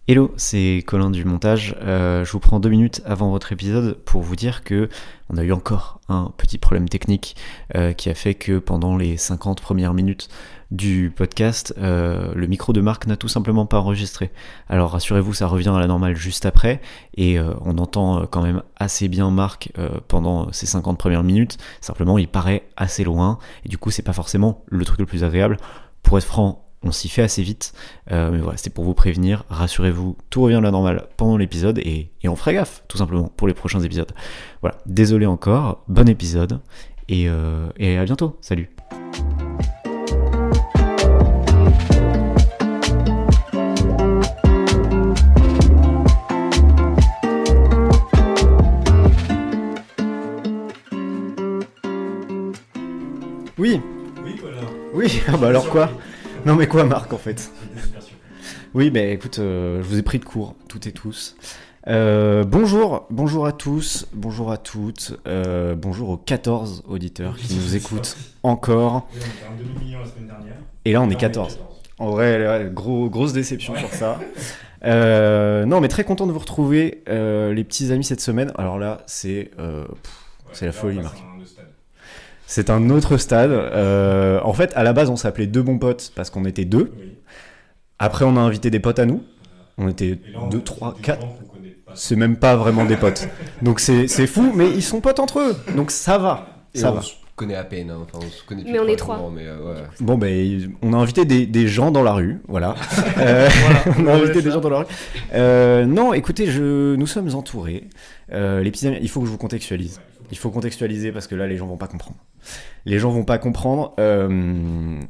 Hello, c'est Colin du montage. Je vous prends 2 minutes avant votre épisode pour vous dire que on a eu encore un petit problème technique qui a fait que pendant les 50 premières minutes du podcast, le micro de Marc n'a tout simplement pas enregistré. Alors rassurez-vous, ça revient à la normale juste après et on entend quand même assez bien Marc pendant ces 50 premières minutes. Simplement, il paraît assez loin et du coup, c'est pas forcément le truc le plus agréable. Pour être franc, on s'y fait assez vite, mais voilà, c'était pour vous prévenir, rassurez-vous, tout revient à la normale pendant l'épisode et on fera gaffe, tout simplement, pour les prochains épisodes. Voilà, désolé encore, bon épisode, et à bientôt, salut. Oui, oui, ah bah alors quoi ? Non mais quoi Marc en fait ? Oui bah écoute, je vous ai pris de court, toutes et tous. Bonjour à tous, bonjour à toutes, bonjour aux 14 auditeurs qui nous écoutent encore. Oui, on était un demi-million la semaine dernière. Et là on est 14. En vrai, là, grosse déception sur ça. Non mais très content de vous retrouver les petits amis cette semaine. Alors là c'est la folie Marc. C'est un autre stade. En fait, à la base, on s'appelait Deux bons potes parce qu'on était deux. Oui. Après, on a invité des potes à nous. On était 2, 3, 4. C'est même pas vraiment des potes. Donc c'est fou, mais ils sont potes entre eux. Donc ça va. Ça va. On se connaît à peine. Hein. Enfin, on se connaît Mais on est 3. Mais, ouais. Bon, ben, on a invité des gens dans la rue. Voilà. On a invité des gens dans la rue. Non, écoutez, nous sommes entourés. Les petits amis, il faut que je vous contextualise. Il faut contextualiser parce que là, les gens vont pas comprendre. Les gens vont pas comprendre.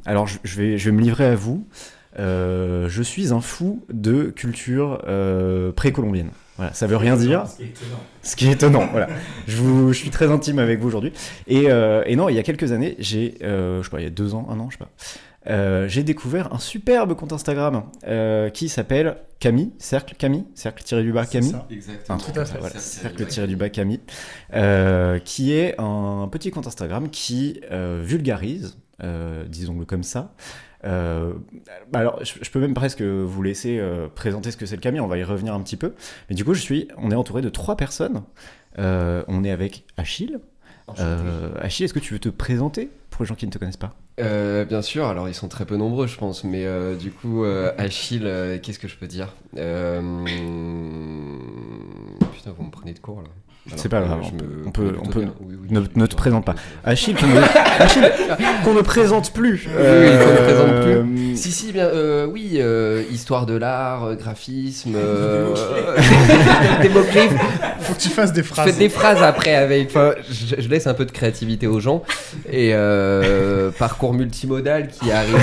Alors, je vais me livrer à vous. Je suis un fou de culture précolombienne. Voilà, ça veut rien dire. Ce qui est étonnant. Voilà. Je suis très intime avec vous aujourd'hui. Et non, il y a quelques années, je sais pas, il y a 2 ans, 1 an, je sais pas. J'ai découvert un superbe compte Instagram qui s'appelle cercle tiré du bas Camille. Exactement. Tout à fait, voilà, cercle tiré du bas Camille, qui est un petit compte Instagram qui vulgarise, disons-le comme ça. Alors, je peux même presque vous laisser présenter ce que c'est le Camille, on va y revenir un petit peu. Mais du coup, on est entouré de 3 personnes. On est avec Achille. Achille, est-ce que tu veux te présenter pour les gens qui ne te connaissent pas ? Bien sûr, alors ils sont très peu nombreux, je pense, mais du coup, Achille, qu'est-ce que je peux dire ? Putain, vous me prenez de court là. Alors, c'est pas grave, on peut oui, ne te présente pas. Achille, qu'on ne présente plus. Qu'on ne présente plus. Si, bien, oui, histoire de l'art, graphisme, des mots-clés. Faut que tu fasses des phrases. Faites des phrases après avec. Enfin, je laisse un peu de créativité aux gens et parcours multimodal qui arrive.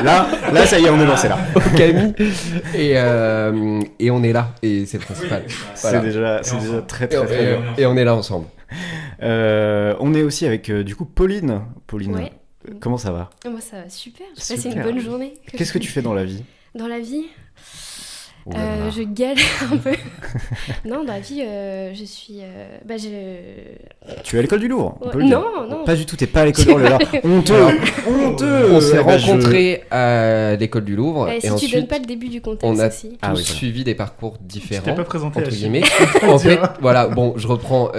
Là, ça y est, on est lancé là. Au Camille et on est là et c'est le principal. Voilà. C'est déjà très bien. Et on est là ensemble. On est aussi avec du coup Pauline. Ouais. Comment ça va ? Moi ça va super, j'ai passé une bonne journée. Qu'est-ce que tu fais dans la vie ? Dans la vie je galère un peu. Non, dans la vie, je suis... Tu es à l'école du Louvre, on peut le non, dire. Non. Pas du tout, t'es pas à l'école du Louvre. Honteux. On s'est rencontrés à l'école du Louvre. Si et tu ensuite, donnes pas le début du contexte on a aussi. tous suivi des parcours différents. Tu t'es pas présenté, entre Achille. guillemets. En fait, voilà, bon, je reprends.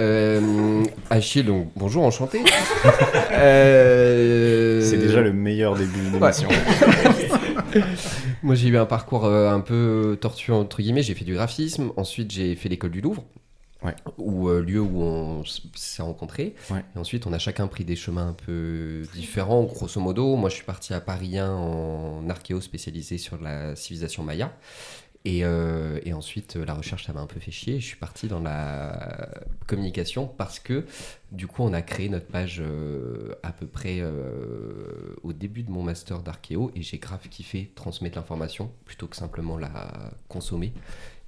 Achille, donc bonjour, enchanté. C'est déjà le meilleur début d'émission. Moi, j'ai eu un parcours un peu tortueux, entre guillemets. J'ai fait du graphisme. Ensuite, j'ai fait l'école du Louvre. Ouais. Lieu où on s'est rencontrés. Ouais. Et ensuite, on a chacun pris des chemins un peu différents, grosso modo. Moi, je suis parti à Paris 1 en archéo spécialisé sur la civilisation maya. Et ensuite, la recherche, ça m'a un peu fait chier. Je suis parti dans la communication parce que, du coup, on a créé notre page à peu près au début de mon master d'archéo et j'ai grave kiffé transmettre l'information plutôt que simplement la consommer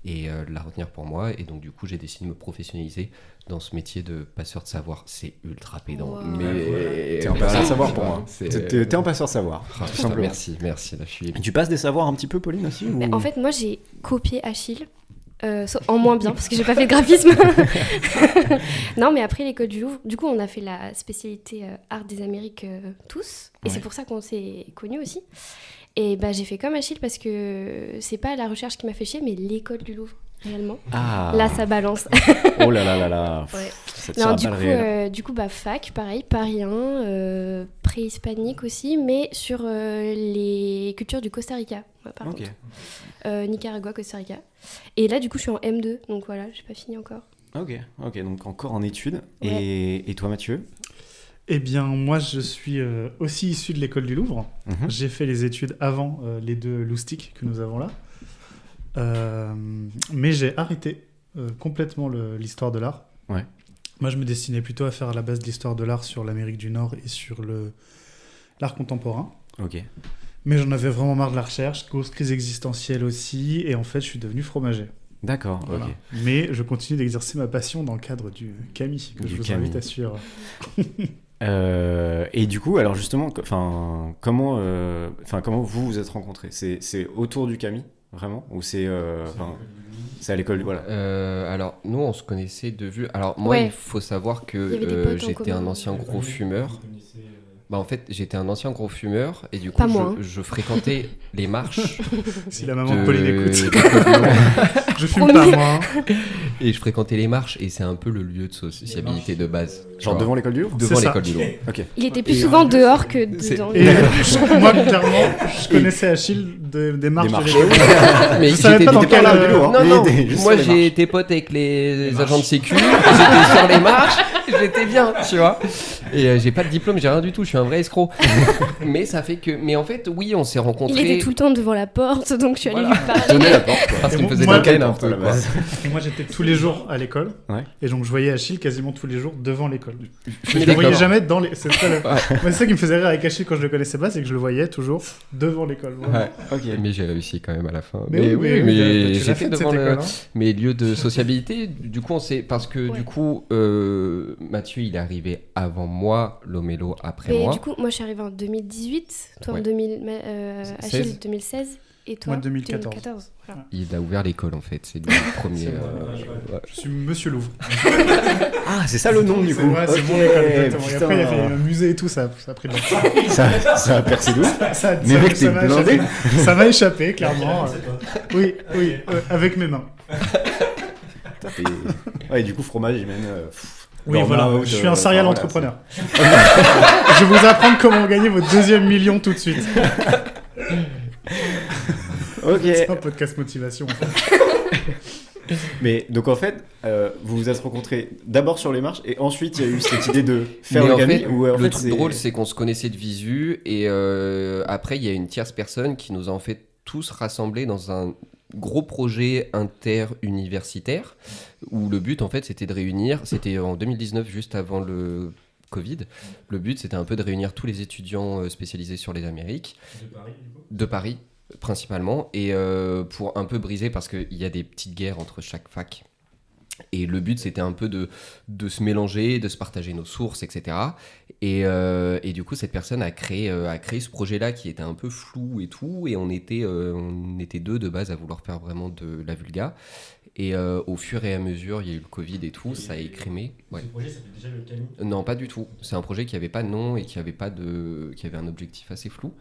et la retenir pour moi. Et donc, du coup, j'ai décidé de me professionnaliser dans ce métier de passeur de savoir. C'est ultra pédant. Wow. Mais t'es un passeur de savoir pour moi. T'es un passeur de savoir. Ah, putain, merci. Là, je suis... Tu passes des savoirs un petit peu, Pauline, aussi ou... En fait, moi, j'ai copié Achille. En moins bien, parce que j'ai pas fait de graphisme. Non, mais après l'école du Louvre, du coup, on a fait la spécialité art des Amériques tous. Et c'est pour ça qu'on s'est connus aussi. Et j'ai fait comme Achille parce que c'est pas la recherche qui m'a fait chier, mais l'école du Louvre, réellement. Ah. Là, ça balance. Oh là là là là. Ouais. Ça tire à balles réelles. Du coup, fac, pareil, Paris 1, préhispanique aussi, mais sur les cultures du Costa Rica, par contre. Nicaragua, Costa Rica. Et là, du coup, je suis en M2, donc voilà, j'ai pas fini encore. Ok, donc encore en études. Ouais. Et toi, Mathieu ? Eh bien, moi, je suis aussi issu de l'école du Louvre. J'ai fait les études avant les 2 loustiques que nous avons là. Mais j'ai arrêté complètement l'histoire de l'art. Ouais. Moi, je me destinais plutôt à faire à la base de l'histoire de l'art sur l'Amérique du Nord et sur l'art contemporain. Ok. Mais j'en avais vraiment marre de la recherche, grosse crise existentielle aussi, et en fait, je suis devenu fromager. D'accord, Voilà. ok. Mais je continue d'exercer ma passion dans le cadre du Camille, que je vous invite à suivre. Et du coup, alors justement, comment vous vous êtes rencontrés ? C'est autour du Camille, vraiment ? Ou c'est à l'école, voilà. Alors, nous, on se connaissait de vue. Alors, moi, Ouais. il faut savoir Il y avait des que potes en j'étais commun. un ancien gros fumeur. En fait, j'étais un ancien gros fumeur et du coup, Pas moi, hein. je fréquentais les marches. Si la maman de Pauline écoute. de- Je fume Promis. pas, moi. Et je fréquentais les marches et c'est un peu le lieu de sociabilité de base. Genre Tu vois. devant l'école du Louvre ? Devant C'est ça. l'école du Louvre. Ok. Il était plus Et souvent dehors que dedans. Et moi, clairement, je connaissais Achille des marches. Des marches. de l'école. Mais Je savais j'étais pas dans des- quel l'école du Louvre, hein. Non, non, Il était juste moi sur les j'ai été pote avec les agents de sécu, j'étais sur les marches, j'étais bien, tu vois. Et j'ai pas de diplôme, j'ai rien du tout, je suis un vrai escroc. Mais ça fait que. Mais en fait, oui, on s'est Il rencontrés. était tout le temps devant la porte, donc je suis allée Voilà. lui parler. Tenez la porte, quoi. Parce qu'il me faisait Moi, de la peine un porte, à peu. la quoi. base. Et moi, j'étais tous les jours à l'école. Ouais. Et donc, je voyais Achille quasiment tous les jours devant l'école. Je suis le voyais d'accord. jamais dans les. C'est ça, Ouais. Moi, c'est ça qui me faisait rire avec Achille quand je le connaissais pas, c'est que je le voyais toujours devant l'école. vraiment. Ouais. Ok. Mais j'ai réussi quand même à la fin. Mais oui, tu l'as j'étais fait de devant cette école, hein. mes lieux de sociabilité. Du coup, on sait parce que Ouais. du coup, Mathieu, il est arrivé avant moi, Lomélo après Mais moi. du coup, moi je suis arrivée en 2018, toi Ouais. en 2000, Achille 16. 2016 et toi Moi, 2014. 2014. Voilà. Il a ouvert l'école en fait, c'est lui le premier. C'est moi. Ouais. Je suis Monsieur Louvre. Ah, c'est ça le nom du coup. C'est Ok, mon école, exactement. Et putain. après, il y avait un musée et tout, ça a pris de temps. Ça a percé d'où Mais mec, t'es m'a blindé. échappé. Ça m'a échappé, clairement. Oui, avec mes mains. Ouais, du coup, fromage, il mène. Oui, burn-out, voilà, je suis un serial voilà, entrepreneur. Je vais vous apprendre comment gagner votre 2e million tout de suite. Ok. C'est un podcast motivation. En fait. Mais donc en fait, vous vous êtes rencontrés d'abord sur les marches et ensuite il y a eu cette idée de faire Mais le en Camille fait, ou en le fait, truc drôle, c'est qu'on se connaissait de visu et après, il y a une tierce personne qui nous a en fait tous rassemblés dans un gros projet interuniversitaire où le but en fait c'était de réunir, c'était en 2019 juste avant le Covid, le but c'était un peu de réunir tous les étudiants spécialisés sur les Amériques de Paris principalement et pour un peu briser parce qu'il y a des petites guerres entre chaque fac. Et le but, c'était un peu de se mélanger, de se partager nos sources, etc. Et du coup, cette personne a créé ce projet-là qui était un peu flou et tout. Et on était 2 de base à vouloir faire vraiment de la vulga. Et au fur et à mesure, il y a eu le Covid et tout, ça a écrémé. Ouais. Ce projet s'appelle déjà le Camille. Non, pas du tout. C'est un projet qui n'avait pas de nom et qui avait un objectif assez flou.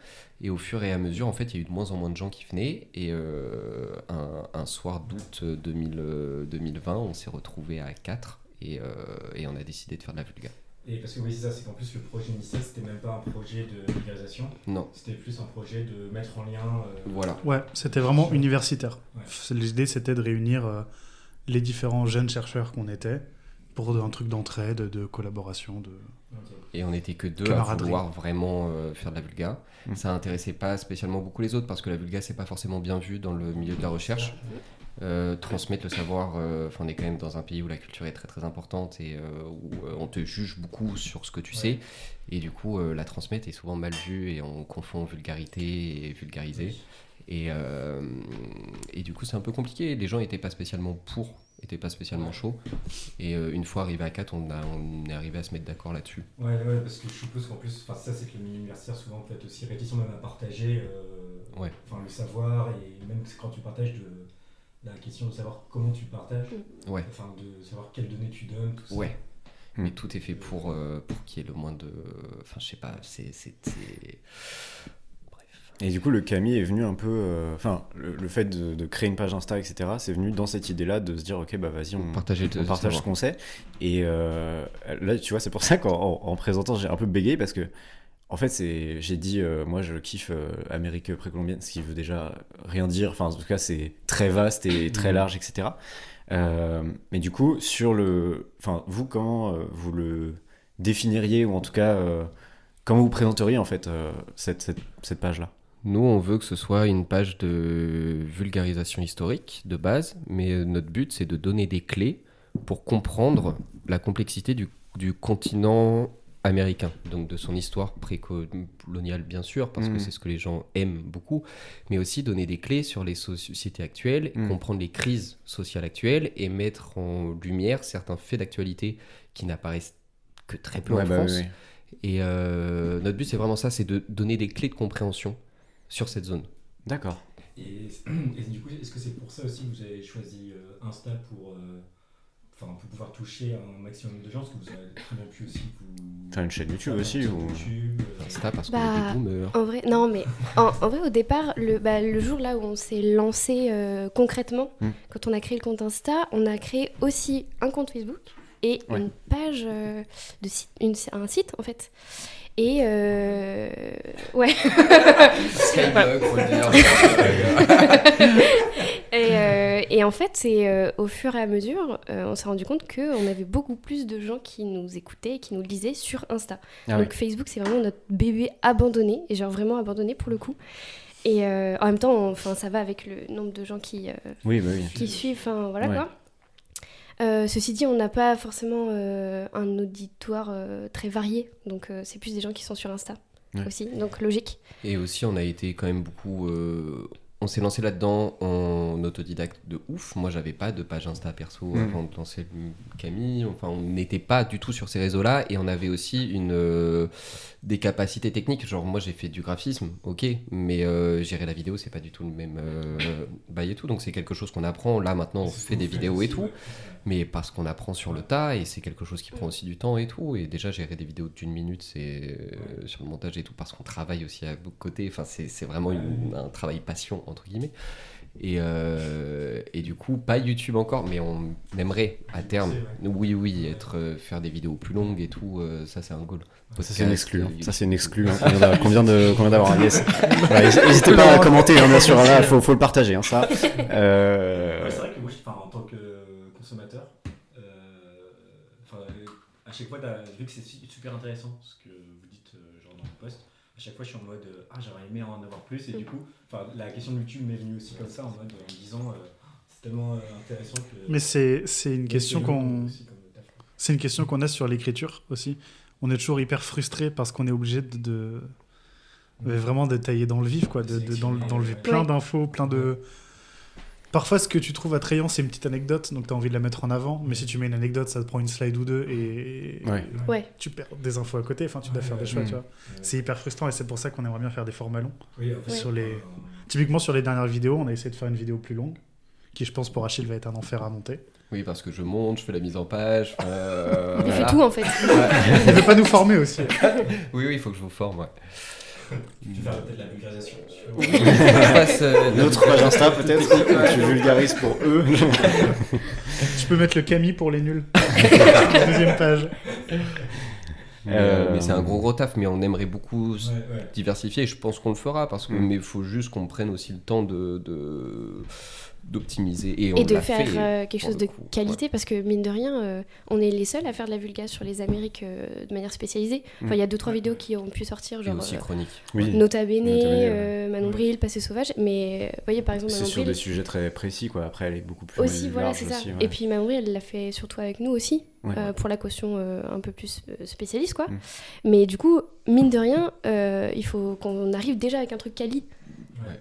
Et au fur et à mesure, en fait, il y a eu de moins en moins de gens qui venaient. Et un soir d'août 2020, on s'est retrouvés à 4 et on a décidé de faire de la vulga. Et parce que oui, c'est ça, c'est qu'en plus le projet initial, c'était même pas un projet de vulgarisation, Non, c'était plus un projet de mettre en lien. voilà. Ouais, c'était vraiment universitaire. Ouais. L'idée, c'était de réunir les différents jeunes chercheurs qu'on était pour un truc d'entraide, de collaboration. Ok. Et on n'était que 2 à Camaraderie. vouloir vraiment faire de la vulga. Ça intéressait pas spécialement beaucoup les autres parce que la vulga, c'est pas forcément bien vu dans le milieu de la recherche. Transmettre le savoir, on est quand même dans un pays où la culture est très très importante et où on te juge beaucoup sur ce que tu sais et du coup la transmettre est souvent mal vue et on confond vulgarité et vulgariser et du coup c'est un peu compliqué, les gens étaient pas spécialement chauds et une fois arrivé à 4 on est arrivé à se mettre d'accord là-dessus. Ouais, parce que je suppose qu'en plus, ça c'est que les milieux universitaires souvent peut-être aussi réticents même à partager le savoir et même quand tu partages de la question de savoir comment tu partages, Ouais. enfin de savoir quelles données tu donnes, tout ça. Ouais. Mais tout est fait pour qu'il y ait le moins de... Enfin, je sais pas, c'est... Bref. Et du coup, le Kami est venu un peu... le fait de créer une page Insta, etc., c'est venu dans cette idée-là de se dire, ok, bah vas-y, on partage ce qu'on sait. Et là, tu vois, c'est pour ça qu'en présentant, j'ai un peu bégayé, parce que, en fait, j'ai dit, moi, je kiffe Amérique précolombienne, ce qui veut déjà rien dire. Enfin, en tout cas, c'est très vaste et très large, etc. Mais du coup, vous, comment vous le définiriez, ou en tout cas, comment vous présenteriez, en fait, cette page-là? Nous, on veut que ce soit une page de vulgarisation historique de base, mais notre but, c'est de donner des clés pour comprendre la complexité du continent américain, donc de son histoire précoloniale, bien sûr, parce que c'est ce que les gens aiment beaucoup, mais aussi donner des clés sur les sociétés actuelles, comprendre les crises sociales actuelles et mettre en lumière certains faits d'actualité qui n'apparaissent que très peu en France. Oui. Et notre but, c'est vraiment ça, c'est de donner des clés de compréhension sur cette zone. D'accord. Et du coup, est-ce que c'est pour ça aussi que vous avez choisi Insta pour pouvoir toucher un maximum de gens, parce que vous avez très bien pu aussi faire une chaîne YouTube aussi, ou Insta parce qu'on est des boomers. En vrai, non, mais en vrai, au départ, le jour là où on s'est lancé concrètement, quand on a créé le compte Insta, on a créé aussi un compte Facebook et une page de site, un site en fait. Et ouais. Skybug, faut le dire. Et en fait, c'est au fur et à mesure, on s'est rendu compte qu'on avait beaucoup plus de gens qui nous écoutaient et qui nous lisaient sur Insta. Donc Facebook, c'est vraiment notre bébé abandonné, et genre vraiment abandonné pour le coup. Et en même temps, ça va avec le nombre de gens qui suivent, voilà quoi. Ceci dit, on n'a pas forcément un auditoire très varié, donc c'est plus des gens qui sont sur Insta aussi, donc logique. Et aussi, on a été quand même beaucoup... On s'est lancé là-dedans en autodidacte de ouf. Moi, j'avais pas de page Insta perso avant de lancer Camille. Enfin, on n'était pas du tout sur ces réseaux-là, et on avait aussi des capacités techniques. Genre, moi, j'ai fait du graphisme, ok, mais gérer la vidéo, c'est pas du tout le même bail et tout. Donc, c'est quelque chose qu'on apprend. Là, maintenant, on fait des vidéos et tout, mais parce qu'on apprend sur le tas, et c'est quelque chose qui prend aussi du temps et tout. Et déjà, gérer des vidéos d'1 minute, c'est sur le montage et tout, parce qu'on travaille aussi à beaucoup de côtés. Enfin, c'est vraiment un travail passion, entre guillemets. Et du coup, pas YouTube encore, mais on aimerait à terme, faire des vidéos plus longues et tout. Ça, c'est un goal. Ça, c'est une exclue. Ça, c'est une exclue. Qu'on vient d'avoir. Yes. N'hésitez pas à commenter, bien sûr. Là, faut le partager. Ça. C'est vrai que moi, en tant que consommateur, à chaque fois, vu que c'est super intéressant ce que vous dites genre dans le post, à chaque fois je suis en mode j'aurais aimé en avoir plus, et du coup la question de YouTube m'est venue aussi comme ça, en mode en me disant c'est tellement intéressant que... Mais c'est une question qu'on a sur l'écriture aussi. On est toujours hyper frustré parce qu'on est obligé de vraiment détailler dans le vif, quoi, d'enlever plein d'infos, plein de... Parfois, ce que tu trouves attrayant, c'est une petite anecdote, donc tu as envie de la mettre en avant, mais si tu mets une anecdote, ça te prend une slide ou deux, et tu perds des infos à côté, tu dois faire des choix, tu vois. C'est hyper frustrant, et c'est pour ça qu'on aimerait bien faire des formats longs. Typiquement, sur les dernières vidéos, on a essayé de faire une vidéo plus longue, qui, je pense, pour Achille, va être un enfer à monter. Oui, parce que je monte, je fais la mise en page. Il fait tout, en fait. Il veut pas nous former aussi. Oui, il faut que je vous forme, Tu fais peut-être la vulgarisation. Notre page Insta, peut-être, que tu vulgarises pour eux. Tu peux mettre le Camille pour les nuls. Deuxième page. Mais c'est un gros taf, mais on aimerait beaucoup diversifier, et je pense qu'on le fera, mais il faut juste qu'on prenne aussi le temps d'optimiser, et de faire quelque chose de qualité, parce que mine de rien on est les seuls à faire de la vulga sur les Amériques de manière spécialisée. Il y a 2-3 vidéos qui ont pu sortir, genre aussi chronique. Nota Bene, Manon Bril, Passé Sauvage, mais vous voyez par exemple c'est Manon sur Bril, des sujets très précis, quoi. Après elle est beaucoup plus aussi, voilà, large c'est ça. aussi, Et puis Manon Bril, elle l'a fait surtout avec nous aussi, pour la caution un peu plus spécialiste, quoi. Mais du coup, mine de rien, il faut qu'on arrive déjà avec un truc quali.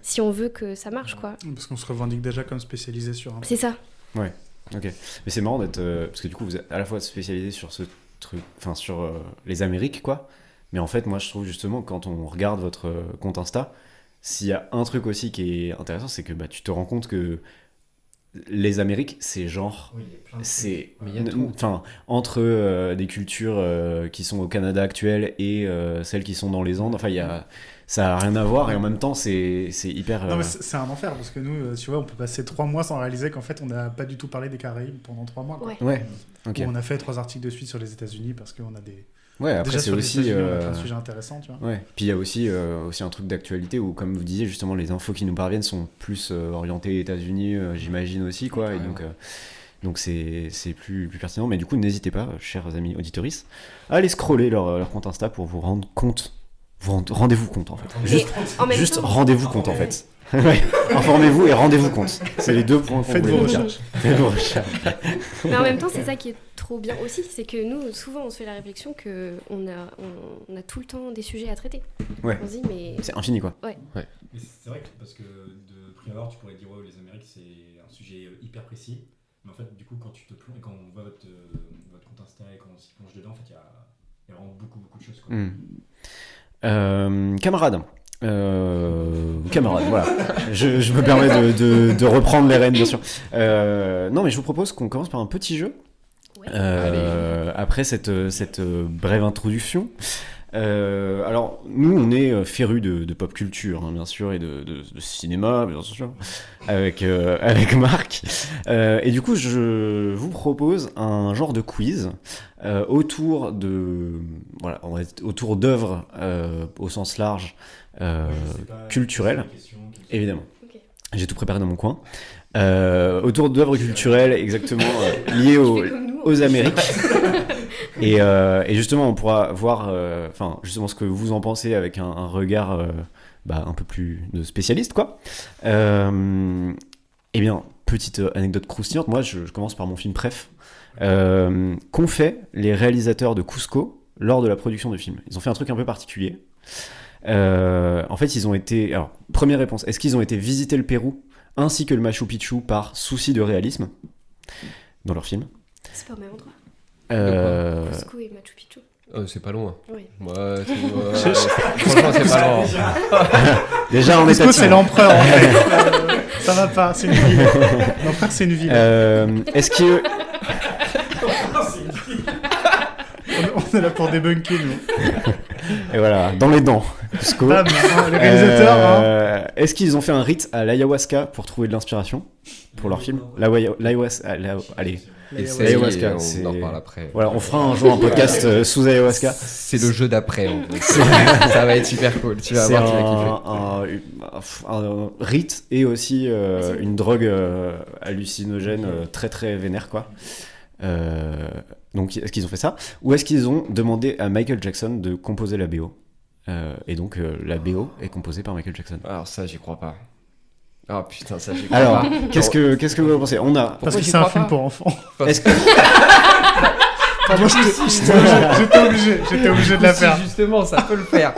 Si on veut que ça marche, quoi. Parce qu'on se revendique déjà comme spécialisé sur un... C'est ça. Ouais, ok. Mais c'est marrant d'être... parce que du coup, vous êtes à la fois spécialisé sur ce truc... Enfin, sur les Amériques, quoi. Mais en fait, moi, je trouve justement, quand on regarde votre compte Insta, s'il y a un truc aussi qui est intéressant, c'est que tu te rends compte que les Amériques, c'est genre... Oui, il y a plein de C'est, Mais il y a tout. enfin, entre des cultures qui sont au Canada actuel et celles qui sont dans les Andes, enfin, ça a rien à voir et en même temps, c'est hyper. Non, mais c'est un enfer parce que nous, tu vois, on peut passer 3 mois sans réaliser qu'en fait, on n'a pas du tout parlé des Caraïbes pendant 3 mois. Quoi. Ouais. Ouais. Ok. Où on a fait 3 articles de suite sur les États-Unis parce qu'on a des. Ouais. Après, Déjà c'est sur les aussi. États-Unis, on a plein de sujets intéressants, tu vois. Ouais. Puis il y a aussi un truc d'actualité où, comme vous disiez, justement, les infos qui nous parviennent sont plus orientées États-Unis, j'imagine aussi, quoi. Et donc c'est plus pertinent. Mais du coup, n'hésitez pas, chers amis auditoristes, à aller scroller leur compte Insta pour vous rendre compte. Rendez-vous compte en fait. Mais en même Juste temps, rendez-vous compte en fait. Ouais. Informez-vous et rendez-vous compte. C'est les deux points. Faites vos recherches. Faites vos recherches. mais en même temps, c'est ça qui est trop bien aussi, c'est que nous, souvent, on se fait la réflexion que on a tout le temps des sujets à traiter. Ouais. On se dit, mais C'est infini quoi. Mais c'est vrai que parce que de prime abord, tu pourrais dire ouais, les Amériques c'est un sujet hyper précis, mais en fait du coup quand tu te plonges, quand on voit votre compte Insta et quand on s'y plonge dedans, en fait il y a vraiment beaucoup de choses quoi. Camarade, voilà. Je me permets de reprendre les rênes bien sûr. Non mais je vous propose qu'on commence par un petit jeu. ouais. Après cette brève introduction. Alors, nous, on est férus de pop culture, hein, bien sûr, et de cinéma, bien sûr, avec Marc. Et du coup, je vous propose un genre de quiz autour d'œuvres au sens large, culturelles, évidemment. Ok. J'ai tout préparé dans mon coin. Autour d'œuvres culturelles, exactement, liées Tu fais comme nous, en aux fait. Amériques. Et justement, on pourra voir justement ce que vous en pensez avec un regard un peu plus de spécialiste, quoi. Eh bien, petite anecdote croustillante, moi je commence par mon film préf. Qu'ont fait les réalisateurs de Cusco lors de la production du film? Ils ont fait un truc un peu particulier. En fait, ils ont été... Alors, première réponse, est-ce qu'ils ont été visiter le Pérou ainsi que le Machu Picchu par souci de réalisme dans leur film? C'est pas au même endroit. Cusco et Machu Picchu. C'est pas loin. Oui. Ouais, franchement, c'est pas loin. Déjà, on est Cusco, c'est tatillon. l'empereur en fait. Ça va pas, c'est une ville. L'empereur, c'est une ville. Est-ce que... On est là pour débunker, nous. Et voilà, dans les dents, Cusco. Ah, mais, hein, les réalisateurs, Est-ce qu'ils ont fait un rite à l'ayahuasca pour trouver de l'inspiration pour leur film? L'ayahuasca, allez, Et hein. l'ayahuasca, on en reparle après. voilà, on fera un jour un podcast sous ayahuasca. C'est le jeu d'après, en fait. Ça va être super cool. Tu vas C'est voir, tu vas kiffer. un rite et aussi une drogue hallucinogène très très vénère, quoi. Donc, est-ce qu'ils ont fait ça? Ou est-ce qu'ils ont demandé à Michael Jackson de composer la BO? Et donc, la BO est composée par Michael Jackson. Alors ça, j'y crois pas. Ah putain, ça, j'y crois Alors, pas. qu'est-ce que vous en pensez? On a... parce que j'y c'est un crois film pas pour enfants. Est-ce que... Moi, j'étais obligé de la faire. Justement, ça peut le faire.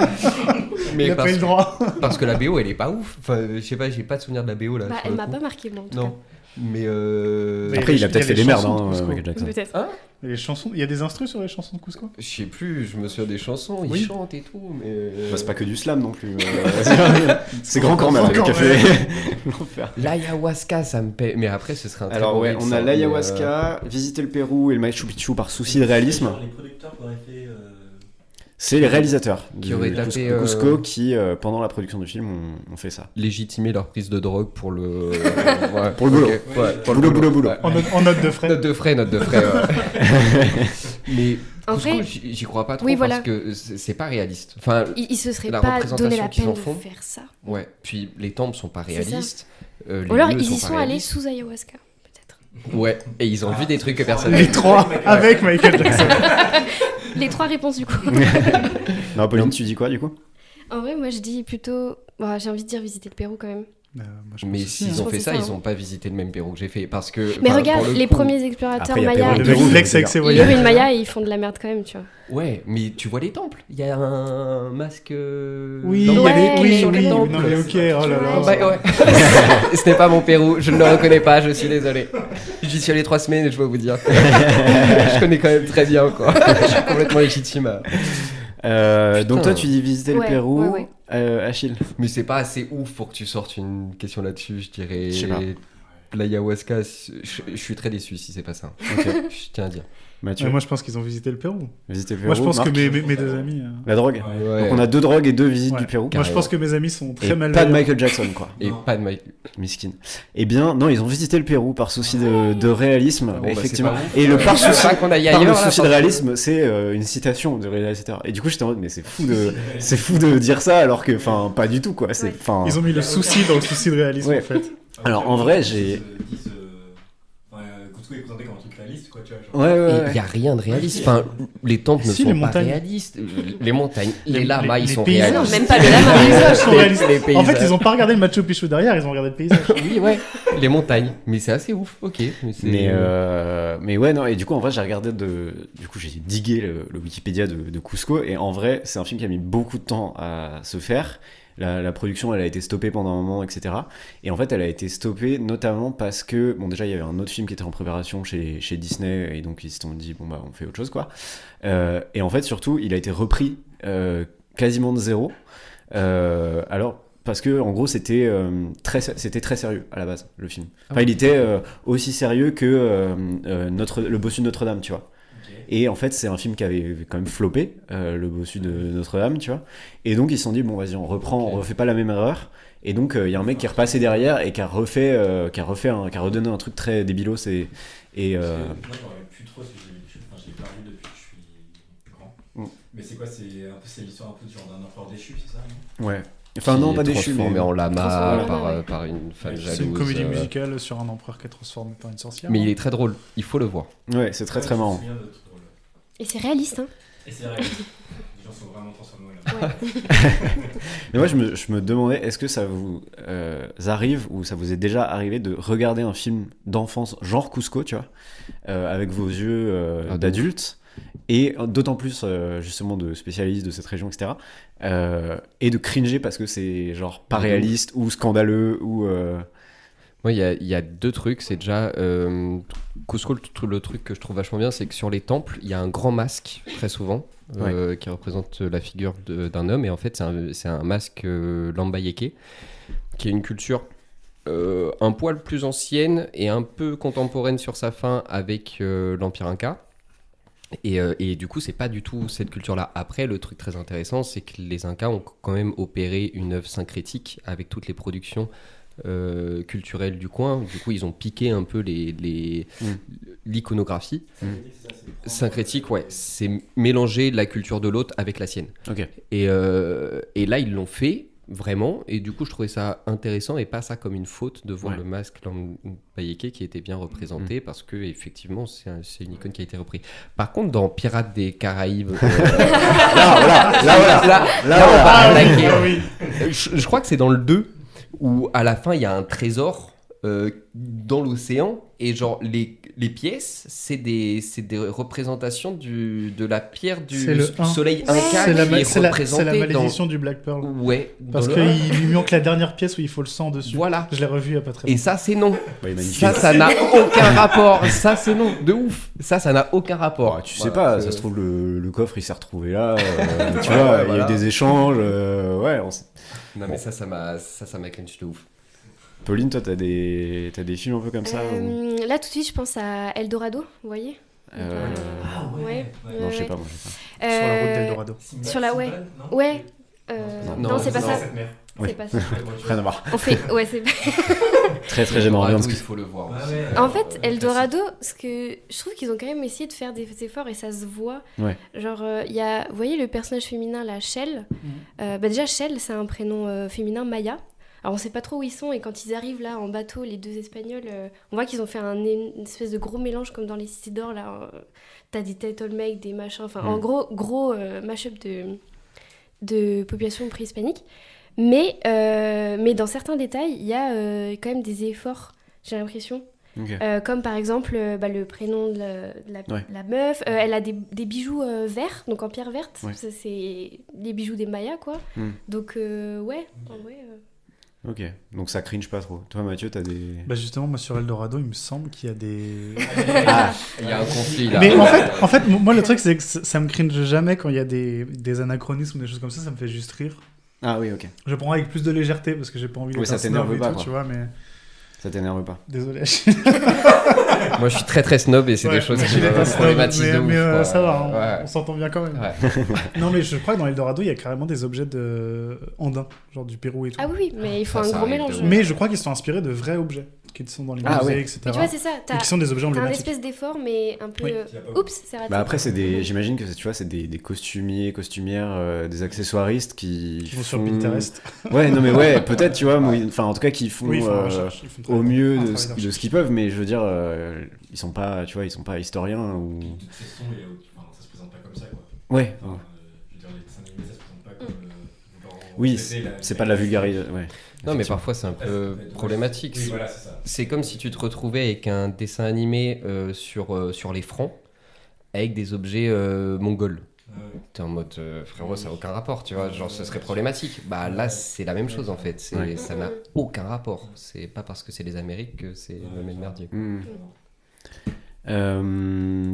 Il a pas eu le droit. Parce que la BO, elle est pas ouf. Enfin, je sais pas, j'ai pas de souvenir de la BO là. Bah, sur elle le m'a coup. pas marqué, moi, en tout Non. Mais Après, il a y peut-être a fait des des merdes, chansons de hein, Cusco. Michael Jackson. Peut-être. Et les chansons, il y a des instrus sur les chansons de Cusco? je sais plus, je me souviens des chansons, Oui. ils chantent et tout, mais. Bah, c'est pas que du slam non plus. C'est grand quand même Grand avec quand café. même. L'enfer. L'ayahuasca, ça me paie. Mais après, ce serait un très Alors bon ouais, mix, on a hein, l'ayahuasca, visiter le Pérou et le Machu Picchu par souci de réalisme. Les producteurs qui auraient fait. C'est les réalisateurs Qui de auraient tapé, Cusco qui, pendant la production du film, ont fait ça. légitimer leur prise de drogue pour le. Ouais, Pour le boulot. ok, ouais, pour le Boulot. ouais. En note de frais. Note de frais, ouais. Mais En Cusco, vrai- j'y crois pas trop Oui, parce voilà. que c'est pas réaliste. Enfin, Ils se seraient La pas représentation donné la qu'ils peine en de font. faire ça. ouais. Puis les temples sont pas C'est ça. réalistes. Les Ou alors, lieux ils y pas sont allés réalistes. sous ayahuasca, peut-être. Ouais. Et ils ont vu des trucs que personne Les trois, avec Michael Jackson. Les 3 réponses, du coup. Non, Pauline, tu dis quoi du coup? En vrai, moi, je dis plutôt... Bah, j'ai envie de dire visiter le Pérou, quand même. Moi, je Mais pense aussi, s'ils hein. ont fait Je ça, pense que c'est ils ça, ont pas visité le même Pérou que j'ai fait parce que. Mais enfin, regarde, pour le les coup- premiers explorateurs Après, il y a mayas, Pérou, Le Pérou, réflexe avec ses ils voyages. ruinent Maya et ils font de la merde quand même, tu vois. Ouais, mais tu vois les temples. Il y a un masque. Oui, dans il y le a des... Ouais, oui, mais oui, quand même. non, mais ok, oh là là. Ouais. Bah, ouais. Ce n'est pas mon Pérou, je ne le reconnais pas, je suis désolé. J'y suis allé 3 semaines et je dois vous dire. Je connais quand même très bien, quoi. Je suis complètement légitime. Donc toi, tu dis visiter le Ouais, Pérou, ouais. Achille. Mais c'est pas assez ouf pour que tu sortes une question là-dessus, je dirais. Je sais pas. l'ayahuasca, je suis très déçu si c'est pas ça. Je tiens à dire. Mathieu. Moi, je pense qu'ils ont visité le Pérou. Visité le Pérou. Moi, je pense Marc, que mes deux amis. La drogue. Ouais. Donc on a 2 drogues et 2 visites du Pérou. Moi, je pense que mes amis sont très et mal. pas de Michael Jackson, quoi. Et pas de Michael. Miskin. Eh bien, non, ils ont visité le Pérou par souci de réalisme, Bon, effectivement. Bah, et le par souci, qu'on aille par le ailleurs, souci de réalisme, c'est une citation de réalisateur. Et du coup, j'étais en mode, mais c'est fou de dire ça, alors que, enfin, pas du tout, quoi. Ils ont mis le souci dans le souci de réalisme, Ouais. en fait. Alors, en vrai, j'ai. Cusco est présenté comme un truc réaliste, quoi, tu vois. Ouais. Il n'y a rien de réaliste. Enfin, les temples ne Si, sont les pas montagnes. réalistes. Les montagnes, les lamas, ils sont paysages. réalistes. Non, même pas le Les lama. paysages sont réalistes. Les En paysages. fait, ils ont pas regardé le Machu Picchu derrière, ils ont regardé le paysage. Oui, ouais. Les montagnes. Mais c'est assez ouf. Ok. Mais ouais, non, et du coup, en vrai, j'ai regardé du coup, j'ai digué le Wikipédia de Cusco, et en vrai, c'est un film qui a mis beaucoup de temps à se faire. La production, elle a été stoppée pendant un moment, etc. Et en fait, elle a été stoppée notamment parce que, bon, déjà, il y avait un autre film qui était en préparation chez Disney, et donc ils se sont dit, bon, bah, on fait autre chose, quoi. Et en fait, surtout, il a été repris quasiment de zéro. Alors, parce que, en gros, c'était très sérieux à la base, le film. Enfin, il était aussi sérieux que le bossu de Notre-Dame, tu vois. Et en fait, c'est un film qui avait quand même floppé, le bossu de Notre-Dame, tu vois. Et donc, ils se sont dit, bon, vas-y, on refait pas la même erreur. Et donc, il y a un mec qui est repassé derrière et qui a redonné un truc très débilos. Moi, j'aurais plus trop, parce que je l'ai pas vu depuis que je suis grand. Mais c'est quoi, c'est l'histoire un peu du genre d'un empereur déchu, c'est ça, non? Ouais. Enfin, non, pas déchu, mais transformé en lama Transformé, par une femme jalouse. C'est une comédie musicale sur un empereur qui est transformé par une sorcière. Mais il est très drôle. Il faut le voir. Ouais, c'est très très marrant. Et c'est réaliste, hein. Et c'est vrai, les gens sont vraiment transformés là. Mais moi, je me demandais, est-ce que ça vous arrive ou ça vous est déjà arrivé de regarder un film d'enfance genre Cusco, tu vois, avec vos yeux d'adulte, et d'autant plus justement de spécialistes de cette région, etc., et de cringer parce que c'est genre pas réaliste ou scandaleux ou... Moi, il y a 2 trucs. C'est déjà Cusco, le truc que je trouve vachement bien, c'est que sur les temples, il y a un grand masque très souvent qui représente la figure d'un homme. Et en fait, c'est un masque Lambayeke, qui est une culture un poil plus ancienne et un peu contemporaine sur sa fin avec l'Empire Inca. Et du coup, c'est pas du tout cette culture-là. Après, le truc très intéressant, c'est que les Incas ont quand même opéré une œuvre syncrétique avec toutes les productions culturelles du coin. Du coup, ils ont piqué un peu l'iconographie. Syncrétique, ouais, c'est mélanger la culture de l'autre avec la sienne. Ok. Et là, ils l'ont fait vraiment, et du coup je trouvais ça intéressant et pas ça comme une faute de voir le masque Lambayeke qui était bien représenté, parce que effectivement c'est une icône qui a été reprise. Par contre, dans Pirates des Caraïbes, là on va attaquer. Je crois que c'est dans le 2 où à la fin il y a un trésor dans l'océan, et genre les pièces, c'est des représentations de la pierre du soleil inca, c'est la malédiction du Black Pearl. Ouais. Parce qu'il lui manque la dernière pièce où il faut le sang dessus. Voilà. Je l'ai revu il y a pas très longtemps. Et ça, c'est non. Ouais, ça n'a aucun rapport. Ça, c'est non. De ouf. Ça n'a aucun rapport. Tu sais pas, ça se trouve, le coffre il s'est retrouvé là. Tu vois, il y a eu des échanges. Non, mais ça m'a cringe de ouf. Pauline, toi, t'as des films un peu comme ça Là, tout de suite, je pense à Eldorado, vous voyez ouais. Non, je sais pas, moi, je sais pas. Sur la route d'Eldorado. Sur la... Ouais. Non, c'est pas ça. Oui. C'est pas ça. Rien à voir. On fait... Ouais, c'est... Très très gênant. Il faut le voir. En fait, Eldorado, je trouve qu'ils ont quand même essayé de faire des efforts et ça se voit. Ouais. Genre, il y a... Vous voyez le personnage féminin, là, Shell. Déjà, Shell, c'est un prénom féminin maya. Alors on sait pas trop où ils sont, et quand ils arrivent là en bateau, les 2 Espagnols, on voit qu'ils ont fait une espèce de gros mélange comme dans les Cités d'Or là. T'as des turtlenecks, des machins, enfin en gros mash-up de population préhispanique. Mais dans certains détails, il y a quand même des efforts, j'ai l'impression. Okay. Comme par exemple le prénom de la meuf, elle a des bijoux verts, donc en pierre verte. Ouais. Ça, c'est les bijoux des Mayas quoi. Donc ouais, en vrai. Ok, donc ça cringe pas trop. Toi, Mathieu, t'as des... Bah justement, moi sur Eldorado, il me semble qu'il y a des... Il y a un conflit là. Mais en fait, moi le truc c'est que ça me cringe jamais quand il y a des anachronismes ou des choses comme ça me fait juste rire. Ah oui, ok. Je prends avec plus de légèreté parce que j'ai pas envie de ça t'énerve pas, tu vois, mais... Ça t'énerve pas? Désolé. Moi, je suis très très snob et c'est des choses qui me problématisent de ouf. Mais ça va, Ouais. on s'entend bien quand même. Ouais. Non, mais je crois que dans Eldorado, il y a carrément des objets andins, genre du Pérou et tout. Ah oui, mais il faut Ça un gros arrive de mélange. ouf. Mais je crois qu'ils sont inspirés de vrais objets qui sont dans les Ah musées, ouais. etc. Mais tu vois, c'est ça. Et qui sont des objets T'as un emblématiques. espèce d'effort, mais un peu. Oui. Oups, c'est raté. Bah après, j'imagine que tu vois, c'est des costumiers, costumières, des accessoiristes qui Qui vont sur Pinterest. Ouais, non mais ouais, peut-être, tu vois, enfin en tout cas qui font Oui, ils font la recherche, ils font au mieux un de travail ce qu'ils peuvent, mais je veux dire, ils sont pas, tu vois, ils sont pas historiens ou. De toute façon, ça se présente pas comme ça, quoi. Ouais. Enfin, je veux dire, les dessins animés, ça se présente pas comme. Oui, c'est pas de la vulgarisation. Ouais. Non, mais parfois c'est un peu problématique. Oui, voilà, c'est ça. C'est comme si tu te retrouvais avec un dessin animé sur les fronts avec des objets mongols. T'es en mode frérot, ça n'a aucun rapport, tu vois, genre ce serait problématique. Bah là, c'est la même chose en fait, ça n'a aucun rapport. C'est pas parce que c'est les Amériques que c'est le même merdier.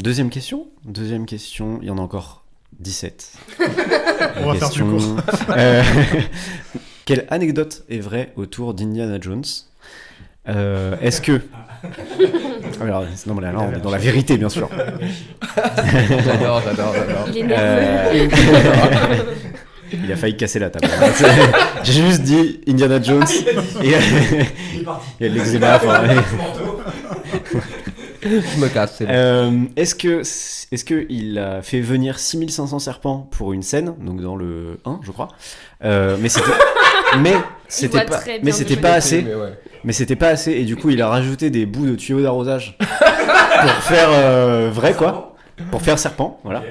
Deuxième question, il y en a encore 17. On va faire plus court. Quelle anecdote est vraie autour d'Indiana Jones? Est-ce que... Alors, non, mais là, on est dans la vérité, bien sûr. J'adore. Il est nerveux. Il a failli casser la table. J'ai juste dit Indiana Jones et il y a de l'eczéma. Je me casse, c'est bon. Est-ce que il a fait venir 6500 serpents pour une scène, donc dans le 1, je crois. Mais c'était pas assez. Mais c'était pas assez, et du coup il a rajouté des bouts de tuyaux d'arrosage pour faire vrai, quoi, pour faire serpent, voilà.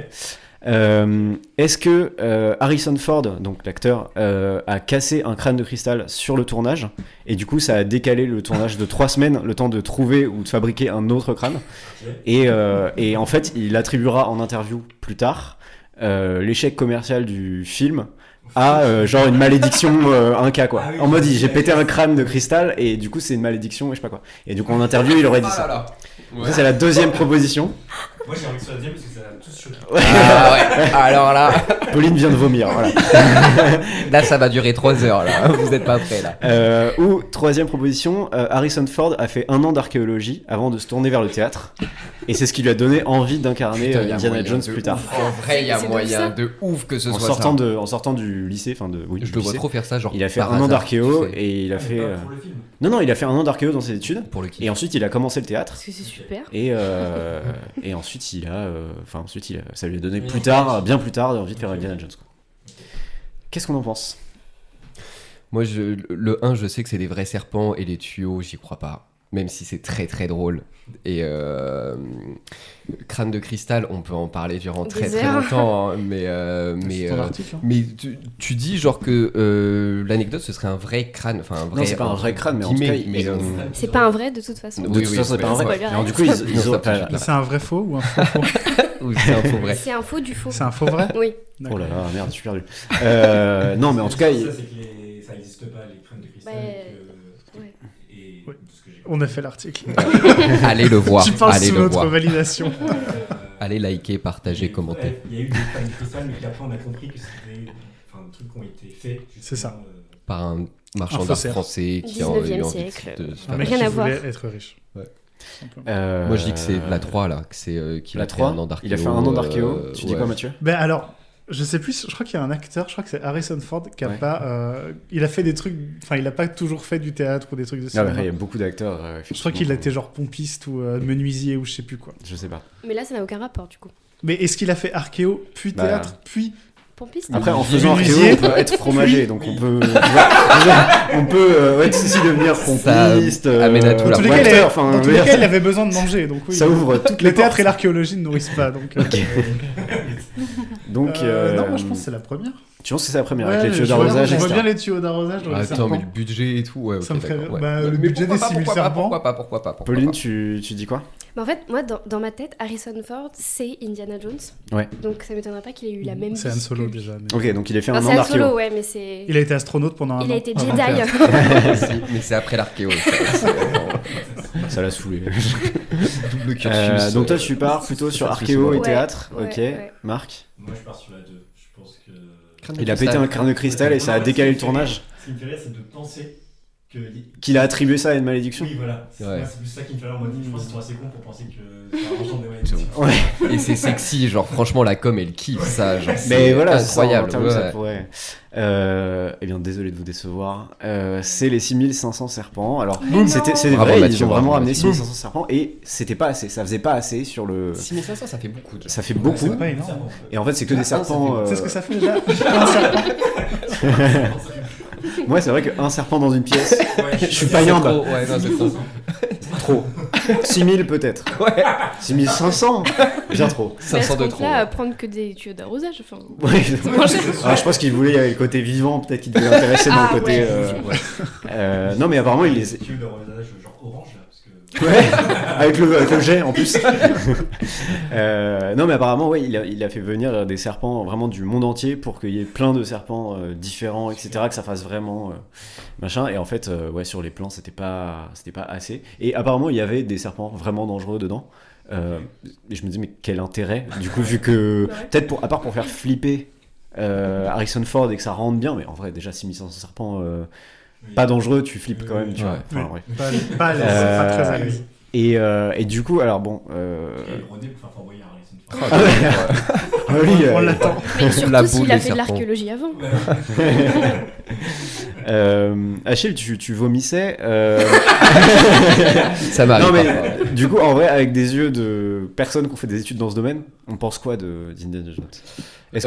Est-ce que Harrison Ford, donc l'acteur, a cassé un crâne de cristal sur le tournage, et du coup ça a décalé le tournage de 3 semaines, le temps de trouver ou de fabriquer un autre crâne, et en fait il attribuera en interview plus tard l'échec commercial du film à genre une malédiction Inca, quoi. En mode j'ai pété un crâne de cristal et du coup c'est une malédiction et je sais pas quoi. Et du coup en interview il aurait dit ça. Ça c'est la deuxième proposition. Moi j'ai envie que ce soit la deuxième parce que ça a tous choqué. Ah ouais, alors là, Pauline vient de vomir, voilà. là ça va durer 3 heures là, vous êtes pas prêts là. Ou troisième proposition, Harrison Ford a fait 1 an d'archéologie avant de se tourner vers le théâtre, et c'est ce qui lui a donné envie d'incarner Putain, y a Indiana moyen Jones de plus tard. ouf. En vrai, il y a C'est de moyen ça. de ouf que ce En soit sortant, ça. en sortant du lycée, enfin de oui, Je du le vois lycée, trop faire ça, genre. il a fait par 1 an hasard, d'archéo tu sais. et il a fait Pour le film. non, il a fait 1 an d'archéo dans ses études, Pour le kiff. et ensuite il a commencé le théâtre. Parce que c'est super. Et ensuite ça lui a donné plus tard, bien plus tard, envie de faire Indiana Jones, quoi. Qu'est-ce qu'on en pense? Moi, le 1, je sais que c'est des vrais serpents et les tuyaux, j'y crois pas. Même si c'est très très drôle. Et crâne de cristal, on peut en parler durant Des très très heures. longtemps. Hein, C'est ton article, hein. mais tu dis genre que l'anecdote ce serait un vrai crâne. Enfin, un vrai, Non, c'est pas un vrai crâne, mais en tout cas, C'est pas un vrai de toute façon. de Oui, toute oui, façon, c'est mais pas un vrai. spoiler, Alors, du hein. coup, ils Non, ont ça, pas. tu- C'est un vrai faux ou un faux faux? Ou c'est un faux vrai. C'est un faux du faux. C'est un faux vrai? Oui. Oh là là, merde, je suis perdu. Non, mais en tout cas, Ça, c'est que ça n'existe pas, les crânes de cristal. Ouais. Et Ouais. de ce que j'ai On a fait l'article. Allez le voir. Tu parles Allez sous le notre voir. validation. Allez liker, partager, commenter. Il y a eu des crânes de cristal, mais puis après on a compris que c'était des trucs qui ont été faits. C'est ça. justement, Par un marchand Un d'art faussaire. français qui a eu 19e envie siècle. de se Un faire mec Rien qui à voir. voulait être riche. Ouais. Simplement. Moi je dis que c'est la 3 là, que c'est qu'il La a fait 3, un an d'archéo. il a fait 1 an d'archéo. Tu dis ouais. quoi, Mathieu? Ben alors, je sais plus, je crois qu'il y a un acteur, je crois que c'est Harrison Ford qui a Ouais. pas. Il a fait des trucs. Enfin, il a pas toujours fait du théâtre ou des trucs de Ah, cinéma. ouais, il y a beaucoup d'acteurs. Je crois qu'il a été genre pompiste ou menuisier ou je sais plus quoi. Je sais pas. Mais là, ça n'a aucun rapport du coup. Mais est-ce qu'il a fait archéo, puis Bah, théâtre, puis. Pompiste. Après, en Il est faisant archéo, menuisier. on peut être fromager, donc on peut. On peut aussi devenir pompiste. amène à tout Dans la tous les cas, writer, il a- enfin, dans tous les cas, il avait besoin de manger, donc oui. ça ouvre toutes Le les théâtre portes. et l'archéologie ne nourrissent pas, donc. Donc, Non, moi je pense que c'est la première. tu penses que c'est la première Ouais, avec les tuyaux je vois- d'arrosage, Je vois etc. bien les tuyaux d'arrosage dans les Attends, serpents. mais le budget et tout, ouais, ok, Ça me ferait- d'accord, ouais. bah, le Mais budget pourquoi des pas, 6000 pourquoi pas, serpents. pourquoi pas. Pauline, tu dis quoi? Mais en fait, moi, dans ma tête, Harrison Ford, c'est Indiana Jones. Ouais. Donc ça m'étonnerait pas qu'il ait eu la même C'est vie Han Solo que- déjà. mais- Ok, donc il a fait Non, un c'est an Han d'archéo. Solo, ouais, mais c'est. Il a été astronaute pendant un an. Il a été avant Jedi. de faire. Mais c'est après l'archéo. Ça l'a saoulé. Double cursus. Donc toi, tu pars plutôt sur archéo et Ouais, théâtre. ouais, Ok, ouais. Marc? Moi je pars sur la 2. Je pense que. Il a pété un crâne de cristal et ça a décalé le tournage. Ce qui me fait rire, c'est de penser Qu'il a attribué ça à une malédiction. Oui, voilà. C'est plus ça qui me fait alors, moi, je pense qu'ils sont assez cons pour penser que ça engendre des malédictions. Ouais. Et c'est sexy, genre franchement la com elle kiffe ça, genre mais voilà, incroyable. Ça pourrait. Eh bien désolé de vous décevoir. C'est les 6500 serpents. Alors c'est vrai, ils ont vraiment ramené 6500 serpents et c'était pas assez, ça faisait pas assez sur le 6500 ça fait beaucoup. Ça fait beaucoup. C'est pas énorme. Et en fait c'est que des serpents. C'est ce que ça fait déjà. Un serpent. Moi, c'est vrai qu'un serpent dans une pièce, je suis pas Ouais, yamba. ouais, non, c'est trop. Trop. 6000 peut-être. Ouais. 6500. Bien trop. 500 de trop. Là, à prendre que des tuyaux d'arrosage. Enfin... Ouais. Alors, je pense qu'il voulait le côté vivant, peut-être qu'il devait l'intéresser dans le côté. Non, mais apparemment, il les. Des tuyaux d'arrosage genre orange là, parce que. Ouais, avec le jet en plus. Non, mais apparemment, ouais, il a fait venir des serpents vraiment du monde entier pour qu'il y ait plein de serpents différents, etc., que ça fasse vraiment machin. Et en fait, ouais, sur les plans, c'était pas assez. Et apparemment, il y avait des serpents vraiment dangereux dedans. Et je me dis, mais quel intérêt, du coup, vu que peut-être à part pour faire flipper Harrison Ford et que ça rentre bien, mais en vrai, déjà 6500 serpents. Pas dangereux, tu flippes quand même, tu vois. Enfin, ouais. Pas très à l'aise. Et du coup, alors bon. René pour faire flamboyer Harrison Ford. On l'attend. Mais surtout La boule s'il a des fait de serpents. l'archéologie avant. Achille, tu vomissais. Ça m'arrive. Non, mais parfois. du coup, en vrai, avec des yeux de personnes qui ont fait des études dans ce domaine, on pense quoi d'Indiana Jones ? Est-ce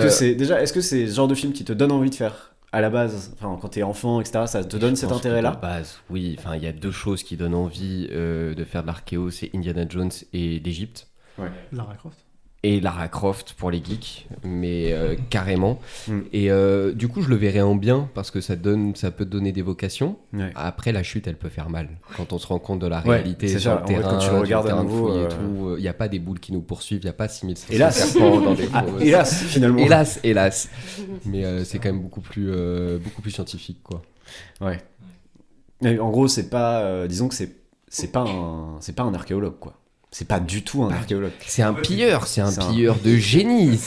que c'est ce genre de film qui te donne envie de faire à la base, enfin, quand t'es enfant, etc., ça te donne cet intérêt-là ? À la base, oui. Enfin, il y a deux choses qui donnent envie de faire de l'archéo, c'est Indiana Jones et l'Égypte. Ouais. Lara Croft. Et Lara Croft pour les geeks, mais carrément. Mm. Et du coup, je le verrais en bien parce que ça peut donner des vocations. Ouais. Après, la chute, elle peut faire mal. Quand on se rend compte de la Ouais, réalité c'est sur ça. le En fait, terrain, quand tu le regardes sur le à terrain de nouveau, fouille et tout, il n'y a pas des boules qui nous poursuivent, il n'y a pas 6500 Hélas. serpents dans des Hélas, finalement. Hélas. Mais c'est quand même beaucoup plus scientifique, quoi. Ouais. Mais en gros, c'est pas. Disons que c'est pas un archéologue, quoi. C'est pas du tout un archéologue. C'est un pilleur de génie.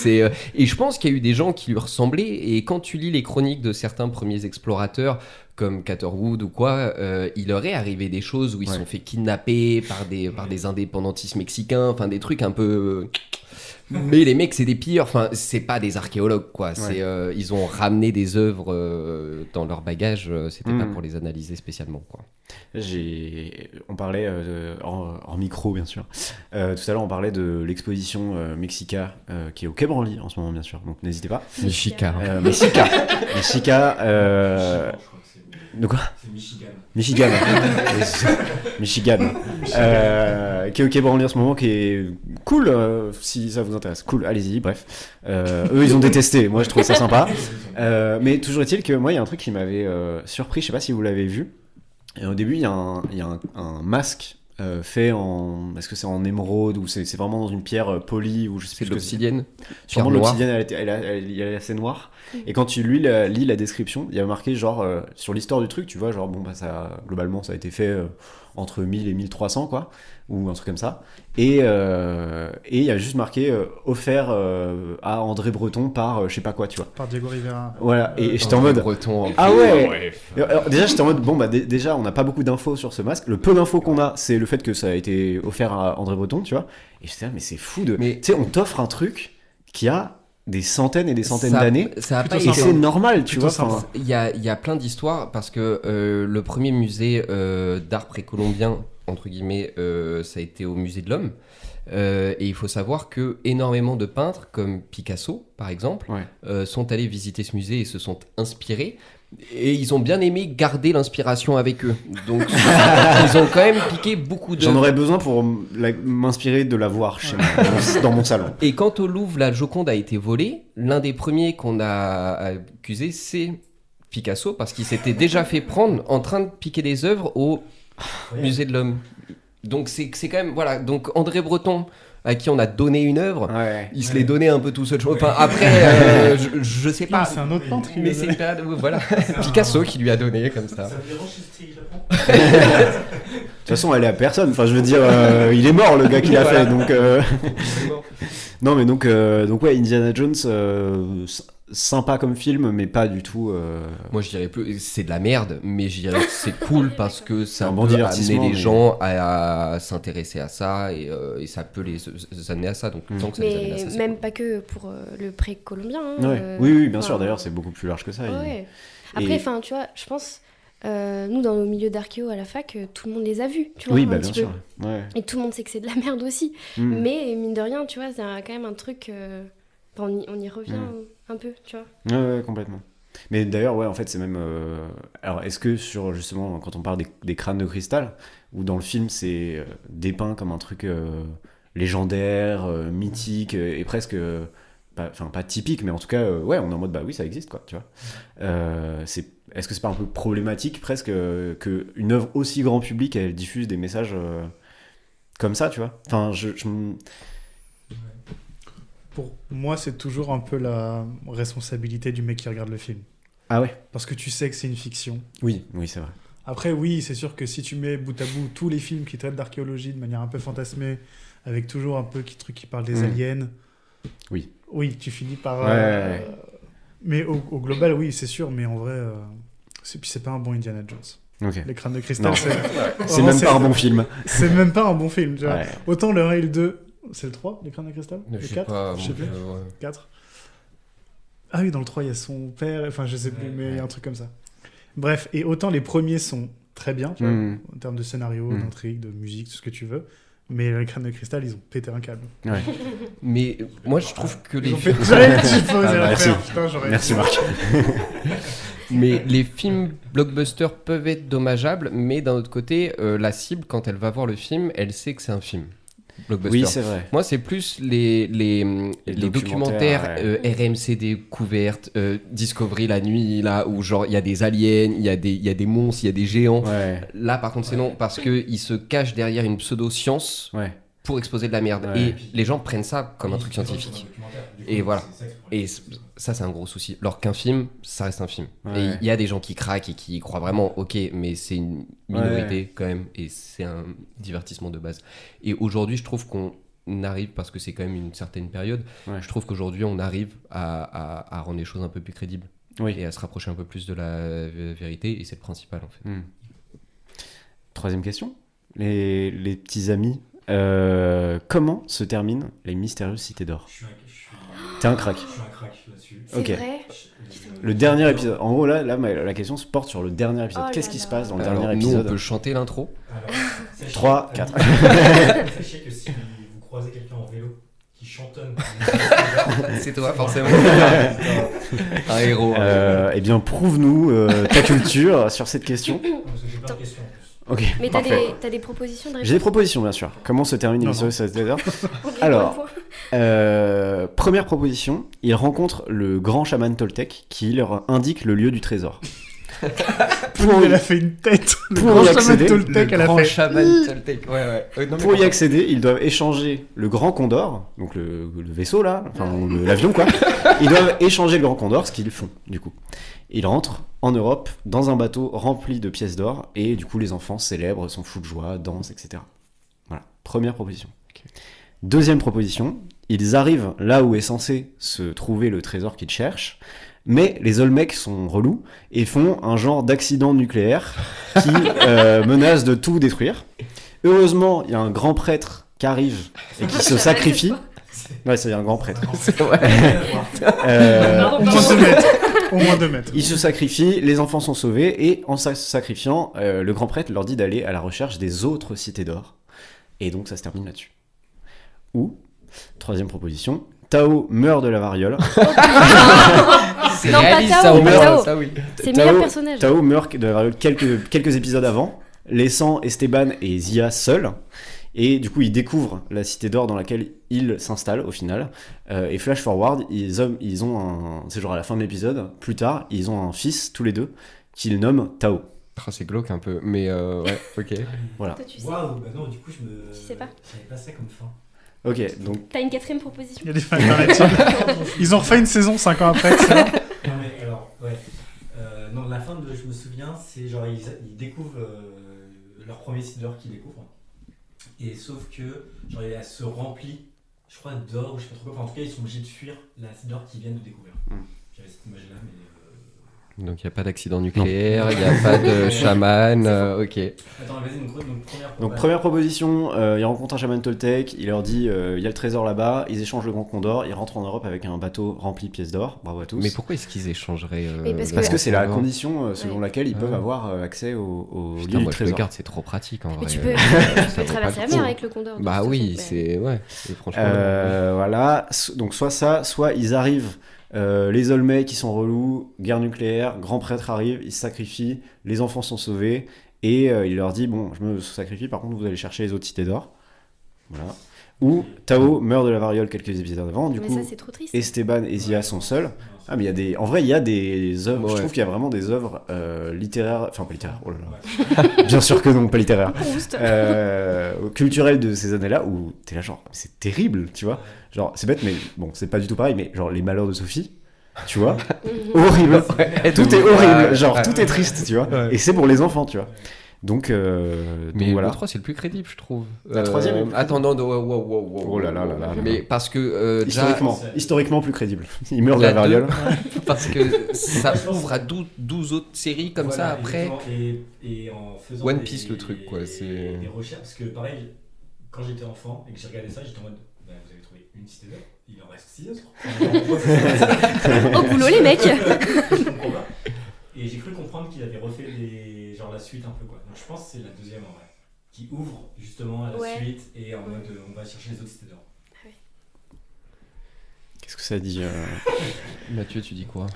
Et je pense qu'il y a eu des gens qui lui ressemblaient. Et quand tu lis les chroniques de certains premiers explorateurs, comme Catherwood ou quoi, il leur est arrivé des choses où ils se sont fait kidnapper par des indépendantistes mexicains, enfin des trucs un peu... Mais les mecs, c'est des pilleurs, enfin, c'est pas des archéologues, quoi. Ils ont ramené des œuvres dans leur bagage, c'était pas pour les analyser spécialement, quoi. On parlait hors micro, bien sûr. Tout à l'heure, on parlait de l'exposition Mexica qui est au Quai Branly en ce moment, bien sûr. Donc n'hésitez pas. Mexica. Mexica. De quoi ? C'est Michigan. Michigan. Qui est au Quai Branly en ce moment, qui est cool, si ça vous intéresse. Cool, allez-y, bref. Eux, ils ont détesté. Moi, je trouve ça sympa. Mais toujours est-il que moi, il y a un truc qui m'avait surpris. Je sais pas si vous l'avez vu. Et au début, il y a un masque fait en... Est-ce que c'est en émeraude ou c'est vraiment dans une pierre polie ou je sais C'est plus de l'obsidienne. Sûrement Pierre noire. l'obsidienne, elle est assez noire. Et quand tu lis la description, il y a marqué genre sur l'histoire du truc, tu vois, genre bon bah ça globalement ça a été fait entre 1000 et 1300 quoi, ou un truc comme ça. Et il y a juste marqué offert à André Breton par je sais pas quoi, tu vois. Par Diego Rivera. Voilà. Et j'étais en mode Breton. ah ouais. Alors, déjà j'étais en mode bon bah déjà on n'a pas beaucoup d'infos sur ce masque. Le peu d'infos qu'on a, c'est le fait que ça a été offert à André Breton, tu vois. Et j'étais là mais c'est fou de. Mais tu sais on t'offre un truc qui a des centaines et des centaines d'années. Ça a pas Plutôt Et été... c'est normal, tu vois. sympa. enfin, Il y a plein d'histoires parce que le premier musée d'art précolombien, entre guillemets, ça a été au musée de l'Homme. Et il faut savoir que énormément de peintres, comme Picasso par exemple, sont allés visiter ce musée et se sont inspirés. Et ils ont bien aimé garder l'inspiration avec eux. Donc ils ont quand même piqué beaucoup d'œuvres. J'en aurais besoin pour m'inspirer de la voir chez moi, dans mon salon. Et quand au Louvre, la Joconde a été volée, l'un des premiers qu'on a accusé, c'est Picasso, parce qu'il s'était déjà fait prendre en train de piquer des œuvres au musée de l'Homme. Donc c'est quand même... Voilà, donc André Breton, à qui on a donné une œuvre, il se l'est donné un peu tout seul. Enfin, après, je sais pas. C'est un autre peintre qui Mais lui a c'est donné. une période... Voilà, Picasso qui lui a donné, comme ça. Ça me dérange si c'est Japon. De toute façon, elle est à personne. Enfin, je veux dire, il est mort, le gars qui l'a fait. Donc, non, mais donc ouais, Indiana Jones, sympa comme film, mais pas du tout. Moi, je dirais plus, c'est de la merde, mais je dirais que c'est cool parce que c'est un bon peu divertissement, amener les mais- gens à s'intéresser à ça et ça peut les amener à ça. Donc, tant que ça les amène à ça, Mais c'est même cool. pas que pour le pré-colombien. hein, Ouais. Oui, bien sûr. enfin, D'ailleurs, c'est beaucoup plus large que ça. Ouais. Après, Et- enfin, tu vois, je pense, nous, dans nos milieux d'archéo à la fac, tout le monde les a vus, tu vois, Oui, un bah petit bien peu. sûr. Ouais. Et tout le monde sait que c'est de la merde aussi. Mm. Mais mine de rien, tu vois, c'est quand même un truc. Enfin, on y revient un peu, tu vois. Ouais, complètement. Mais d'ailleurs, ouais, en fait, c'est même. Alors, est-ce que sur justement, quand on parle des crânes de cristal, ou dans le film, c'est dépeint comme un truc légendaire, mythique, et presque. Enfin, pas typique, mais en tout cas, ouais, on est en mode, bah oui, ça existe, quoi, tu vois. Est-ce que c'est pas un peu problématique, presque, qu'une œuvre aussi grand public, elle diffuse des messages comme ça, tu vois. Enfin, Pour moi, c'est toujours un peu la responsabilité du mec qui regarde le film. Ah ouais. Parce que tu sais que c'est une fiction. Oui, c'est vrai. Après, oui, c'est sûr que si tu mets bout à bout tous les films qui traitent d'archéologie de manière un peu fantasmée, avec toujours un peu truc qui parle des aliens, Oui. oui, tu finis par... Ouais. Mais au global, oui, c'est sûr, mais en vrai, c'est pas un bon Indiana Jones. Ok. Les crânes de cristal, Non. c'est C'est même pas un bon film. c'est même pas un bon film. Tu vois. Ouais. Autant le 1 et le 2, c'est le 3, les crânes de cristal Je Le sais 4 pas, Je sais plus. ouais. 4. Ah oui, dans le 3, il y a son père, enfin je sais plus, mais il y a un truc comme ça. Bref, et autant les premiers sont très bien, tu vois, en termes de scénario, d'intrigue, de musique, tout ce que tu veux, mais les crânes de cristal, ils ont pété un câble. Ouais. Mais moi, je trouve que Ils les ont fait très petit peu Ah, à merci. faire, putain, j'aurais... Merci Marc. Mais les films blockbusters peuvent être dommageables, mais d'un autre côté, la cible, quand elle va voir le film, elle sait que c'est un film blockbuster. Oui, c'est vrai. Moi, c'est plus les documentaires ouais. RMC découverte, Discovery la nuit, là où genre il y a des aliens, il y a des monstres, il y a des géants. Ouais. Là, par contre, c'est non, parce qu'ils se cachent derrière une pseudo-science Ouais. pour exposer de la merde. Ouais. Et les gens prennent ça comme un truc scientifique. Et voilà. Et ça, c'est un gros souci. Alors qu'un film, ça reste un film. Ouais. Et il y a des gens qui craquent et qui y croient vraiment, ok, mais c'est une minorité quand même, et c'est un divertissement de base. Et aujourd'hui, je trouve qu'on arrive, parce que c'est quand même une certaine période, je trouve qu'aujourd'hui, on arrive à rendre les choses un peu plus crédibles. Oui. Et à se rapprocher un peu plus de la vérité, et c'est le principal en fait. Troisième question. Les petits amis. Comment se terminent les mystérieuses cités d'or? T'es un crack. Je suis un crack là-dessus. C'est Ok. vrai. Le dernier épisode. En gros, là, la question se porte sur le dernier épisode. Oh Qu'est-ce là qui se là. passe dans le Alors, dernier nous, on épisode? peut chanter l'intro. Alors, sachez- 3, 4. Sachez que si vous croisez quelqu'un en vélo qui chantonne, C'est toi, forcément. Un héros. Eh bien, prouve-nous ta culture sur cette question. parce que j'ai plein de questions en plus. Ok. Mais t'as parfait. des propositions de J'ai des réponse. propositions, bien sûr. Comment se termine Non, l'émission de cette heure? Ok, Alors, bon point. première proposition, il rencontre le grand chaman Toltec qui leur indique le lieu du trésor. Elle a fait une tête. Le pour grand y chaman accéder, Toltec, elle a grand fait... chaman Toltec. Ouais. Non, mais Pour y par accéder, ils doivent échanger le Grand Condor, donc le vaisseau là, enfin l'avion quoi. Ils doivent échanger le Grand Condor, ce qu'ils font du coup. Ils rentrent en Europe dans un bateau rempli de pièces d'or et du coup les enfants célèbrent, sont fous de joie, dansent, etc. Voilà, première proposition. Deuxième proposition, ils arrivent là où est censé se trouver le trésor qu'ils cherchent, mais les Olmecs sont relous et font un genre d'accident nucléaire qui menace de tout détruire. Heureusement, il y a un grand prêtre qui arrive et qui se sacrifie. Ouais, c'est un grand prêtre. C'est vrai. Au moins 2 mètres. Au moins 2 mètres. Il se sacrifie, les enfants sont sauvés, et en se sacrifiant, le grand prêtre leur dit d'aller à la recherche des autres cités d'or. Et donc ça se termine là-dessus. Ou, troisième proposition, Tao meurt de la variole. C'est Non, pas réaliste, Tao, ça, pas au moins, Tao. ça, oui. C'est le meilleur personnage. Tao meurt de la variole quelques épisodes avant, laissant Esteban et Zia seuls. Et du coup, ils découvrent la cité d'or dans laquelle ils s'installent au final. Et flash forward, ils ont un... C'est genre à la fin de l'épisode, plus tard, ils ont un fils, tous les deux, qu'ils nomment Tao. Oh, c'est glauque un peu, mais ouais, ok. Voilà. Toi, tu sais. Waouh, bah non, du coup, je me. Tu sais pas. J'avais pas ça comme fin. Ok, donc... T'as une quatrième proposition? Il y a des fins alternatives. Ils ont refait une saison 5 ans après, c'est bon. Non, mais alors, ouais. Non, la fin de Je me souviens, c'est genre, ils découvrent leur premier site d'or qu'ils découvrent. Et sauf que, genre, elle se remplit, je crois, d'or ou je sais pas trop quoi. Enfin, en tout cas, ils sont obligés de fuir la site d'or qu'ils viennent de découvrir. J'avais j'avais cette image-là, mais. Donc il n'y a pas d'accident nucléaire, il n'y a pas de chaman, ok. Attends, vas-y, Donc première proposition, il rencontre un chaman Toltec, il leur dit il y a le trésor là-bas, ils échangent le Grand Condor, ils rentrent en Europe avec un bateau rempli de pièces d'or, bravo à tous. Mais pourquoi est-ce qu'ils échangeraient Parce que c'est la condition selon laquelle ils peuvent avoir accès au Putain, lieu moi du je le trésor. garde, c'est trop pratique en Mais vrai. tu peux Ça vaut pas traverser le la mer coup. avec le Condor. Bah oui, c'est... Ouais, et franchement... Voilà, donc soit ça, soit ils arrivent, les Olmecs qui sont relous, guerre nucléaire, grand prêtre arrive, il se sacrifie, les enfants sont sauvés, et il leur dit, bon, je me sacrifie, par contre vous allez chercher les autres cités d'or. Voilà. Ou Tao meurt de la variole quelques épisodes avant, du mais coup, ça, c'est trop triste. Esteban et Zia sont seuls. Ah, mais il y a des... En vrai, il y a des œuvres, je trouve qu'il y a vraiment des œuvres littéraires, enfin pas littéraires, oh là là, bien sûr que non, pas littéraires, culturelles de ces années-là, où t'es là genre, c'est terrible, tu vois. Genre, c'est bête, mais bon, c'est pas du tout pareil, mais genre, les malheurs de Sophie, tu vois, horrible, tout est horrible, genre, tout est triste, tu vois, et c'est pour les enfants, tu vois. Donc mais voilà. le 3 c'est le plus crédible je trouve. La troisième est le plus attends, non, wow. Oh là là là là. Mais parce que historiquement plus crédible. Il meurt de la variole. Parce que ça ouvre à 12 autres séries comme ça après. Et en faisant One Piece le truc quoi, c'est... Des recherches, parce que pareil, quand j'étais enfant et que j'ai regardé ça, j'étais en mode, bah, vous avez trouvé une cité d'or, il en reste 6 autres. Au boulot les mecs. Je comprends pas. Et j'ai cru comprendre qu'il avait refait genre la suite un peu quoi. Donc je pense que c'est la deuxième en vrai, qui ouvre justement à la suite et en mode on va chercher les autres cités d'or. Qu'est-ce que ça dit Mathieu, tu dis quoi?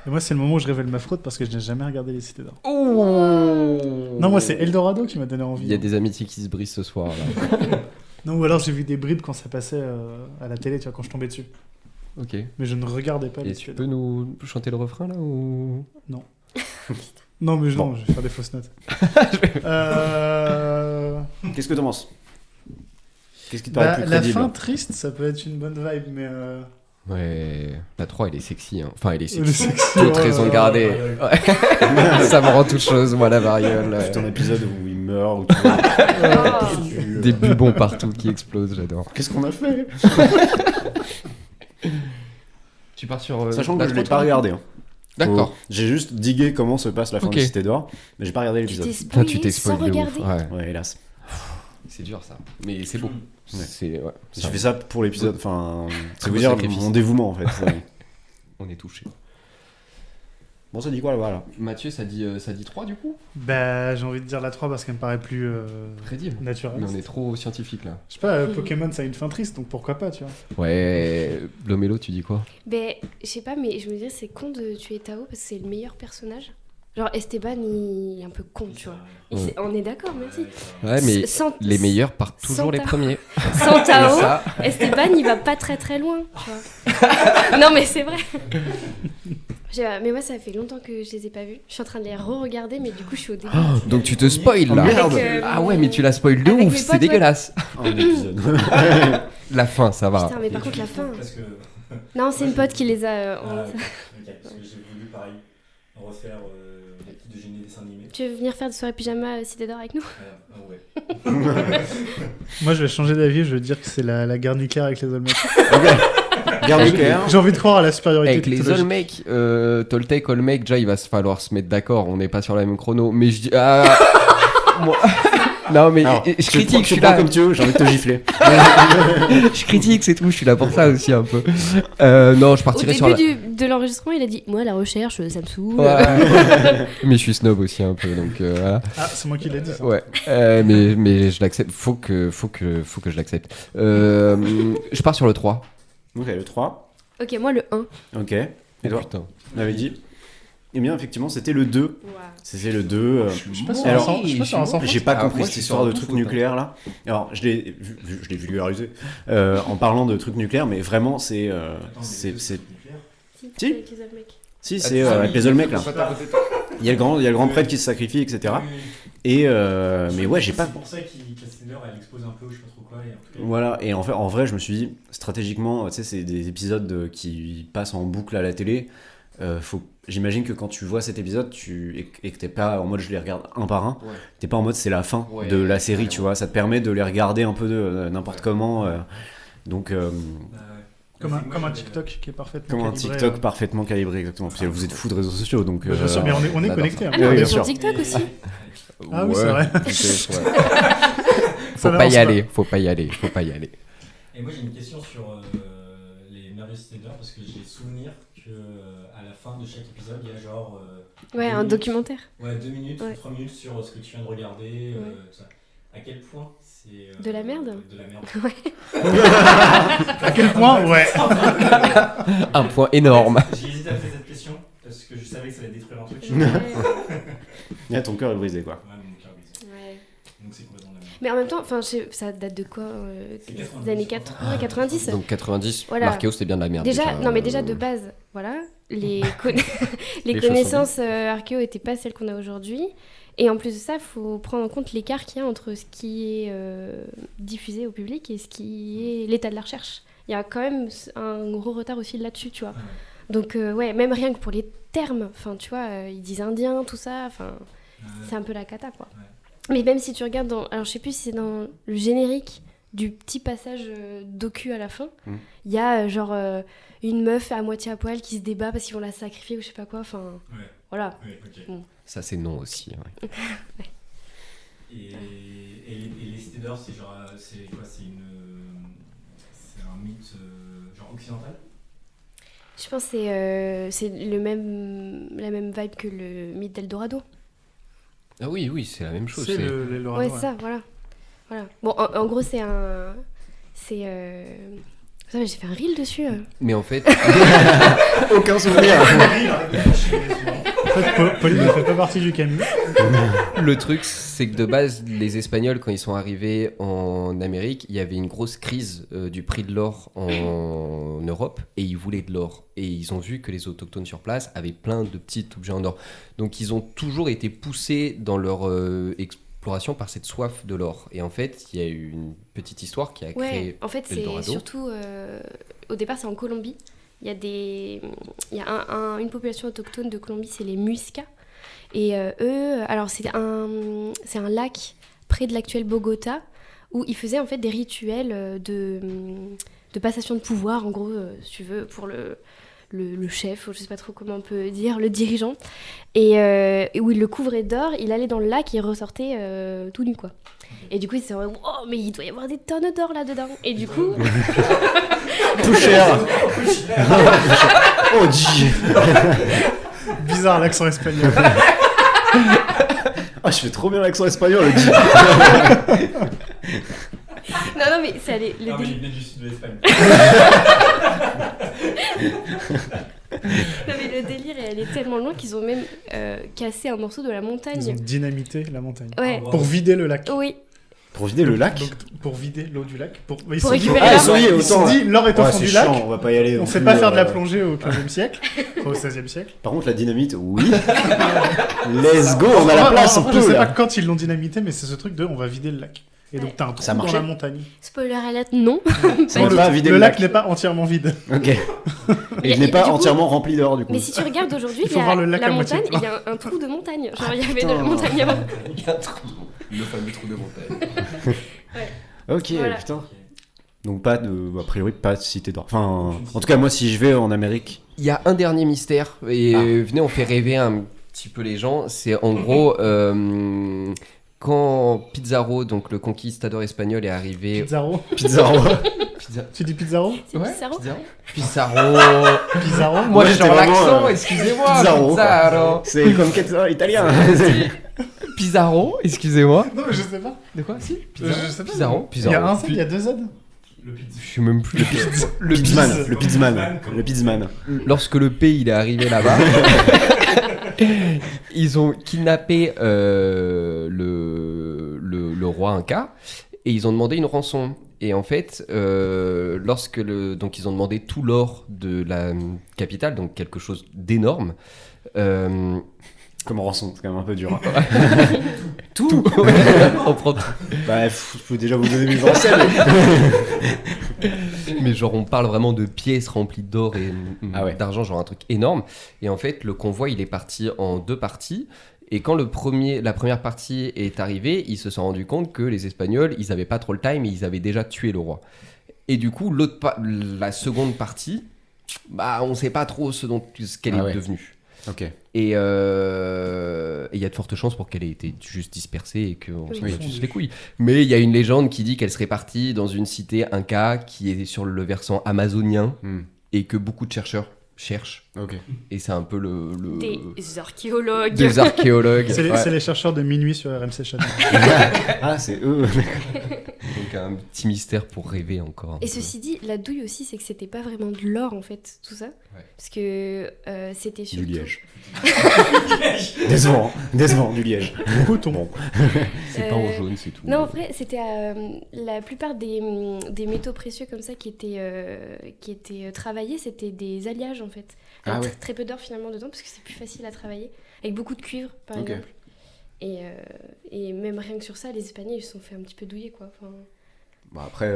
Et moi, c'est le moment où je révèle ma fraude parce que je n'ai jamais regardé les cités d'or. Oh Non, moi, c'est Eldorado qui m'a donné envie. Il y a des amitiés qui se brisent ce soir là. Non, ou alors j'ai vu des bribes quand ça passait à la télé, tu vois, quand je tombais dessus. Ok. Mais je ne regardais pas Et les tu cités peux d'or. nous chanter le refrain là ou... Non, mais Bon. non, je vais faire des fausses notes. Qu'est-ce que t'en penses? Qu'est-ce qui te paraît plus La crédible? fin triste, ça peut être une bonne vibe, mais... Ouais, la 3 elle est sexy hein. Enfin elle est Le sexy. sexy, Toute ouais, raison ouais, gardée. ouais. Ouais. Ça me rend toute chose moi la variole. C'est un épisode où il meurt, où tu vois, Oh. Des bubons partout qui explosent, j'adore. qu'est-ce qu'on a fait? Tu pars sur... Sachant que la je l'ai 3, pas regardé. Hein. D'accord. J'ai juste digué comment se passe la fin Ok. de Cité d'Or, mais j'ai pas regardé Tu l'épisode. t'es Putain, tu spoilé t'es sans spoilé de ouf. regarder. Ouais. Ouais, hélas. C'est dur ça. Mais c'est beau. C'est... Ouais. J'ai fait ça pour l'épisode, enfin, c'est Très vous beau dire sacrifice. mon dévouement en fait. Ouais. On est touché. Bon, ça dit quoi là, voilà. Mathieu, ça dit 3 du coup? Bah, j'ai envie de dire la 3 parce qu'elle me paraît plus Crédible. naturelle. Mais on est trop scientifique là. Je sais pas, Pokémon ça a une fin triste, donc pourquoi pas, tu vois. Ouais, Lomélo, tu dis quoi? Ben, je sais pas, mais je me disais, c'est con de tuer Tao parce que c'est le meilleur personnage. Genre, Esteban, il est un peu con, tu vois. Ouais. On est d'accord, merci. Ouais, mais Sans- les meilleurs partent toujours sans les Tao. premiers. Sans Tao, Ça, Esteban, il va pas très très loin, tu vois. Non, mais c'est vrai. Mais moi, ça fait longtemps que je les ai pas vus. Je suis en train de les re-regarder, mais du coup, je suis au début. donc tu te spoil là. Merde. Avec, Ah ouais, mais tu la spoil de avec ouf, mes c'est potes, dégueulasse. Un épisode. La fin, ça va. Putain, mais par contre, la fin. Parce que. Non, c'est une pote qui les a. Ah, ok, parce que j'ai voulu pareil refaire les petits déjeuners dessins animés. Tu veux venir faire de soirée pyjama Cité d'Or avec nous? Ah ouais. Moi, je vais changer d'avis, je veux dire que c'est la guerre nucléaire avec les Olmecs. Guerre nucléaire. J'ai envie de croire à la supériorité Avec les technologique. Olmecs, Toltec, Olmec, déjà il va se falloir se mettre d'accord, on n'est pas sur la même chrono. Mais je dis. Ah, moi... Non, mais Alors, je critique, je suis prends là. comme tu veux, j'ai envie de te gifler. Je critique, c'est tout, je suis là pour ça aussi un peu. Non, je Au partirai début sur la. de l'enregistrement, il a dit moi, la recherche, ça me saoule. Ouais. Mais je suis snob aussi un peu, donc voilà. Ah, c'est moi qui l'ai dit. Ça. Ouais, mais je l'accepte. Faut que je l'accepte. Je pars sur le 3. Ok, le 3. Ok, moi, le 1. Ok. Et toi, Putain. on avait dit. Eh bien, effectivement, c'était le 2. C'était le 2. Je suis pas sur Alors, un sans J'ai pas Ah, compris moi, cette je suis histoire sur de un trucs tout faute, nucléaires là. Alors, je l'ai vulgarisé en parlant de trucs nucléaires, mais vraiment, c'est. Si, Si. avec les Olmecs. Si, c'est avec les Olmecs là. Il y a le grand prêtre qui se sacrifie, etc. Et mais ouais, j'ai pas. C'est pour ça qu'à cette heure, elle expose un peu, je sais pas trop quoi. Et en tout cas, Voilà, et en vrai, je me suis dit, stratégiquement, tu sais, c'est des épisodes qui passent en boucle à la télé. J'imagine que quand tu vois cet épisode et que t'es pas en mode je les regarde un par un, t'es pas en mode c'est la fin Ouais, de la série, ouais, tu vois. Ça te permet de les regarder un peu de n'importe comment. Donc, ouais. Comme un TikTok qui est parfaitement Comme un calibré, TikTok parfaitement calibré, exactement. Parce que vous êtes fous de réseaux sociaux, donc... Bien sûr, mais on est on connectés. Hein. Ah, mais on Oui, est bien sur sûr. TikTok aussi. Ah oui, c'est vrai. Faut pas y aller, faut pas y aller. Et moi j'ai une question sur les Merveilleux Cités d'or parce que j'ai souvenir que à la fin de chaque épisode il y a genre Ouais, 2 un minutes. documentaire. Ouais, 2 minutes Ouais. ou 3 minutes sur ce que tu viens de regarder, Ouais. tout ça. À quel point c'est De la merde. De la merde. À quel point Ouais. Un point énorme. J'ai hésité à faire cette question parce que je savais que ça allait détruire un truc. Là, ton cœur est brisé, quoi. Ouais, mon cœur brise. Ouais. Donc c'est complètement la merde. Mais en même temps, ça date de quoi C'est des 90, années je crois. 80, 90. Donc 90, Voilà. Marqueo c'était bien de la merde. Déjà de base, voilà, les Les connaissances archéo n'étaient pas celles qu'on a aujourd'hui. Et en plus de ça, il faut prendre en compte l'écart qu'il y a entre ce qui est diffusé au public et ce qui est l'état de la recherche. Il y a quand même un gros retard aussi là-dessus, tu vois. Ouais. Donc, ouais, même rien que pour les termes, enfin, tu vois, ils disent indien, tout ça, enfin, c'est un peu la cata, quoi. Ouais. Mais même si tu regardes alors je sais plus si c'est dans le générique du petit passage docu à la fin, il y a une meuf à moitié à poil qui se débat parce qu'ils vont la sacrifier ou je sais pas quoi, enfin, Ouais. voilà. Ouais, ok. Bon. Ça c'est non aussi. Ouais. Et les cités d'or, c'est genre, c'est quoi? C'est un mythe genre occidental? Je pense que c'est la même vibe que le mythe d'Eldorado. Ah oui, c'est la même chose. C'est l'Eldorado, Ouais, ça, voilà. Bon, en gros, c'est un... Ça, j'ai fait un reel dessus. Mais en fait, Aucun souvenir. En fait, Pauline ne fait pas partie du Camus. le truc, c'est que de base, les Espagnols, quand ils sont arrivés en Amérique, il y avait une grosse crise du prix de l'or en Europe et ils voulaient de l'or. Et ils ont vu que les autochtones sur place avaient plein de petits objets en or. Donc ils ont toujours été poussés dans leur exploration par cette soif de l'or. Et en fait, il y a eu une petite histoire qui a Ouais, créé en fait, c'est Eldorado. surtout... au départ, c'est en Colombie. Il y a une population autochtone de Colombie, c'est les Muiscas. Et eux, alors c'est un lac près de l'actuel Bogota où ils faisaient en fait des rituels de passation de pouvoir, en gros, si tu veux, pour le chef, ou je sais pas trop comment on peut dire, le dirigeant. Et où il le couvrait d'or, il allait dans le lac et il ressortait tout nu, quoi. Et du coup, ils se disaient, oh, mais il doit y avoir des tonnes d'or là-dedans. Et du coup... Tout cher. Oh, Dieu. Bizarre l'accent espagnol. Ah, je fais trop bien l'accent espagnol, Dieu. Non, mais c'est allé... Ah oui, il vient du sud de l'Espagne. Non, mais le délire est allé tellement loin qu'ils ont même cassé un morceau de la montagne. Ils ont dynamité la montagne. Ouais. Pour vider le lac. Oui. Pour vider le lac. Donc, pour vider l'eau du lac. Ils Pour se sont dit- récupérer Ah, la ils sont liés, Ils se sont autant. dit, l'or est au Ouais, fond c'est du lac. chiant, on va pas y aller. On non sait plus, pas faire de la plongée au 15e siècle, au 16e siècle. Par contre, la dynamite, oui. Let's go, on a la place, on Je peut sais pas là. quand ils l'ont dynamité, mais c'est ce truc de on va vider le lac. Et donc t'as un trou Ça dans marchait la montagne. Spoiler alert, non. Ça Non, va pas vider le le lac lac. n'est pas entièrement vide. Ok. Et Mais je n'ai du pas coup- entièrement rempli d'or du coup. Mais si tu regardes aujourd'hui, Il faut voir le lac la à moitié montagne, plein. il y a un trou de montagne. Genre, il y avait de putain. la montagne avant. Le fameux trou de montagne. Ok, Voilà. putain. Donc pas de, a priori pas de cité d'or. Enfin, en tout cas moi si je vais en Amérique. Il y a un dernier mystère, et venez, on fait rêver un petit peu les gens. C'est en gros, quand Pizarro, donc le conquistador espagnol, est arrivé. Pizarro. Pizarro. Tu dis Pizarro C'est Pizarro. Pizarro. Pizarro. Moi, je j'étais suis en vraiment, l'accent, excusez-moi. Pizarro, quoi. Pizarro. C'est comme quelque italien. Pizarro, excusez-moi. Non, mais je sais pas. De quoi si Je sais pas. Pizarro. Il y a un Z, il y a deux Z. Le pizza. Je sais même plus. Le Pizman. Le Pizman. Le Pizman. Lorsque le pays il est arrivé là-bas, ils ont kidnappé le roi Inca et ils ont demandé une rançon. Et en fait, donc ils ont demandé tout l'or de la capitale, donc quelque chose d'énorme. Comme rançon, c'est quand même un peu dur. Hein. Tout. Ouais, on prend tout. Bah, faut déjà vous donner mes anciennes. Mais genre, on parle vraiment de pièces remplies d'or et Ah ouais. d'argent, genre un truc énorme. Et en fait, le convoi, il est parti en 2 parties. Et quand la première partie est arrivée, ils se sont rendus compte que les Espagnols, ils avaient pas trop le time et ils avaient déjà tué le roi. Et du coup, la seconde partie, on sait pas trop ce qu'elle est devenue. Ok. Et il y a de fortes chances pour qu'elle ait été juste dispersée et qu'on s'en batte juste les couilles. Mais il y a une légende qui dit qu'elle serait partie dans une cité Inca qui est sur le versant amazonien et que beaucoup de chercheurs cherchent. Ok. Et c'est un peu Des archéologues. Des archéologues. C'est les chercheurs de minuit sur RMC Channel. Ah, c'est eux. Donc un petit mystère pour rêver encore. Et ceci dit, la douille aussi, c'est que c'était pas vraiment de l'or en fait, tout ça. Parce que c'était surtout. Du liège. Décevant, du liège. Coton. C'est pas en jaune, c'est tout. Non, en vrai, c'était la plupart des métaux précieux comme ça qui étaient travaillés, c'était des alliages en fait. Avec très peu d'or finalement dedans parce que c'est plus facile à travailler. Avec beaucoup de cuivre par exemple. Et même rien que sur ça, les Espagnols ils se sont fait un petit peu douiller quoi. Enfin... Après,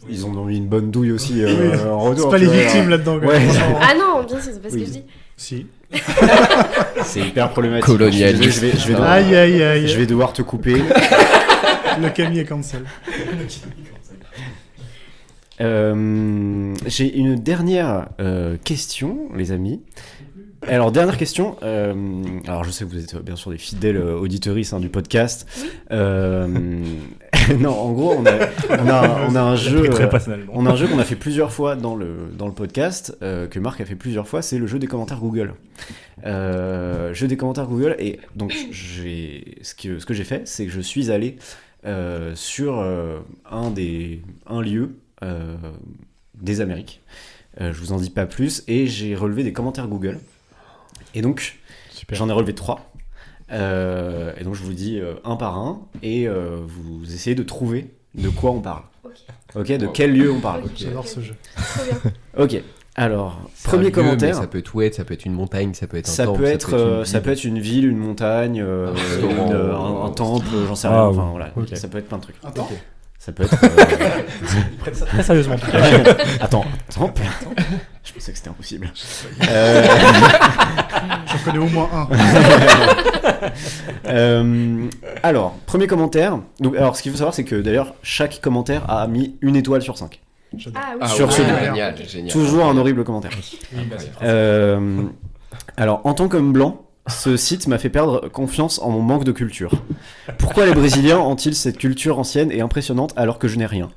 ils ont mis une bonne douille aussi en retour. C'est pas les victimes là-dedans. Ah non, bien sûr, c'est pas ce que je dis. Si. C'est hyper problématique. Colonialiste. Je vais devoir te couper. Le Camille est cancel. J'ai une dernière question, les amis. Alors, dernière question. Alors, je sais que vous êtes bien sûr des fidèles auditeuristes du podcast. Non, en gros, on a un jeu. On a un jeu qu'on a fait plusieurs fois dans le podcast, que Marc a fait plusieurs fois. C'est le jeu des commentaires Google. Jeu des commentaires Google. Et donc, ce que j'ai fait, c'est que je suis allé sur un lieu des Amériques. Je vous en dis pas plus. Et j'ai relevé des commentaires Google. Et donc, j'en ai relevé 3. Et donc, je vous dis un par un. Et vous essayez de trouver de quoi on parle. Ok, de quel lieu on parle. J'adore ce jeu. Trop bien. Ok, alors, premier commentaire. Ça peut tout être, ça peut être une montagne, ça peut être un temple. Ça peut être une ville, une montagne, un temple, j'en sais rien. Enfin, voilà, ça peut être plein de trucs. Un temple. Ça peut être. Très sérieusement. Attends. Je pensais que c'était impossible. J'en connais au moins un. Alors, premier commentaire. Donc, alors, ce qu'il faut savoir, c'est que d'ailleurs, chaque commentaire a mis 1 étoile sur 5. Ah oui, Sur ce génial. Toujours un horrible commentaire. Alors, en tant qu'homme blanc, ce site m'a fait perdre confiance en mon manque de culture. Pourquoi les Brésiliens ont-ils cette culture ancienne et impressionnante alors que je n'ai rien ?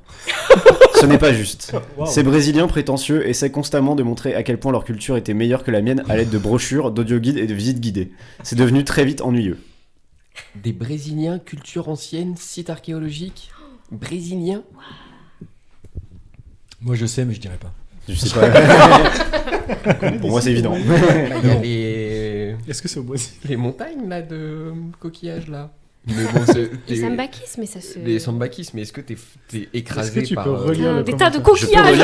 Ce n'est pas juste. Wow. Ces Brésiliens prétentieux essaient constamment de montrer à quel point leur culture était meilleure que la mienne à l'aide de brochures, d'audioguides et de visites guidées. C'est devenu très vite ennuyeux. Des Brésiliens, culture ancienne, site archéologique. Brésiliens. Moi je sais, mais je dirais pas. Je sais pas. Pour moi, c'est évident. Il y a les... Est-ce que c'est au Brésil ? les montagnes là de coquillages là. Mais bon, les sambakis, mais ça se. Les sambakis, mais est-ce que t'es écrasé Est-ce que tu par peux relire le des tas de commentaire ? coquillages.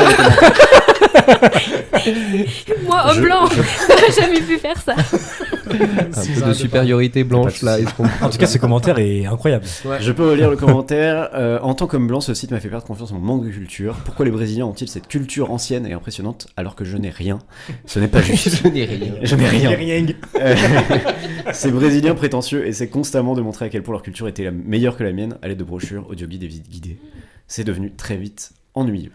Moi, homme blanc, j'aurais jamais pu faire ça. un peu de supériorité blanche là. En tout cas, ce commentaire est incroyable. Je peux relire le commentaire. En tant qu'homme blanc, ce site m'a fait perdre confiance en mon manque de culture. Pourquoi les Brésiliens ont-ils cette culture ancienne et impressionnante alors que je n'ai rien ? Ce n'est pas juste. Je n'ai rien. Je n'ai rien. Ces Brésiliens prétentieux essaient constamment de montrer à quel point leur culture était meilleure que la mienne à l'aide de brochures, audioguides et visites guidées. C'est devenu très vite ennuyeux.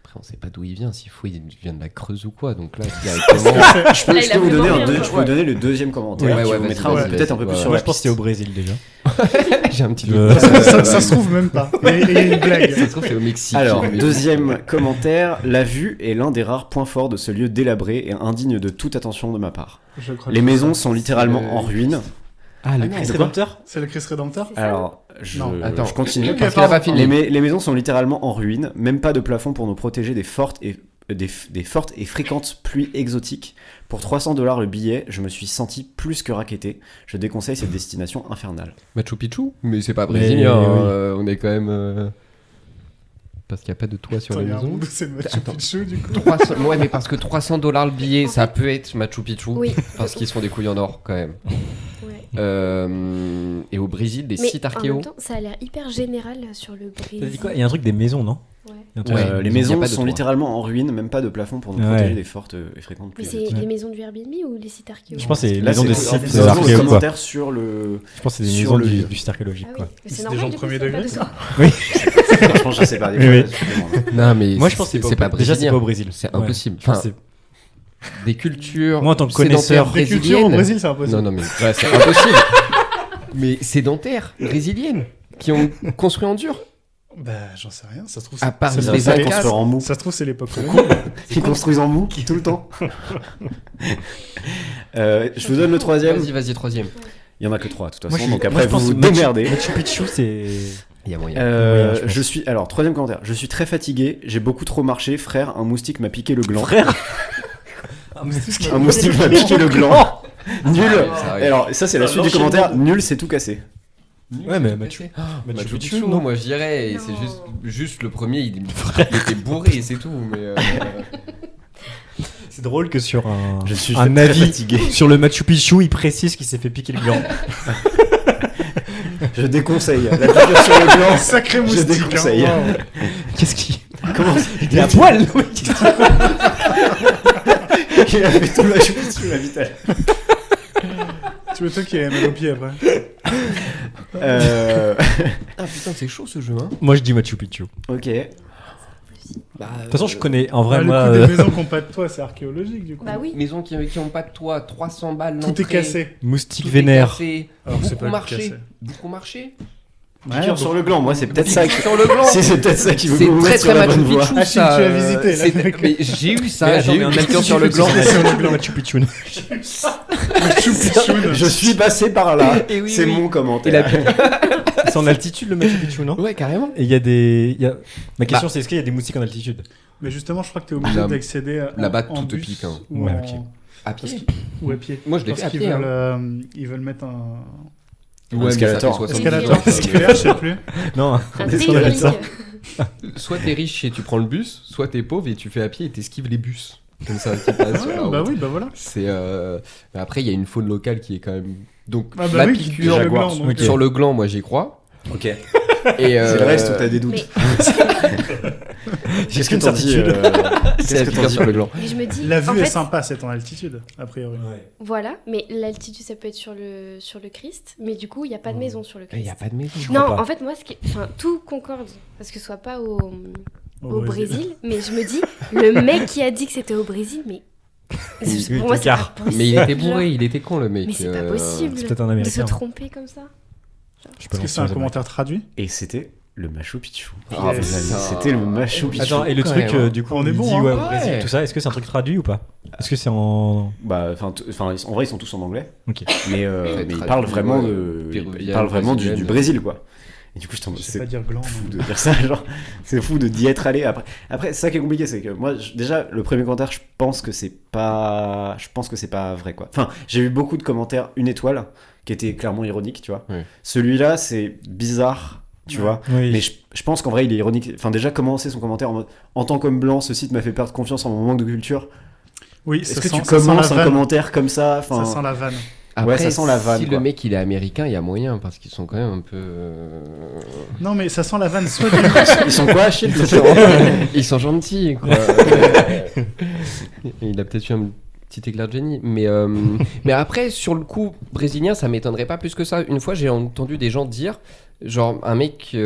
Après, on sait pas d'où il vient. S'il faut, il vient de la Creuse ou quoi. Donc là, directement. Je peux vous donner le deuxième commentaire qui vous mettra peut-être un peu plus sur Moi, la je pense que piste. c'était au Brésil déjà. J'ai un petit doute. Ça se trouve même pas. Il y a une blague. Ça se trouve, c'est au Mexique. Alors, deuxième commentaire, la vue est l'un des rares points forts de ce lieu délabré et indigne de toute attention de ma part. Je crois Les que maisons sont littéralement en ruine. Ah, le Christ Rédempteur ? c'est le Christ Rédempteur ? C'est ça. Alors, je Attends. continue. Ok, Parce qu'il a pas fini. Les maisons sont littéralement en ruine, même pas de plafond pour nous protéger des fortes et fréquentes pluies exotiques. Pour $300 le billet, je me suis senti plus que racketté. Je déconseille cette destination infernale. Machu Picchu. Mais c'est pas brésilien. Mais, hein. On est quand même. Parce qu'il n'y a pas de toit sur Attends, il les y a un maisons. monde où c'est le Machu Picchu du coup. 300... Ouais, mais parce que $300 le billet, ça peut être Machu Picchu. Oui. Parce qu'ils se font des couilles en or quand même. Ouais. Et au Brésil, des Mais sites en archéo. même temps, ça a l'air hyper général sur le T'as dit Brésil. quoi ? Il y a un truc des maisons, non ? Ouais. Il y a un truc- Ouais. Les il y a maisons pas de sont toit. littéralement en ruine, même pas de plafond pour nous Ouais. protéger des fortes et fréquentes Mais pluies c'est exotiques. les maisons du Airbnb ou les sites archéo? Je pense que c'est les Là, maisons des c'est sites le archéo, quoi. commentaire sur le. Je pense que c'est des sur maisons le du lieu. site archéologique, Ah oui, quoi. mais C'est c'est des normal gens de du coup, premier c'est pas degré, de ça ça. Franchement, je sais pas. Des Oui, fois, je me demande. Non, mais Moi, je pense que c'est pas déjà, c'est brésilien. pas au Brésil. C'est Ouais. impossible. Je pense Enfin, que des cultures. Moi, en tant que sédentaires connaisseur, Des cultures au brésiliennes. Brésil, c'est impossible. Non, mais ouais, c'est impossible. Mais sédentaires brésiliennes qui ont construit en dur. Bah, j'en sais rien. Ça se trouve, À part c'est- les ça- Les ça- Incas. construire en mou. ça se trouve, c'est l'époque coloniale. Ils construisent en mou tout le temps. Je vous donne le troisième. Vas-y, troisième. Il y en a que 3 de toute Moi, façon, je- donc moi, après je pense vous vous que Machu- démerdez. Machu Picchu, c'est. Il y a moyen. moyen, je pense. Je suis alors troisième commentaire. Je suis très fatigué. J'ai beaucoup trop marché, frère. Un moustique m'a piqué le gland. Un moustique m'a piqué le gland. Nul. Ça arrive. Alors ça c'est la suite du commentaire. Nul, c'est tout cassé. Ouais, mais Machu Machu Picchu, Picchu, non. moi je dirais, et c'est Non. juste le premier, il était bourré et c'est tout. Mais C'est drôle que sur Je suis un très avis fatigué. sur le Machu Picchu, il précise qu'il s'est fait piquer le gland. Je déconseille. La piqûre sur le gland. Sacré Je moustique. déconseille. hein. Qu'est-ce qui. Comment Il est à poil Il a fait tout Machu Picchu la vitale. Tu veux toi qui a mal au pied après. ah putain, c'est chaud ce jeu, hein. Moi, je dis Machu Picchu. Ok. De toute façon, je connais en vrai, Ah, le moi. coup des maisons qui n'ont pas de toit, c'est archéologique du coup. Bah oui. Maisons qui ont pas de toit, 300 balles. Tout est l'entrée, cassé. Moustique tout est vénère. cassé, Alors que c'est beaucoup pas marché. cassé. Beaucoup marché. Piqûre sur le gland. Moi c'est peut-être ça. Sur le gland. Si c'est peut-être ça qui veut C'est vous très mettre sur très la Machu bonne voie. Picchu Ah, ça. tu as visité, là, c'est- mec. mais j'ai eu Mais ça, attends, j'ai mais eu en une piqûre altitude, sur le tu gland. fais sur le gland Machu Picchu. Machu Picchu. Je suis passé par là. Et oui, C'est oui. mon Et commentaire. C'est en altitude le Machu Picchu, non? Ouais, carrément. Et il y a des. Ma question, c'est est-ce qu'il y a des moustiques en altitude? Mais justement, je crois que tu es obligé Là- d'accéder à. là-bas, en tout te bus pique, hein. Ou, Ouais, en- ok. À parce pied. qu'ils- ou à pied. Moi, je l'ai Parce fait à qu'ils pied, veulent, ils veulent mettre un. Ouais, mais ça fait escalator. 70 Escalator, ans, parce ça, qu'il mais- je sais plus. Non. Un Est-ce qu'on appelle théorique. ça Soit t'es riche et tu prends le bus, soit t'es pauvre et tu fais à pied et t'esquives les bus. Comme ça, qui passent sur la Ah, bah route. oui, bah voilà. C'est mais après il y a une faune locale qui est quand même donc Ah bah la oui, piqûre le jaguar, gland, donc, ok. sur le gland, moi j'y crois. Ok. Et C'est le reste où t'as des doutes. Qu'est-ce que une t'en dis certitude. c'est la Qu'est-ce que t'en piqûre dis sur le gland. Et je me dis, La vue en est fait, sympa, c'est en altitude, a priori. voilà, mais l'altitude ça peut être sur le Christ, mais du coup il n'y a pas de maison sur le Il Christ. y a pas de maison. Non, crois pas. en fait moi, tout concorde, parce que ce soit pas au Brésil, mais je me dis, le mec qui a dit que c'était au Brésil, mais Il pour moi c'est pas égare. possible. Mais il était genre. bourré, il était con le mec. Mais c'est pas possible C'est peut-être un de se américain. tromper comme ça. Je peux Est-ce que c'est un commentaire traduit? Et c'était le Machu Picchu. Ah, Yes. putain. C'était le Machu Picchu. Attends, et le Quand truc, même, hein. du coup, On est il bon, dit hein. ouais, au Ouais. Brésil, tout ça, est-ce que c'est un truc traduit ou pas? Est-ce que c'est en. Bah, enfin, en vrai, ils sont tous en anglais. Ok. Mais Ouais, ils traduit, parlent vraiment ouais, de, péruvienne, ils parlent vraiment du brésilienne. Brésil, quoi. Et du coup, je Je sais c'est pas dire gland. fou non. de dire ça, genre, c'est fou de d'y être allé. Après, ça qui est compliqué, c'est que moi, déjà, le premier commentaire, je pense que c'est pas vrai, quoi. Enfin, j'ai eu beaucoup de commentaires 1 étoile qui étaient clairement ironiques, tu vois. Ouais. Celui-là, c'est bizarre, tu Ouais. vois. Oui. Mais je pense qu'en vrai, il est ironique. Enfin, déjà, commencer son commentaire en mode en tant qu'homme blanc, ce site m'a fait perdre confiance en mon manque de culture. Oui, Est-ce ça que sent- tu ça sent commences la un vanne. commentaire comme ça? Enfin, Ça sent la vanne. Après, ça sent la vanne, si quoi. le mec il est américain, il y a moyen parce qu'ils sont quand même un peu. Non, mais ça sent la vanne soit du. ils sont quoi, Achille? Ils sont gentils, quoi. Il a peut-être eu un petit éclair de génie. Mais après, sur le coup brésilien, ça m'étonnerait pas plus que ça. Une fois, j'ai entendu des gens dire, genre un mec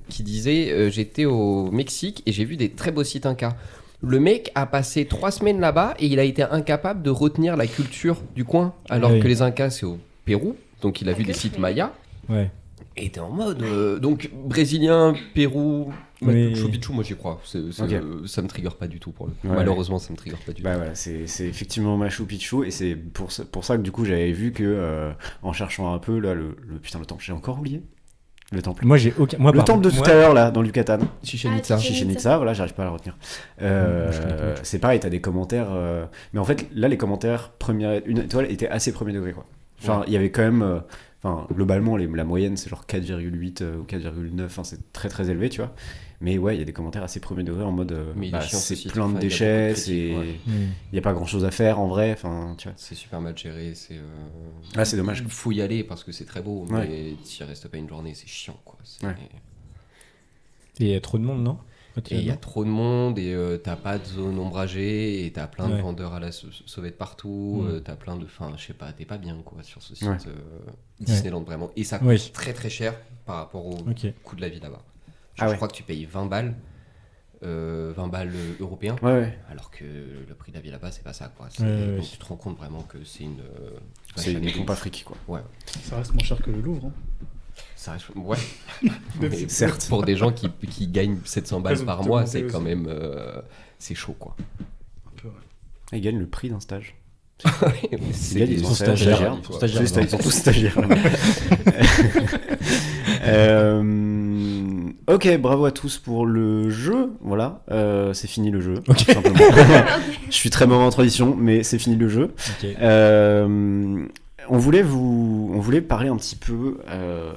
qui disait j'étais au Mexique et j'ai vu des très beaux sites incas. Le mec a passé 3 semaines là-bas et il a été incapable de retenir la culture du coin, alors Oui. que les Incas, c'est au Pérou. Donc il a Pas vu que, des sites mais- mayas. Ouais. Et était en mode. Donc, brésilien, Pérou, Oui. Machu Picchu, moi j'y crois. Ok. Ça me trigger pas du tout pour le coup. Ouais. Malheureusement, ça me trigger pas du Bah tout. voilà, c'est effectivement Machu Picchu et c'est pour ça que du coup j'avais vu que en cherchant un peu là le temple, j'ai encore oublié le temple. Moi, j'ai aucun. Moi, Le par temple de contre, tout à l'heure là dans le Yucatan, Chichen Ah, Itza. Chichen Chichen Itza. Itza, voilà, j'arrive pas à la retenir. je connais pas. C'est pareil, t'as des commentaires, mais en fait là les commentaires première 1 étoile étaient assez premier degré quoi. Enfin, il y avait quand même, enfin globalement la moyenne c'est genre 4,8 ou 4,9, enfin c'est très très élevé tu vois. Mais ouais, il y a des commentaires assez premier degré en mode Mais il est chiant, ce c'est site. plein de Enfin, il y a déchets, beaucoup de critiques, ouais. il y a pas grand chose à faire en vrai, enfin tu vois. C'est super mal géré. Ah, c'est dommage. Il faut y aller parce que c'est très beau, Ouais. mais t'y restes pas une journée, c'est chiant quoi. Ouais. Et il y a trop de monde, non? Et il y a trop de monde et t'as pas de zone ombragée et t'as plein de Ouais. vendeurs à la sauvette partout. Mm. T'as plein de. Enfin, je sais pas, t'es pas bien quoi sur ce site Ouais. Disneyland vraiment. Et ça coûte Oui. très très cher par rapport au Ok. coût de la vie là-bas. Je crois que tu payes 20 balles. 20 balles européens, alors que le prix de la vie là-bas, c'est pas ça, quoi. Donc tu te rends compte vraiment que c'est une. C'est une pompe afrique, quoi. Ouais. Ça reste moins cher que le Louvre. Hein. Ça reste. Ouais. Mais certes. Pour des gens qui gagnent 700 balles par mois, c'est quand aussi. même. C'est chaud, quoi. Un peu, ouais. Ils gagnent le prix d'un stage. C'est Ils sont stagiaires. Ils sont tous stagiaires. Ok, bravo à tous pour le jeu. Voilà, c'est fini le jeu. Tout simplement. Je suis très mauvais en tradition, mais c'est fini le jeu. On voulait parler un petit peu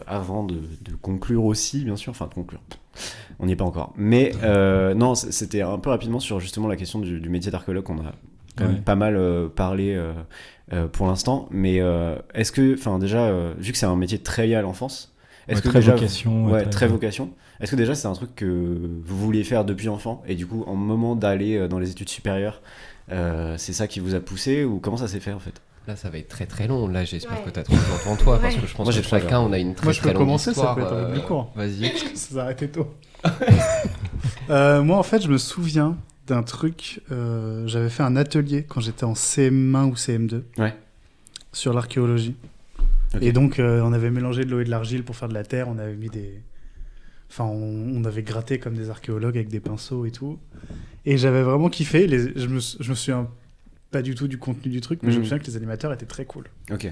avant de conclure aussi, bien sûr. Enfin, de conclure. On n'y est pas encore. Mais non, c'était un peu rapidement sur justement la question du métier d'archéologue qu'on a quand même pas mal parlé pour l'instant. Mais est-ce que, enfin déjà, vu que c'est un métier très lié à l'enfance, est-ce que très déjà, vocation. très vocation. Est-ce que déjà c'est un truc que vous vouliez faire depuis enfant et du coup, en moment d'aller dans les études supérieures, c'est ça qui vous a poussé ou comment ça s'est fait en fait? Là, ça va être très très long. Là, j'espère que tu as trouvé devant toi parce que je pense que chacun, on a une très très longue histoire. Moi, je peux commencer, ça peut être un peu plus court. Vas-y. Ça s'est arrêté tôt. Moi, en fait, je me souviens d'un truc. J'avais fait un atelier quand j'étais en CM1 ou CM2 sur l'archéologie. Okay. Et donc, on avait mélangé de l'eau et de l'argile pour faire de la terre. On avait mis des... Enfin, on avait gratté comme des archéologues avec des pinceaux et tout. Et j'avais vraiment kiffé. Je me souviens pas du tout du contenu du truc, mais je me souviens que les animateurs étaient très cool. Ok.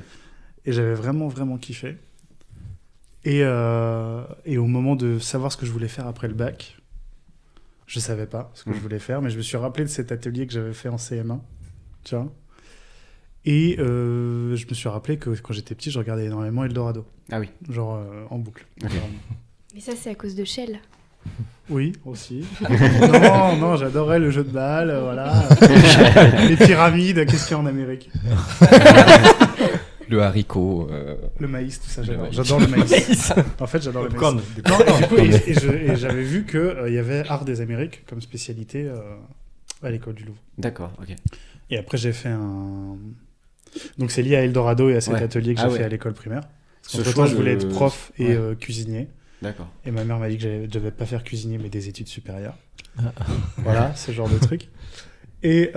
Et j'avais vraiment, vraiment kiffé. Et au moment de savoir ce que je voulais faire après le bac, je savais pas ce que je voulais faire, mais je me suis rappelé de cet atelier que j'avais fait en CM1. Tu vois ? Et je me suis rappelé que quand j'étais petit, je regardais énormément Eldorado. Ah oui. Genre en boucle. Okay. Mais ça, c'est à cause de Shell. Oui, aussi. non, j'adorais le jeu de balles, voilà. Les pyramides, qu'est-ce qu'il y a en Amérique ? Le haricot. Le maïs, tout ça, j'adore le maïs. En fait, j'adore le maïs. Et j'avais vu qu'il y avait Art des Amériques comme spécialité à l'école du Louvre. D'accord, ok. Et après, j'ai fait un... Donc, c'est lié à Eldorado et à cet atelier que j'ai fait à l'école primaire. Parce qu'entre temps, je voulais être prof et cuisinier. D'accord. Et ma mère m'a dit que je ne devais pas faire cuisinier, mais des études supérieures. Voilà, ce genre de truc. Et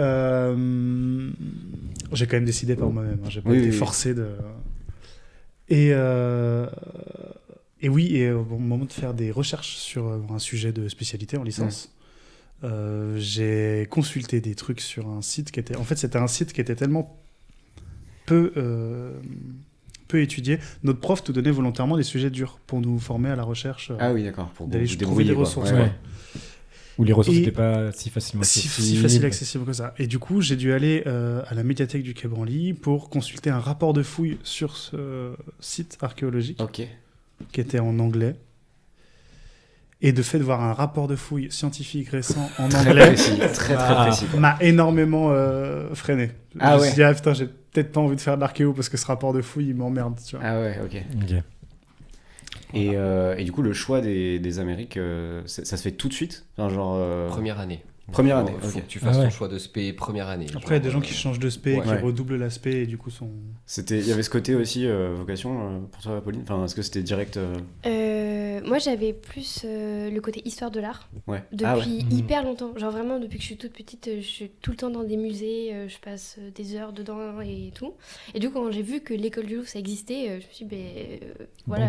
j'ai quand même décidé par moi-même. Hein. J'ai pas été forcé de... Et oui, au moment de faire des recherches sur un sujet de spécialité en licence, j'ai consulté des trucs sur un site qui était... En fait, c'était un site qui était tellement peu étudié. Notre prof nous donnait volontairement des sujets durs pour nous former à la recherche. Ah oui, d'accord. Pour d'aller trouver des ressources. Où les ressources n'étaient pas si facilement accessibles. Si facile accessible que ça. Et du coup, j'ai dû aller à la médiathèque du Quai Branly pour consulter un rapport de fouille sur ce site archéologique qui était en anglais. Et de fait de voir un rapport de fouille scientifique récent en anglais très précis. M'a énormément freiné. Ah je me suis dit, putain, j'ai peut-être pas envie de faire de l'archéo parce que ce rapport de fouille, il m'emmerde. Tu vois. Ah ouais, ok. Et du coup, le choix des Amériques, ça se fait tout de suite, enfin, genre, Première année. Première année, faut que tu fasses ton choix de spé première année. Après, il y a des gens qui changent de spé, qui redoublent l'aspect et du coup sont... Il y avait ce côté aussi, vocation, pour toi, Pauline? Enfin, est-ce que c'était direct Moi, j'avais plus le côté histoire de l'art. Depuis hyper longtemps. Genre vraiment, depuis que je suis toute petite, je suis tout le temps dans des musées, je passe des heures dedans et tout. Et du coup, quand j'ai vu que l'école du Louvre, ça existait, je me suis dit, voilà.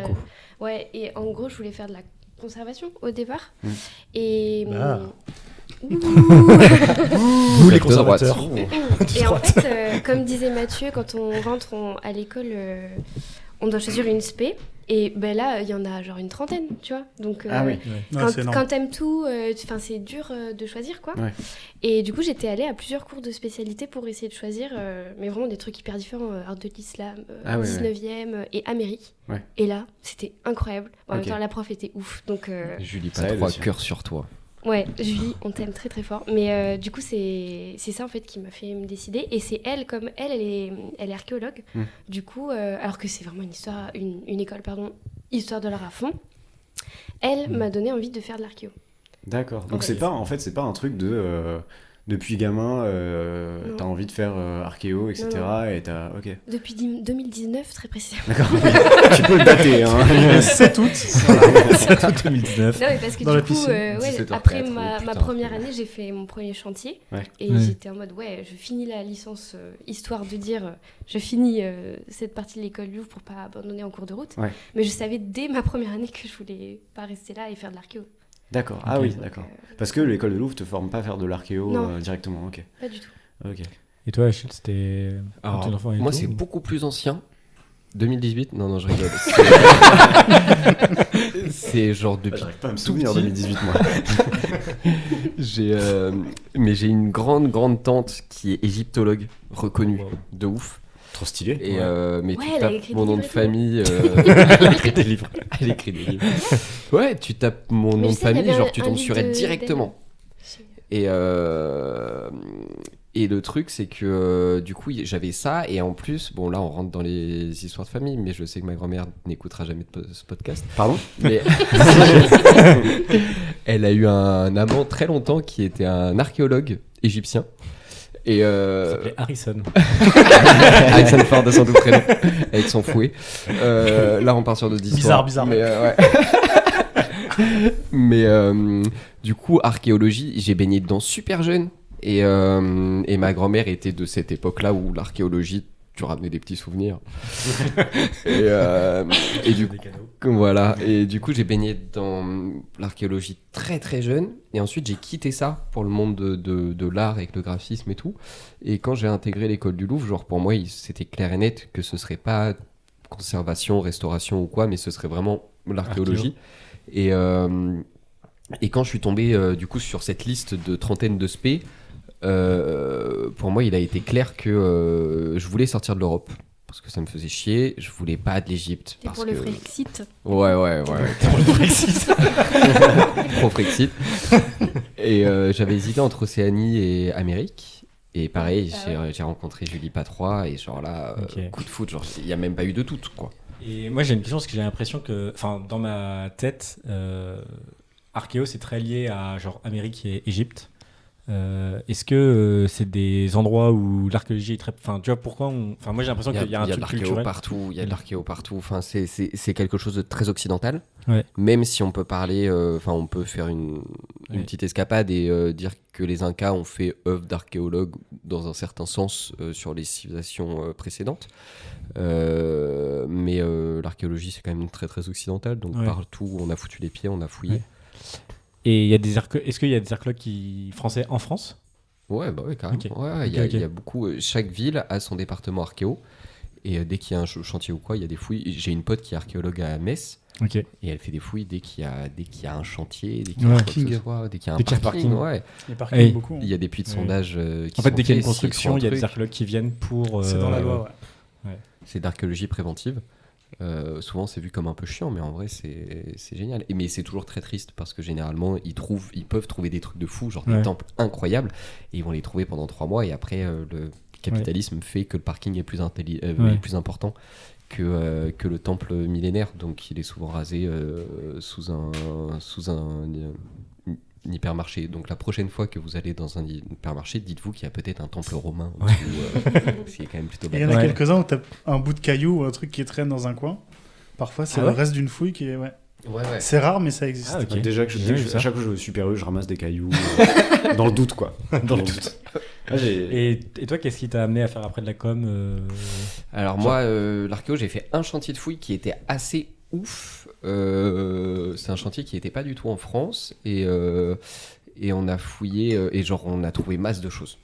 Ouais, et en gros, je voulais faire de la conservation au départ. Et... Vous les conservateurs. Et en fait, comme disait Mathieu, quand on rentre à l'école, on doit choisir une spé. Et ben là, il y en a genre une trentaine, tu vois. Donc, quand t'aimes tout, c'est dur de choisir, quoi. Ouais. Et du coup, j'étais allée à plusieurs cours de spécialité pour essayer de choisir, mais vraiment des trucs hyper différents, art de l'islam, 19e et Amérique. Ouais. Et là, c'était incroyable. En même temps, la prof était ouf. Donc, Julie, pas trois cœurs sur toi. Ouais, Julie, on t'aime très très fort. Mais du coup, c'est ça en fait qui m'a fait me décider. Et c'est elle, comme elle est archéologue. Du coup, alors que c'est vraiment une école, histoire de l'art à fond, elle m'a donné envie de faire de l'archéo. D'accord. Donc c'est pas un truc de depuis gamin, t'as envie de faire archéo, etc. Non. Et t'as... Ok. Depuis 2019, très précisément. D'accord, tu peux le dater. Hein. Le 7 août. 7 août 2019. Non, mais parce que Dans la du coup, piscine. 17h04, après oui, ma putain. première année, j'ai fait mon premier chantier. Ouais. Et Ouais. j'étais en mode, je finis la licence, histoire de dire, je finis cette partie de l'école du Louvre pour pas abandonner en cours de route. Ouais. Mais je savais dès ma première année que je voulais pas rester là et faire de l'archéo. D'accord, ah Ok. oui, d'accord. Parce que l'école de Louvre te forme pas à faire de l'archéo Non. directement, ok. Pas du tout. Ok. Et toi, Achille, c'était Alors, quand t'es enfant et moi, tout, c'est ou- beaucoup plus ancien. 2018 ? Non, je rigole. C'est genre depuis. J'arrive pas à me souvenir, souvenir 2018, 2018 moi. Mais j'ai une grande tante qui est égyptologue reconnue Wow. de ouf. Trop stylé. Et mais Ouais, tu elle a tapes écrit mon des nom de livres et tout. famille. Elle a écrit des livres. Elle écrit des livres. Ouais, tu tapes mon Mais nom je de sais, il y famille, avait genre un tu tombes livre sur elle de- directement. Et le truc, c'est que du coup, j'avais ça. Et en plus, bon, là, on rentre dans les histoires de famille, mais je sais que ma grand-mère n'écoutera jamais ce podcast. Pardon. Mais elle a eu un amant très longtemps qui était un archéologue égyptien. Et Ça s'appelait Harrison. Harrison Ford de son double prénom, avec son fouet. Là, on part sur d'autres histoires. Bizarre. Mais, ouais. Mais du coup, archéologie, j'ai baigné dedans super jeune. Et ma grand-mère était de cette époque-là où l'archéologie, tu ramenais des petits souvenirs. et du coup, voilà. Et du coup, j'ai baigné dans l'archéologie très très jeune. Et ensuite, j'ai quitté ça pour le monde de l'art avec le graphisme et tout. Et quand j'ai intégré l'école du Louvre, genre pour moi, c'était clair et net que ce serait pas conservation, restauration ou quoi, mais ce serait vraiment l'archéologie. Et quand je suis tombé du coup sur cette liste de trentaine de spé, pour moi, il a été clair que je voulais sortir de l'Europe. Parce que ça me faisait chier, je voulais pas de l'Égypte. Et parce pour le que... Frexit. Ouais. Pour le Brexit. Pro Frexit. Et j'avais hésité entre Océanie et Amérique. Et pareil, j'ai rencontré Julie Patrois et genre là, Ok. coup de foot, genre il y a même pas eu de doute quoi. Et moi, j'ai une question parce que j'ai l'impression que, enfin, dans ma tête, archéo, c'est très lié à genre Amérique et Égypte. Est-ce que c'est des endroits où l'archéologie est très. Enfin, tu vois, pourquoi Enfin, moi, j'ai l'impression qu'il y a un de truc l'archéo culturel. partout, il y a de l'archéo partout. Enfin, c'est quelque chose de très occidental. Ouais. Même si on peut parler, enfin, on peut faire une Ouais. petite escapade et dire que les Incas ont fait œuvre d'archéologue dans un certain sens sur les civilisations précédentes. Mais l'archéologie, c'est quand même très très occidental. Donc Ouais. partout où on a foutu les pieds, on a fouillé. Ouais. Et il y a des est-ce qu'il y a des archéologues français en France? Ouais, bah ouais, carrément. Ok. Ouais, il Ok. y a beaucoup. Chaque ville a son département archéo. Et dès qu'il y a un chantier ou quoi, il y a des fouilles. J'ai une pote qui est archéologue à Metz. Ok. Et elle fait des fouilles dès qu'il y a un chantier, dès qu'il y a Ouais. quoi que ce soit, dès qu'il y a un Dès qu'il y a parking. parking. Ouais. Les parkings, Hey. beaucoup. Il y a des puits de Ouais. sondage qui En fait, sont dès qu'il y a une faits, s'ils construction, trouvent il y a un des truc. archéologues qui viennent pour. C'est dans la loi, ouais. C'est d'archéologie préventive. Souvent, c'est vu comme un peu chiant, mais en vrai, c'est génial. Mais c'est toujours très triste parce que généralement, ils peuvent trouver des trucs de fou, genre Ouais. des temples incroyables, et ils vont les trouver pendant 3 mois. Et après, le capitalisme fait que le parking est plus, est plus important que le temple millénaire. Donc, il est souvent rasé sous un hypermarché. Donc, la prochaine fois que vous allez dans un hypermarché, dites-vous qu'il y a peut-être un temple romain. Ouais. C'est quand même plutôt Et il y en a Ouais. quelques-uns où t'as un bout de caillou ou un truc qui traîne dans un coin. Parfois, c'est Ah le ouais reste d'une fouille qui est. Ouais. Ouais. C'est rare, mais ça existe. Ah, ok. Déjà que J'ai vu ça. à chaque fois que je vais au Super U, je ramasse des cailloux. Dans le doute, quoi. Dans le doute. Ah, Et toi, qu'est-ce qui t'a amené à faire après de la com Alors moi, l'archéo, j'ai fait un chantier de fouilles qui était assez ouf. C'est un chantier qui n'était pas du tout en France et on a fouillé et genre on a trouvé masse de choses.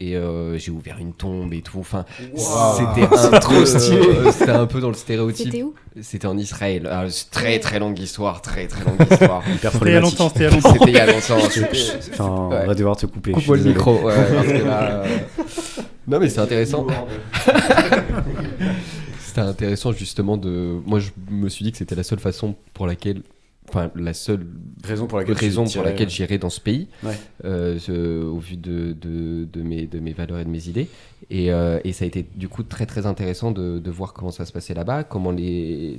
Et j'ai ouvert une tombe et tout. Enfin, c'était trop stylé. C'était un peu dans le stéréotype. C'était où? C'était en Israël. Alors, c'est très longue histoire, très longue histoire. hyper C'était il y a problématique. longtemps, c'était il y a longtemps. C'était il y a longtemps. Enfin, on Ouais. va devoir te couper. je suis Coupe-moi le désolé. micro. Ouais, parce que là, non mais c'est intéressant. C'était intéressant justement de. Moi je me suis dit que c'était la seule façon pour laquelle enfin la seule raison pour laquelle j'irai dans ce pays, au vu de mes valeurs et de mes idées. Et ça a été du coup très très intéressant de voir comment ça se passait là-bas, comment les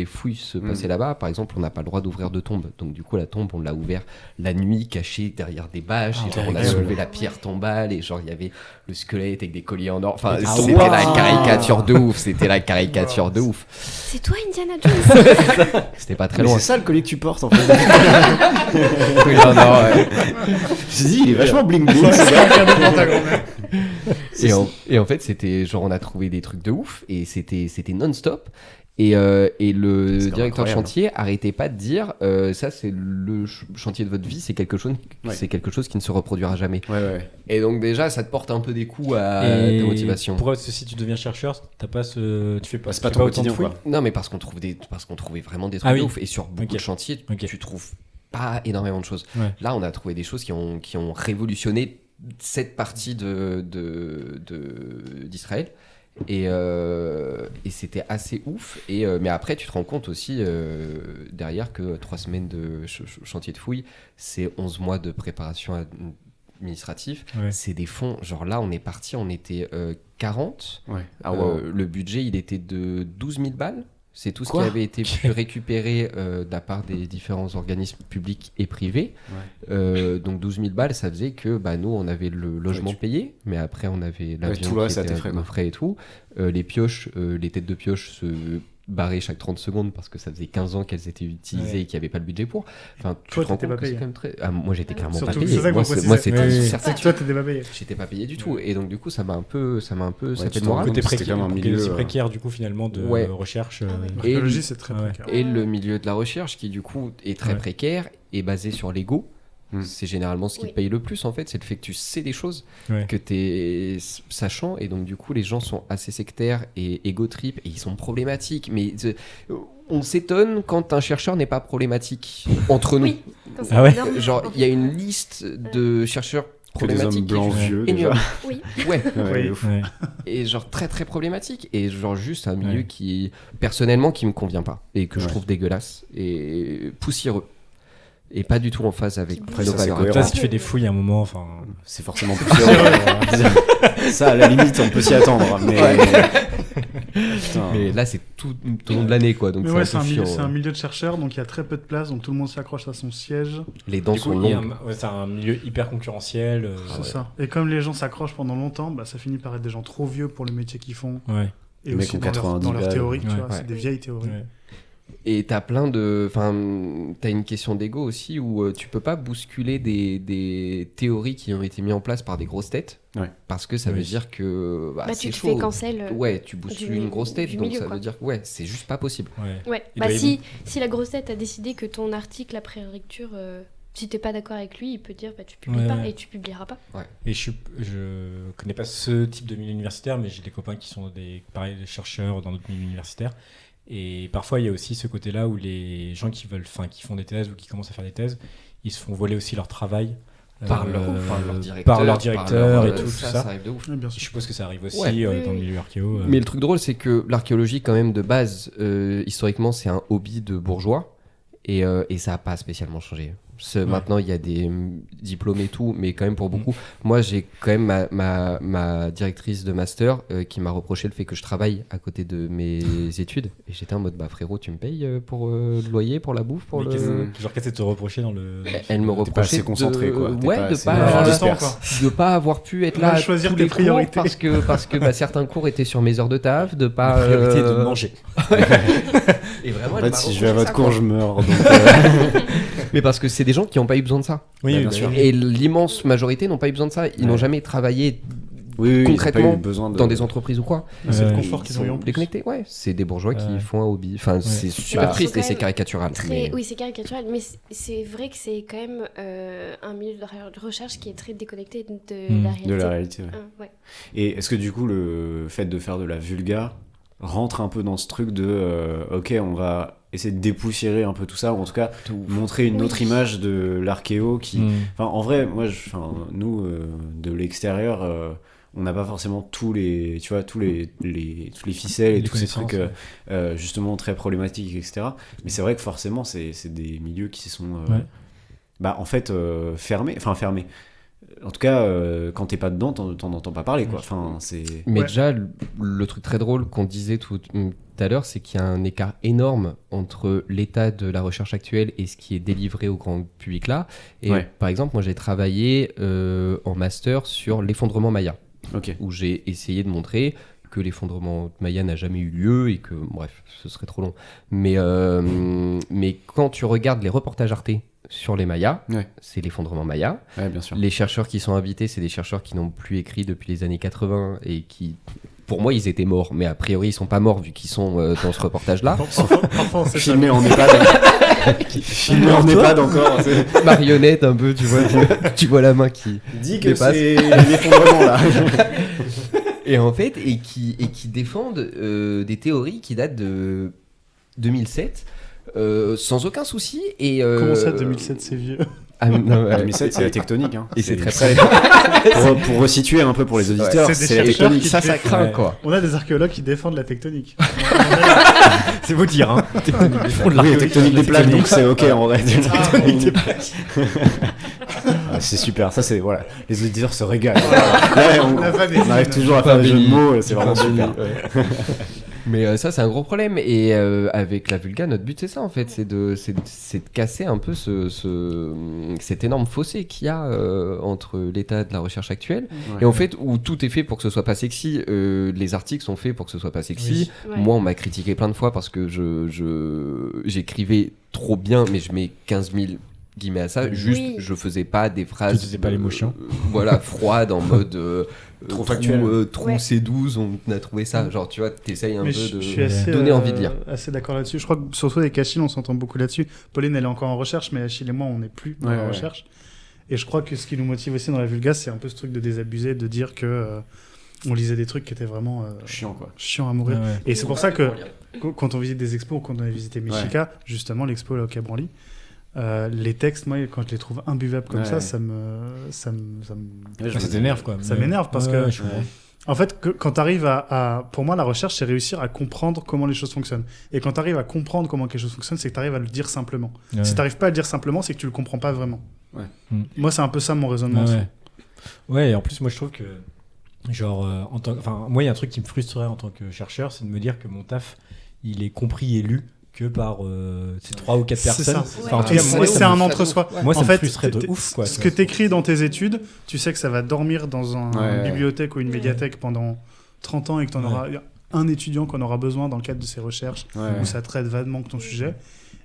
fouilles se passaient là-bas. Par exemple, on n'a pas le droit d'ouvrir de tombe, donc du coup la tombe on l'a ouvert la nuit, cachée derrière des bâches, et genre on a soulevé la pierre tombale, et genre il y avait le squelette avec des colliers en or. Enfin, c'était la caricature de ouf. C'était la caricature de ouf. C'est toi, Indiana Jones. C'était pas très loin. C'est ça le collier que tu portes en fait. Oui, non, ouais. Je dis, il est vachement bling bling. Et en fait, c'était genre on a trouvé des trucs de ouf, et c'était non-stop. Et le directeur de chantier arrêtait pas de dire ça c'est le chantier de votre vie, c'est quelque chose qui ne se reproduira jamais. Et donc déjà ça te porte un peu des coups à ta motivation. Pourquoi si tu deviens chercheur, tu fais pas c'est pas ton quotidien quoi. Non, mais parce qu'on trouvait vraiment des trucs de ouf, et sur beaucoup de chantiers tu trouves pas énormément de choses. Là on a trouvé des choses qui ont révolutionné cette partie d'Israël. Et c'était assez ouf. Mais après, tu te rends compte aussi derrière que 3 semaines de chantier de fouilles, c'est 11 mois de préparation administrative. C'est des fonds. Genre là, on est parti, on était 40. Le budget, il était de 12 000 balles. C'est tout ce qui avait été récupéré de la part des différents organismes publics et privés. Donc 12 000 balles, ça faisait que nous, on avait le logement payé, mais après, on avait l'avion qui était à nos frais et tout. Les pioches, les têtes de pioche se barraient chaque 30 secondes parce que ça faisait 15 ans qu'elles étaient utilisées et qu'il n'y avait pas le budget pour. Enfin, toi, tu n'étais pas payé. Moi, j'étais clairement pas surtout, payé. C'est ça moi, c'était certain que toi, tu n'étais pas payé. J'étais pas payé du tout. Et donc, du coup, ça m'a un peu ça fait le moral. moral. C'était quand même un milieu aussi précaire, du coup, finalement, de recherche. L'archéologie, c'est très précaire. Et le milieu de la recherche, qui, du coup, est très précaire, est basé sur l'ego. C'est généralement ce qui te paye le plus en fait, c'est le fait que tu sais des choses, que t'es sachant, et donc du coup les gens sont assez sectaires et égo-trip, et ils sont problématiques, mais on s'étonne quand un chercheur n'est pas problématique entre nous. Genre il y a une liste de chercheurs problématiques, des hommes blancs vieux déjà. Et genre très très problématique, et genre juste un milieu qui personnellement qui me convient pas et que je trouve dégueulasse et poussiéreux. Et pas du tout en phase avec nos valeurs. Toi, si tu fais des fouilles à un moment, enfin, c'est forcément poussiéreux. Ça, à la limite, on peut s'y attendre. Mais là, c'est tout au long de l'année, quoi. Donc mais c'est un milieu de chercheurs, donc il y a très peu de place, donc tout le monde s'accroche à son siège. Les dents sont longues. C'est un milieu hyper concurrentiel. C'est ça. Et comme les gens s'accrochent pendant longtemps, ça finit par être des gens trop vieux pour le métier qu'ils font. Et aussi dans leur théorie, tu vois, c'est des vieilles théories. Et t'as t'as une question d'ego aussi où tu peux pas bousculer des théories qui ont été mises en place par des grosses têtes, parce que ça veut dire que tu c'est te chaud. fais cancel. Tu bouscules une grosse tête, donc ça veut dire que c'est juste pas possible. Si la grosse tête a décidé que ton article après lecture, si t'es pas d'accord avec lui, il peut dire tu publies pas et tu publieras pas. Et je connais pas ce type de milieu universitaire, mais j'ai des copains qui sont des chercheurs dans d'autres milieux universitaires. Et parfois, il y a aussi ce côté-là où les gens qui font des thèses ou qui commencent à faire des thèses, ils se font voler aussi leur travail par leur directeur et tout ça. Ça arrive de ouf. Je suppose que ça arrive aussi dans le milieu archéo. Mais le truc drôle, c'est que l'archéologie, quand même, de base, historiquement, c'est un hobby de bourgeois, et ça n'a pas spécialement changé. Maintenant, il y a des diplômes et tout, mais quand même pour beaucoup. Moi, j'ai quand même ma directrice de master qui m'a reproché le fait que je travaille à côté de mes études. Et j'étais en mode, frérot, tu me payes pour le loyer, pour la bouffe, pour le... Genre, qu'est-ce que te reprocher dans le... Elle me reprochait pas assez concentré, quoi. De pas avoir pu être là choisir tous tes les priorités. cours parce que certains cours étaient sur mes heures de taf, de pas... La priorité de manger. Et vraiment, en fait, si je vais à votre cours, je meurs. Mais parce que c'est des gens qui n'ont pas eu besoin de ça. Oui, bien sûr. Et l'immense majorité n'ont pas eu besoin de ça. Ils n'ont jamais travaillé concrètement dans des entreprises ou quoi. C'est le confort qu'ils ont eu en plus. Déconnectés, c'est des bourgeois qui font un hobby. Enfin, c'est super triste et c'est caricatural. Oui, c'est caricatural, mais c'est vrai que c'est quand même un milieu de recherche qui est très déconnecté de la réalité. De la réalité, Et est-ce que du coup, le fait de faire de la vulga rentre un peu dans ce truc de ok, on va essayer de dépoussiérer un peu tout ça, ou en tout cas montrer une autre image de l'archéo qui... En vrai, moi, nous, de l'extérieur, on n'a pas forcément tous les ficelles et tous ces trucs justement très problématiques, etc. Mais c'est vrai que forcément, c'est des milieux qui sont en fait fermés. En tout cas, quand t'es pas dedans, t'en entends pas parler, quoi. Enfin, c'est... Mais déjà, le truc très drôle qu'on disait tout à l'heure, c'est qu'il y a un écart énorme entre l'état de la recherche actuelle et ce qui est délivré au grand public là. Et par exemple, moi j'ai travaillé en master sur l'effondrement Maya, où j'ai essayé de montrer que l'effondrement Maya n'a jamais eu lieu et que, bref, ce serait trop long. Mais quand tu regardes les reportages Arte sur les Mayas, c'est l'effondrement Maya. Ouais, bien sûr. Les chercheurs qui sont invités, c'est des chercheurs qui n'ont plus écrit depuis les années 80 et qui, pour moi, ils étaient morts, mais a priori, ils sont pas morts vu qu'ils sont dans ce reportage-là. Filmés en EHPAD. Filmés en EHPAD encore. Marionnette un peu, tu vois la main qui dit que dépasse. C'est l'effondrement là. Et en fait, et qui défendent des théories qui datent de 2007. Sans aucun souci. Et, comment ça, 2007, c'est vieux? 2007, c'est la tectonique. Hein. Et c'est très pour resituer un peu pour les auditeurs, c'est la tectonique. Ça craint, quoi. On a des archéologues qui défendent la tectonique. C'est vous dire, hein. Oui, la tectonique des plaques, donc c'est ok en vrai. Tectonique des plaques. C'est super, ça c'est... Voilà, les auditeurs se régalent. On arrive toujours à faire des jeux de mots, c'est vraiment super. Mais ça, c'est un gros problème. Et avec la Vulga, notre but, c'est ça, en fait. C'est de casser un peu cet énorme fossé qu'il y a entre l'état de la recherche actuelle. Et en fait, où tout est fait pour que ce soit pas sexy. Les articles sont faits pour que ce soit pas sexy. Oui. Ouais. Moi, on m'a critiqué plein de fois parce que j'écrivais trop bien, mais je mets 15 000 guillemets à ça. Juste, je faisais pas des phrases... Tu faisais pas l'émotion. Voilà, froides, en mode... trop factuel. Trou C12, on a trouvé ça. Genre, tu vois, t'essayes un peu je de suis assez, donner envie de lire. Assez d'accord là-dessus. Je crois que surtout avec Achille, on s'entend beaucoup là-dessus. Pauline, elle est encore en recherche, mais Achille et moi, on n'est plus dans la recherche. Et je crois que ce qui nous motive aussi dans la Vulga, c'est un peu ce truc de désabusé, de dire que on lisait des trucs qui étaient vraiment chiants à mourir. Ouais. Et c'est pour ça que quand on visite des expos, quand on a visité Michika, justement l'expo là, au Quai Branly, les textes, moi, quand je les trouve imbuvables comme ça t'énerve, quoi. Ça m'énerve parce que, en fait, quand tu arrives pour moi, la recherche, c'est réussir à comprendre comment les choses fonctionnent. Et quand tu arrives à comprendre comment quelque chose fonctionne, c'est que tu arrives à le dire simplement. Ouais. Si tu n'arrives pas à le dire simplement, c'est que tu le comprends pas vraiment. Ouais. Moi, c'est un peu ça mon raisonnement. Ouais, et en plus, moi, je trouve que, genre, moi, il y a un truc qui me frustrerait en tant que chercheur, c'est de me dire que mon taf, il est compris et lu que par ces 3 ou 4 personnes. C'est un entre-soi. Moi, ça en me fait, frustrerait de ouf, quoi. Ce que tu écris dans tes études, tu sais que ça va dormir dans une bibliothèque ou une médiathèque pendant 30 ans et que tu en auras un étudiant qu'on aura besoin dans le cadre de ses recherches où ça traite vaguement de ton sujet.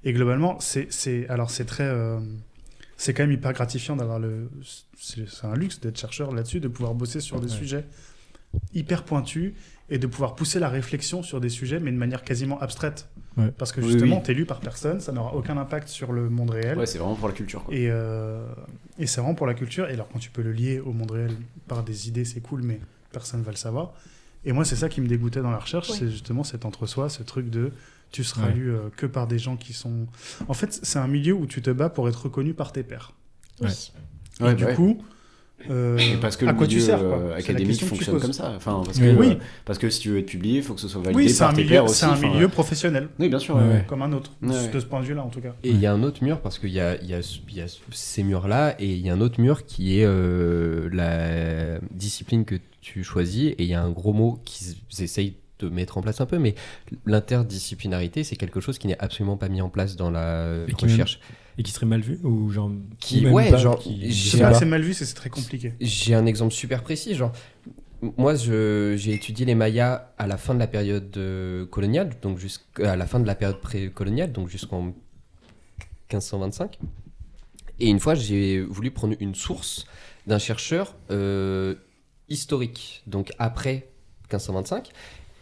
Et globalement, c'est quand même hyper gratifiant d'avoir c'est un luxe d'être chercheur là-dessus, de pouvoir bosser sur des sujets hyper pointus et de pouvoir pousser la réflexion sur des sujets, mais de manière quasiment abstraite. Ouais. Parce que justement, t'es lu par personne, ça n'aura aucun impact sur le monde réel. Ouais, c'est vraiment pour la culture, quoi. Et c'est vraiment pour la culture. Et alors, quand tu peux le lier au monde réel par des idées, c'est cool, mais personne ne va le savoir. Et moi, c'est ça qui me dégoûtait dans la recherche, c'est justement cet entre-soi, ce truc de tu seras lu que par des gens qui sont... En fait, c'est un milieu où tu te bats pour être reconnu par tes pairs. Oui. Et du coup... parce que à le quoi milieu tu sers, académique fonctionne comme ça. Enfin, parce que si tu veux être publié, il faut que ce soit validé par tes pairs aussi. C'est un milieu professionnel. Oui, bien sûr. Comme un autre, de ce point de vue-là, en tout cas. Et il y a un autre mur, parce qu'il y a ces murs-là, et il y a un autre mur qui est la discipline que tu choisis, et il y a un gros mot qu'ils essayent de mettre en place un peu, mais l'interdisciplinarité, c'est quelque chose qui n'est absolument pas mis en place dans la recherche. Et qui serait mal vu ou genre c'est mal vu, c'est très compliqué. J'ai un exemple super précis, genre moi j'ai étudié les Mayas à la fin de la période coloniale, donc jusqu'à la fin de la période pré-coloniale, donc jusqu'en 1525. Et une fois j'ai voulu prendre une source d'un chercheur historique, donc après 1525.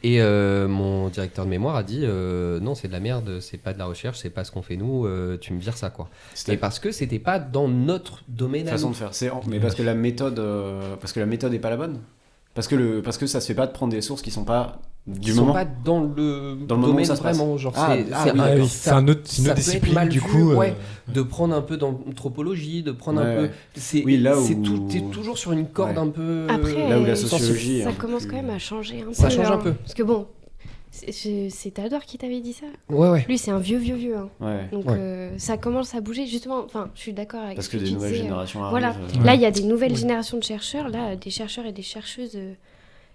Et mon directeur de mémoire a dit non, c'est de la merde, c'est pas de la recherche, c'est pas ce qu'on fait nous, tu me vires ça, quoi. Et parce que c'était pas dans notre domaine façon de faire, mais parce que la méthode est pas la bonne, parce que ça se fait pas de prendre des sources qui sont pas Ils sont pas dans le domaine vraiment. Genre, c'est une autre discipline du coup. De prendre un peu d'anthropologie, de prendre un peu. C'est t'es toujours sur une corde un peu. Après, là où la sociologie. Ça commence quand même à changer un peu. Ça change un peu. Parce que bon, c'est Théodore qui t'avait dit ça. Ouais. Lui, c'est un vieux. Hein. Ouais. Donc ça commence à bouger justement. Enfin, je suis d'accord avec. Parce que des nouvelles générations arrivent. Voilà. Là, il y a des nouvelles générations de chercheurs. Là, des chercheurs et des chercheuses.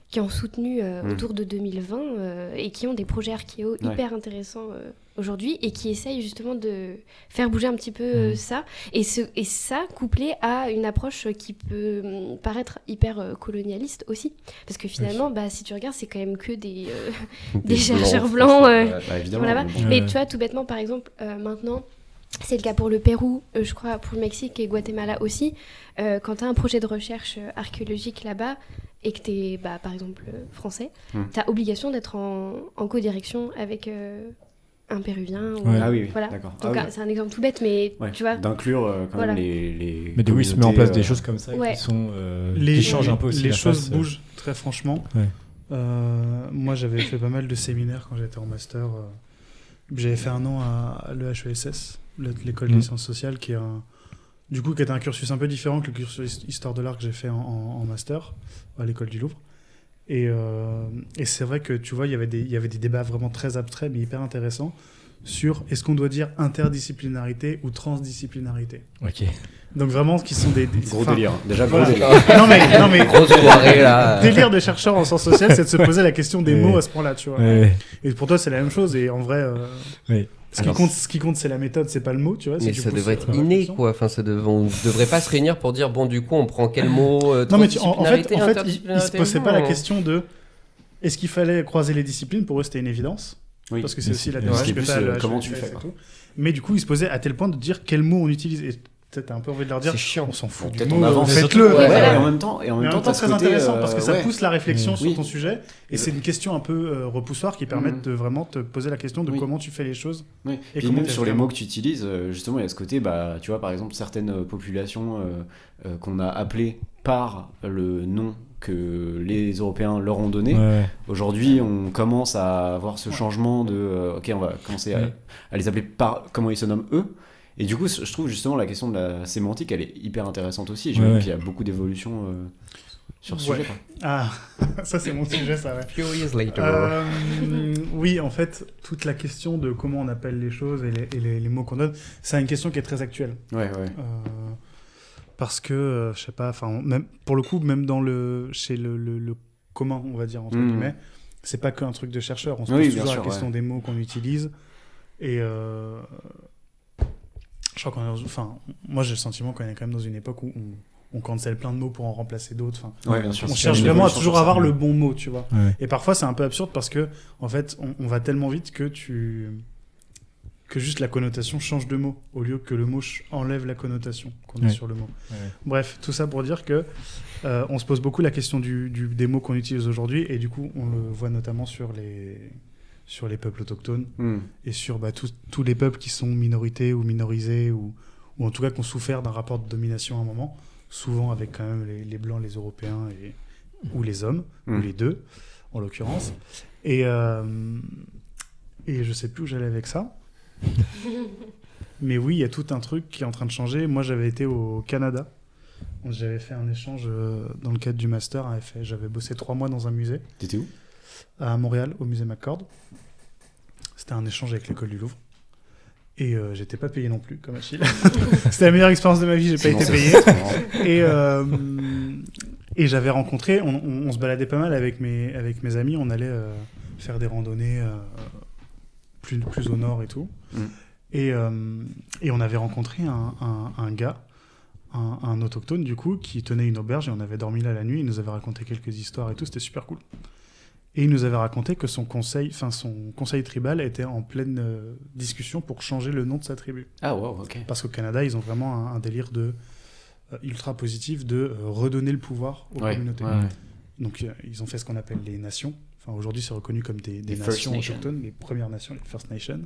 Qui ont soutenu autour de 2020 et qui ont des projets archéo hyper intéressants aujourd'hui et qui essayent justement de faire bouger un petit peu ça. Et ça, couplé à une approche qui peut paraître hyper colonialiste aussi. Parce que finalement, si tu regardes, c'est quand même que des chercheurs blancs. Évidemment. Là-bas. Mais tu vois, tout bêtement, par exemple, maintenant... C'est le cas pour le Pérou, je crois, pour le Mexique et Guatemala aussi. Quand tu as un projet de recherche archéologique là-bas et que tu es, par exemple, français, tu as obligation d'être en co-direction avec un Péruvien. Ah oui, voilà. D'accord. Donc, c'est un exemple tout bête, mais tu vois... D'inclure quand même les mais oui, il se met en place des choses comme ça qui sont... qui changent un peu aussi. Les choses bougent, très franchement. Moi, j'avais fait pas mal de séminaires quand j'étais en master. J'avais fait un an à l'EHESS, l'école des sciences sociales, qui est un cursus un peu différent que le cursus histoire de l'art que j'ai fait en master à l'école du Louvre. Et c'est vrai que tu vois, il y avait des débats vraiment très abstraits mais hyper intéressants sur est-ce qu'on doit dire interdisciplinarité ou transdisciplinarité. Ok. Donc vraiment, qui sont des gros délire. Déjà gros délire. non mais grosse soirée là. Délire de chercheur en sciences sociales, c'est de se poser la question des mots à ce point-là, tu vois. Et pour toi, c'est la même chose. Et en vrai, ce qui compte, c'est la méthode, c'est pas le mot, tu vois. Mais ça devrait être inné, quoi. Enfin, on devrait pas se réunir pour dire bon, du coup, on prend quel mot. Non, mais en fait, ils se posaient pas la question de est-ce qu'il fallait croiser les disciplines. Pour eux, c'était une évidence. Oui. Parce que c'est aussi la démarche que fait comment tu fais. Mais du coup, ils se posaient à tel point de dire quel mot on utilise. Et t'as un peu envie de leur dire, c'est chiant. On s'en fout du peut-être mot, on avance. faites-le. Et en même temps, c'est très intéressant parce que ça pousse la réflexion sur ton sujet. Et c'est une question un peu repoussoire qui permet de vraiment te poser la question de comment tu fais les choses. Oui. Et puis même sur les mots que tu utilises, justement, il y a ce côté, tu vois, par exemple, certaines populations qu'on a appelées par le nom que les Européens leur ont donné. Aujourd'hui, on commence à avoir ce changement de ok, on va commencer à les appeler par comment ils se nomment eux. Et du coup, je trouve justement la question de la sémantique, elle est hyper intéressante aussi. Je vois qu'il y a beaucoup d'évolutions sur ce sujet. Quoi. Ah, ça c'est mon sujet, ça. Few years later. Oui, en fait, toute la question de comment on appelle les choses et les mots qu'on donne, c'est une question qui est très actuelle. Parce que, je sais pas, même, pour le coup, même chez le commun, on va dire, entre guillemets, c'est pas qu'un truc de chercheur. On se pose toujours la question des mots qu'on utilise. Et je crois moi j'ai le sentiment qu'on est quand même dans une époque où on cancelle plein de mots pour en remplacer d'autres. Bien sûr, on cherche vraiment à toujours avoir le bon mot, tu vois. Et parfois c'est un peu absurde parce que en fait on va tellement vite que juste la connotation change de mot au lieu que le mot enlève la connotation qu'on a sur le mot. Bref, tout ça pour dire que on se pose beaucoup la question des mots qu'on utilise aujourd'hui et du coup on le voit notamment sur les peuples autochtones et sur tous les peuples qui sont minorités ou minorisés ou en tout cas qui ont souffert d'un rapport de domination à un moment, souvent avec quand même les Blancs, les Européens ou les hommes, ou les deux en l'occurrence. Et je sais plus où j'allais avec ça. Mais oui, il y a tout un truc qui est en train de changer. Moi, j'avais été au Canada. J'avais fait un échange dans le cadre du master. J'avais bossé 3 mois dans un musée. T'étais où ? À Montréal, au musée McCord. C'était un échange avec l'école du Louvre. Et j'étais pas payé non plus, comme Achille. C'était la meilleure expérience de ma vie, j'ai pas été payé. Et j'avais rencontré, on se baladait pas mal avec mes amis, on allait faire des randonnées plus au nord et tout. Et on avait rencontré un gars, un autochtone du coup, qui tenait une auberge et on avait dormi là la nuit, il nous avait raconté quelques histoires et tout, c'était super cool. Et il nous avait raconté que son conseil tribal était en pleine discussion pour changer le nom de sa tribu. Ah wow, ok. Parce qu'au Canada, ils ont vraiment un délire ultra positif de redonner le pouvoir aux communautés. Donc ils ont fait ce qu'on appelle les nations. Aujourd'hui, c'est reconnu comme des nations autochtones, les Premières Nations, les First Nations.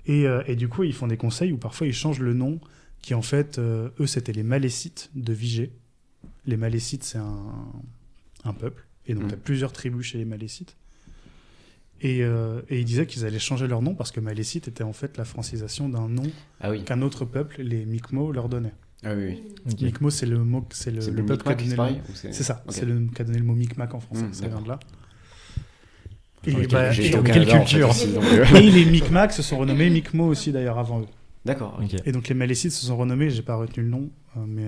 Et du coup, ils font des conseils où parfois ils changent le nom, qui en fait, eux, c'était les Malécites de Vigée. Les Malécites, c'est un peuple. Et donc, tu as plusieurs tribus chez les Malécites. Et ils disaient qu'ils allaient changer leur nom parce que Malécite était en fait la francisation d'un nom qu'un autre peuple, les Mi'kmaq, leur donnait. Ah oui. Okay. Mi'kmaq, c'est le mot, c'est le peuple qui a donné le mot. C'est ça, okay. C'est le qui a donné le mot Micmac en français, ça vient de là. Et quelle culture. Et les Micmacs se sont renommés Mi'kmaq aussi d'ailleurs avant eux. D'accord. Okay. Et donc les Malécites se sont renommés, j'ai pas retenu le nom, mais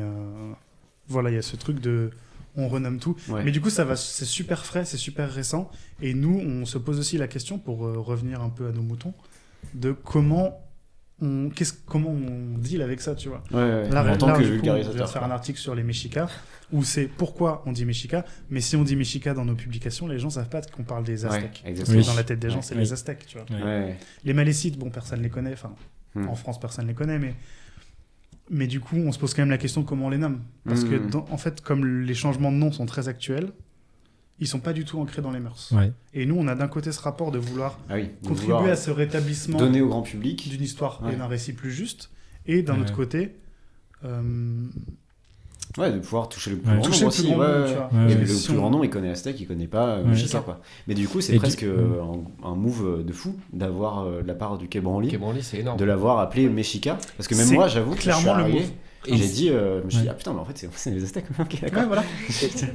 voilà, il y a ce truc de on renomme tout. Ouais. Mais du coup, c'est super frais, c'est super récent. Et nous, on se pose aussi la question, pour revenir un peu à nos moutons, de comment on deal avec ça, tu vois. Là, en tant que vulgarisateur. On va faire un article sur les Mexicas, où c'est pourquoi on dit Mexica. Mais si on dit Mexica dans nos publications, les gens savent pas qu'on parle des Aztèques. Dans la tête des gens, c'est les Aztèques, tu vois. Les Malécites, bon, personne les connaît. Enfin, en France, personne les connaît, mais du coup, on se pose quand même la question de comment on les nomme. Parce que, en fait, comme les changements de nom sont très actuels, ils sont pas du tout ancrés dans les mœurs. Et nous, on a d'un côté ce rapport de vouloir contribuer à ce rétablissement donner au grand public d'une histoire et d'un récit plus juste. Et d'un autre côté... de pouvoir toucher le plus grand nombre aussi. Le plus grand nombre, il connaît Aztèque, il connaît pas Mexica, quoi. Mais du coup, c'est presque un move de fou d'avoir de la part du Quai Branly, c'est énorme. De l'avoir appelé Mexica. Parce que même moi, j'avoue, clairement le move. Et j'ai dit, je me suis dit, ah putain, mais en fait, c'est les Aztèques. Ok, d'accord. Voilà.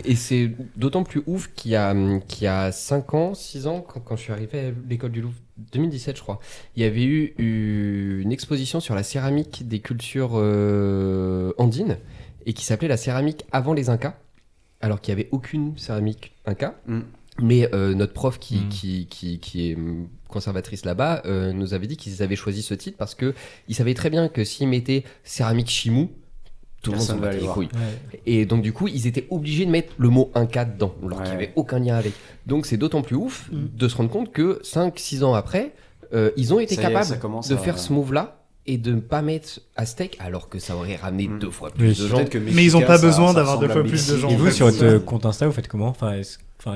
Et c'est d'autant plus ouf qu'il y a 5 ans, 6 ans, quand je suis arrivé à l'école du Louvre, 2017 je crois, il y avait eu une exposition sur la céramique des cultures andines, et qui s'appelait la céramique avant les Incas, alors qu'il n'y avait aucune céramique Inca. Mais notre prof qui est conservatrice là-bas nous avait dit qu'ils avaient choisi ce titre parce qu'ils savaient très bien que s'ils mettaient céramque Chimou, tout le monde s'en battait les couilles. Et donc du coup, ils étaient obligés de mettre le mot Inca dedans, alors qu'il n'y avait aucun lien avec. Donc c'est d'autant plus ouf de se rendre compte que 5-6 ans après, ils ont été capables de faire ce move-là et de ne pas mettre Aztèque alors que ça aurait ramené 2 fois plus de gens. Mais ils n'ont pas besoin d'avoir 2 fois plus de gens. Et vous, sur votre compte Insta, vous faites comment ?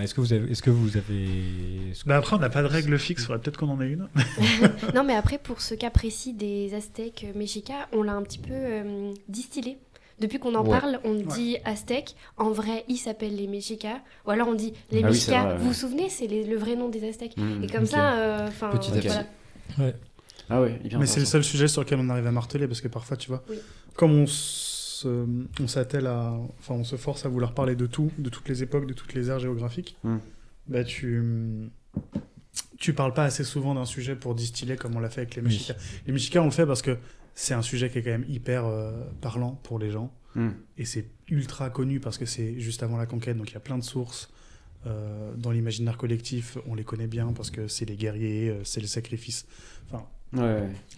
Est-ce que vous avez... après, on n'a pas de règle fixe, il faudrait peut-être qu'on en ait une. Non, mais après, pour ce cas précis des Aztèques Mexica, on l'a un petit peu distillé. Depuis qu'on en parle, on dit Aztèques. En vrai, ils s'appellent les Mexica. Ou alors on dit les Mexica. Vous vous souvenez, c'est le vrai nom des Aztèques. Et comme ça, petit à petit. Voilà. Ah ouais, mais c'est le seul sujet sur lequel on arrive à marteler, parce que parfois, tu vois, comme on s'attelle à... Enfin, on se force à vouloir parler de tout, de toutes les époques, de toutes les aires géographiques, bah tu parles pas assez souvent d'un sujet pour distiller comme on l'a fait avec les Mexicas. Les Mexicas, on le fait parce que c'est un sujet qui est quand même hyper parlant pour les gens, et c'est ultra connu parce que c'est juste avant la conquête, donc il y a plein de sources. Dans l'imaginaire collectif, on les connaît bien parce que c'est les guerriers, c'est le sacrifice. Enfin,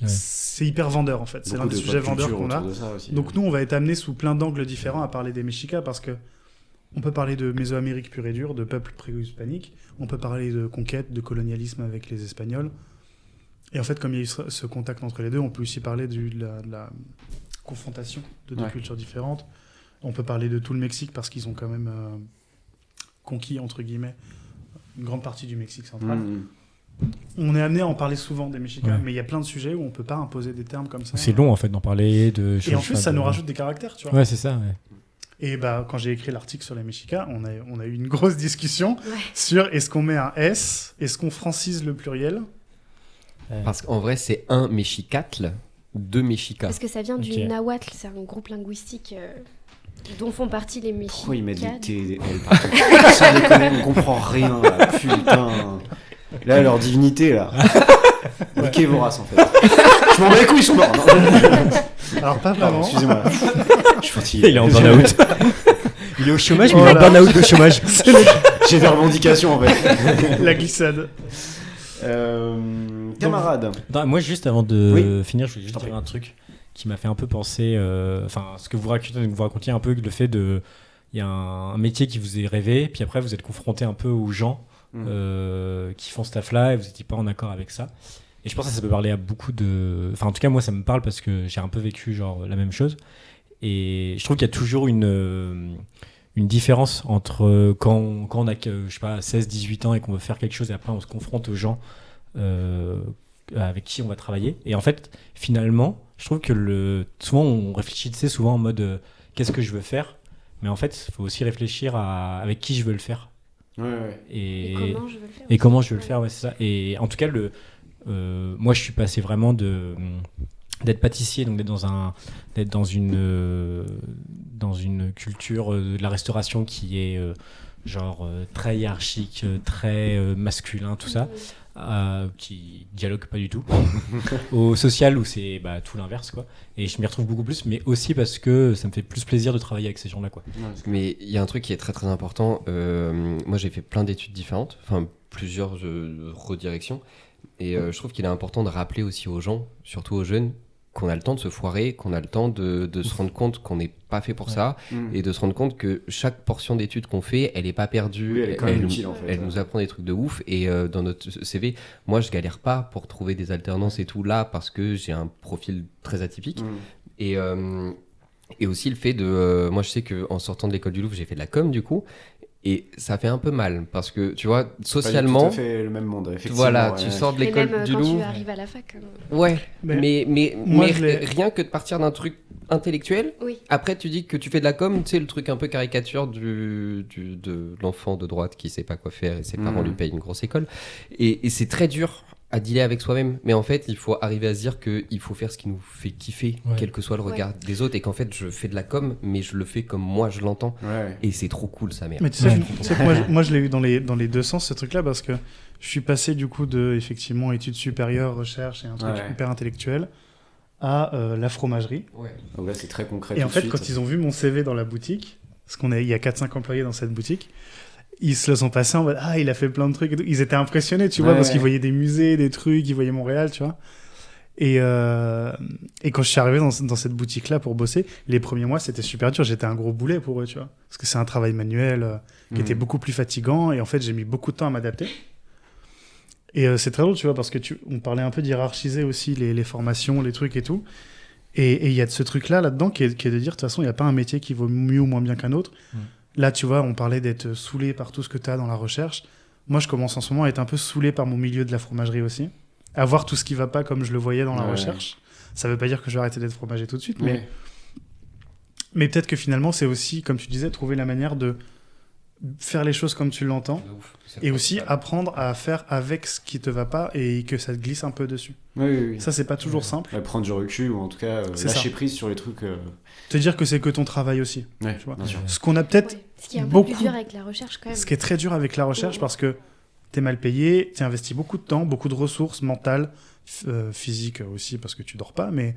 c'est hyper vendeur en fait. C'est l'un des sujets vendeurs qu'on a. Donc nous, on va être amenés sous plein d'angles différents à parler des Mexicas parce que on peut parler de Mésoamérique pure et dure, de peuples préhispaniques. On peut parler de conquête, de colonialisme avec les Espagnols. Et en fait, comme il y a eu ce contact entre les deux, on peut aussi parler de la confrontation de deux cultures différentes. On peut parler de tout le Mexique parce qu'ils ont quand même conquis, entre guillemets, une grande partie du Mexique central. On est amené à en parler souvent des Mexicas, mais il y a plein de sujets où on peut pas imposer des termes comme ça. C'est long en fait d'en parler. Et en plus, ça nous rajoute des caractères, tu vois. Ouais, c'est ça. Ouais. Et bah, quand j'ai écrit l'article sur les Mexicas, on a eu une grosse discussion sur est-ce qu'on met un S, est-ce qu'on francise le pluriel. Parce qu'en vrai, c'est un Mexicatl, 2 Mexicas. Parce que ça vient du nahuatl, c'est un groupe linguistique dont font partie les Mexicas. Pourquoi ils mettent des T, partout sans déconner, on comprend rien, là, putain. Là, leur divinité, là. Niquez vos races, en fait. Je m'en bats les couilles, ils sont morts. Alors, pas vraiment. Excusez-moi. Je suis fatigué. Il est en burn-out. Il est au chômage, mais il est en burn-out de chômage. J'ai des revendications, en fait. La glissade. Camarade. Moi, juste avant de finir, je voulais juste dire un truc qui m'a fait un peu penser... ce que vous racontiez un peu, le fait de... Il y a un métier qui vous est rêvé, puis après, vous êtes confronté un peu aux gens qui font ce taf-là et vous n'étiez pas en accord avec ça. Et je pense que ça peut parler à beaucoup de... Enfin, en tout cas, moi, ça me parle parce que j'ai un peu vécu genre la même chose. Et je trouve qu'il y a toujours une différence entre quand on a, je sais pas, 16-18 ans et qu'on veut faire quelque chose et après on se confronte aux gens avec qui on va travailler. Et en fait, finalement, je trouve que souvent on réfléchit souvent en mode qu'est-ce que je veux faire, mais en fait, il faut aussi réfléchir à avec qui je veux le faire. Et comment je veux le faire. Et comment je veux le faire, c'est ça. Et en tout cas, moi, je suis passé vraiment d'être pâtissier, donc d'être dans une culture de la restauration qui est très hiérarchique, très masculin, tout ça, qui dialogue pas du tout, au social où c'est tout l'inverse, quoi. Et je m'y retrouve beaucoup plus, mais aussi parce que ça me fait plus plaisir de travailler avec ces gens-là, quoi. Mais il y a un truc qui est très très important. Moi, j'ai fait plein d'études différentes, enfin plusieurs redirections, et je trouve qu'il est important de rappeler aussi aux gens, surtout aux jeunes, qu'on a le temps de se foirer, qu'on a le temps de se rendre compte qu'on n'est pas fait pour ça, et de se rendre compte que chaque portion d'études qu'on fait, elle n'est pas perdue, elle est quand même utile, en fait. Elle nous apprend des trucs de ouf, et dans notre CV, moi je galère pas pour trouver des alternances et tout là, parce que j'ai un profil très atypique, et aussi le fait de... moi je sais qu'en sortant de l'école du Louvre, j'ai fait de la com du coup, et ça fait un peu mal, parce que, tu vois, socialement... Pas tout à fait le même monde, effectivement. Voilà, tu sors de l'école du Louvre... quand tu arrives à la fac. Ouais, mais moi, rien que de partir d'un truc intellectuel, après tu dis que tu fais de la com, tu sais, le truc un peu caricature de l'enfant de droite qui sait pas quoi faire et ses parents lui payent une grosse école. Et c'est très dur à dealer avec soi-même, mais en fait il faut arriver à se dire qu'il faut faire ce qui nous fait kiffer, quel que soit le regard des autres, et qu'en fait je fais de la com, mais je le fais comme moi je l'entends, et c'est trop cool sa mère. Mais tu sais que moi je l'ai eu dans les deux sens, ce truc-là, parce que je suis passé du coup de effectivement études supérieures, recherche et un truc hyper intellectuel à la fromagerie. Donc là c'est très concret. Et en fait quand ils ont vu mon CV dans la boutique, parce il y a 4-5 employés dans cette boutique, ils se le sont passés en mode il a fait plein de trucs et tout. Ils étaient impressionnés, tu vois, parce qu'ils voyaient des musées, des trucs, ils voyaient Montréal, tu vois. Et quand je suis arrivé dans cette boutique-là pour bosser, les premiers mois c'était super dur. J'étais un gros boulet pour eux, tu vois, parce que c'est un travail manuel qui était beaucoup plus fatigant, et en fait j'ai mis beaucoup de temps à m'adapter. Et c'est très drôle, tu vois, parce que on parlait un peu d'hiérarchiser aussi les formations, les trucs et tout. Et il y a de ce truc-là là-dedans qui est de dire, de toute façon, il n'y a pas un métier qui vaut mieux ou moins bien qu'un autre. Là, tu vois, on parlait d'être saoulé par tout ce que tu as dans la recherche. Moi, je commence en ce moment à être un peu saoulé par mon milieu de la fromagerie aussi. À voir tout ce qui va pas comme je le voyais dans la recherche. Ça veut pas dire que je vais arrêter d'être fromager tout de suite, mais peut-être que finalement, c'est aussi, comme tu disais, trouver la manière de faire les choses comme tu l'entends, et aussi apprendre à faire avec ce qui te va pas et que ça te glisse un peu dessus. Ça, c'est pas toujours simple. Prendre du recul, ou en tout cas lâcher prise sur les trucs. Te dire que c'est que ton travail aussi. Tu vois. Bien sûr. Ce qu'on a peut-être ce qui est un peu beaucoup plus dur avec la recherche quand même. Ce qui est très dur avec la recherche, parce que t'es mal payé, t'es investi beaucoup de temps, beaucoup de ressources mentales, physiques aussi, parce que tu dors pas, mais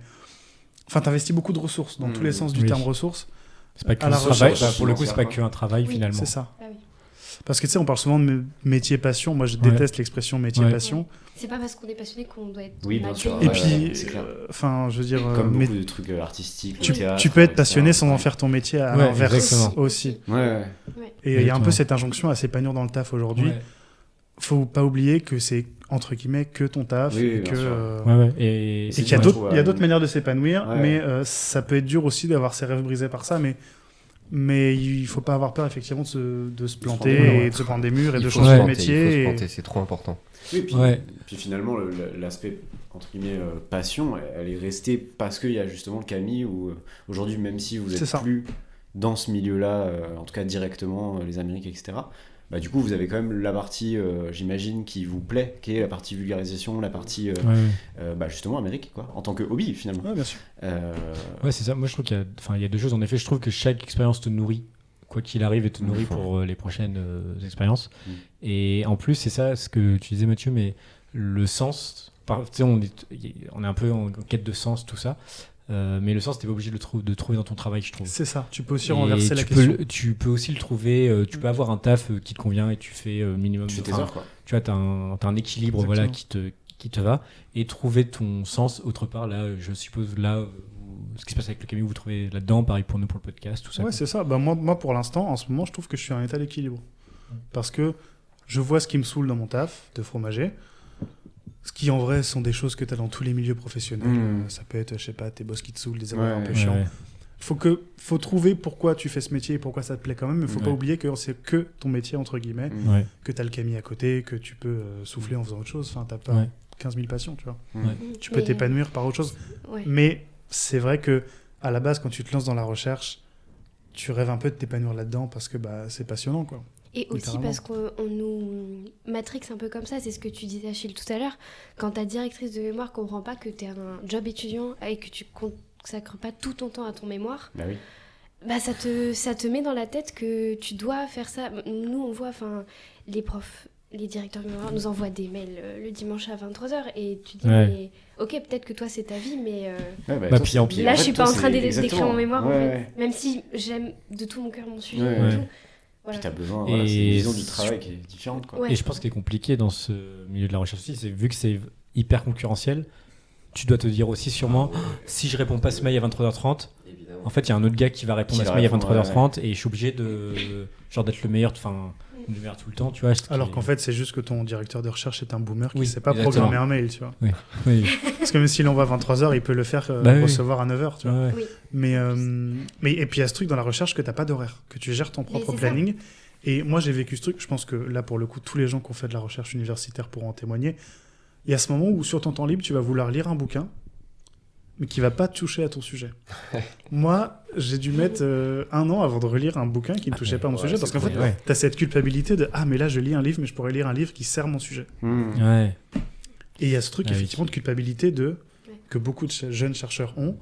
enfin t'investis beaucoup de ressources dans tous les sens du terme ressources. C'est pas qu'un la travail, recherche, pour le coup c'est pas qu'un travail finalement. C'est ça. Parce que tu sais, on parle souvent de métier passion. Moi, je déteste l'expression métier passion. C'est pas parce qu'on est passionné qu'on doit être. Bien sûr. Et puis, c'est clair. je veux dire, comme beaucoup de trucs artistiques, tu peux être passionné sans en faire ton métier à l'inverse aussi. Et il y a un peu cette injonction à s'épanouir dans le taf aujourd'hui. Faut pas oublier que c'est entre guillemets que ton taf, et que et qu'il y a d'autres manières de s'épanouir, mais ça peut être dur aussi d'avoir ses rêves brisés par ça, mais il faut pas avoir peur effectivement de se planter et de se prendre des murs et de changer de métier. Il faut se planter, c'est trop important. Oui, puis finalement l'aspect entre guillemets passion, elle est restée parce qu'il y a justement le Camille, où aujourd'hui, même si vous êtes plus dans ce milieu-là, en tout cas directement les Amériques, etc., du coup vous avez quand même la partie j'imagine qui vous plaît, qui est la partie vulgarisation, la partie justement Amérique, quoi, en tant que hobby finalement. Bien sûr. C'est ça. Moi je trouve qu'il y a deux choses. En effet, je trouve que chaque expérience te nourrit, quoi qu'il arrive, et te nourrit pour les prochaines expériences. Et en plus, c'est ça ce que tu disais, Mathieu, mais le sens, on est un peu en quête de sens, tout ça. Mais le sens, t'es pas obligé de trouver dans ton travail, je trouve. C'est ça, tu peux aussi renverser la question. Tu peux aussi le trouver, tu peux avoir un taf qui te convient et tu fais minimum. Tu fais tes heures, quoi. Tu vois, t'as un équilibre qui te va, et trouver ton sens autre part. Là, je suppose, ce qui se passe avec le Camille, vous trouvez là-dedans, pareil pour nous, pour le podcast, tout ça. Ouais, c'est ça. Moi, pour l'instant, en ce moment, je trouve que je suis en état d'équilibre. Parce que je vois ce qui me saoule dans mon taf de fromager. Ce qui en vrai sont des choses que tu as dans tous les milieux professionnels. Ça peut être, je sais pas, tes boss qui te saoulent, des horaires un peu chiants. Faut trouver pourquoi tu fais ce métier et pourquoi ça te plaît quand même, mais faut pas oublier que c'est que ton métier, entre guillemets, que tu as le Camille à côté, que tu peux souffler en faisant autre chose. Enfin, t'as pas 15 000 passions, tu vois. Tu peux t'épanouir par autre chose. Mais c'est vrai que à la base, quand tu te lances dans la recherche, tu rêves un peu de t'épanouir là-dedans parce que c'est passionnant, quoi. Et aussi Littéralement. parce qu'on nous matrix un peu comme ça, c'est ce que tu disais Achille tout à l'heure, quand ta directrice de mémoire comprend pas que tu es un job étudiant et que tu consacres pas tout ton temps à ton mémoire, Bah oui. bah ça te met dans la tête que tu dois faire ça. Nous on voit, enfin, les profs, les directeurs de mémoire nous envoient des mails le dimanche à 23h et tu dis Ouais. mais ok, peut-être que toi c'est ta vie, mais Ouais, Bah, toi, puis c'est- en- là en je fait, suis toi, pas en train c'est d'écrire mon mémoire en Ouais, fait. ouais. Même si j'aime de tout mon cœur mon sujet Ouais, et ouais. tout. Puis Voilà. t'as besoin, Et voilà, c'est une vision du travail qui est différente, quoi. Ouais. Et je pense qu'il est compliqué dans ce milieu de la recherche aussi, c'est vu que c'est hyper concurrentiel, tu dois te dire aussi sûrement, si je réponds pas ce mail à 23h30, Évidemment. en fait il y a un autre gars qui va répondre Qui à ce va mail à répondre, 23h30 et je suis obligé de genre d'être le meilleur, enfin le meilleur tout le temps, tu vois. Alors qu'en fait, c'est juste que ton directeur de recherche est un boomer qui Oui, sait pas exactement. programmer un mail, tu vois. oui. Parce que même s'il envoie à 23h, il peut le faire Bah oui. recevoir à 9h, tu vois. Ouais, ouais. Oui. Mais et puis il y a ce truc dans la recherche que t'as pas d'horaire, que tu gères ton propre c'est ça. planning. Et moi j'ai vécu ce truc, je pense que là pour le coup tous les gens qui ont fait de la recherche universitaire pourront en témoigner. Il y a ce moment où sur ton temps libre tu vas vouloir lire un bouquin, mais qui va pas toucher à ton sujet. Moi j'ai dû mettre 1 an avant de relire un bouquin qui ne touchait pas à mon sujet, parce qu'en fait Ouais. t'as cette culpabilité de ah mais là je lis un livre mais je pourrais lire un livre qui sert mon sujet. Mmh. Ouais. Et il y a ce truc Ah oui. effectivement de culpabilité Ouais. que beaucoup de jeunes chercheurs ont,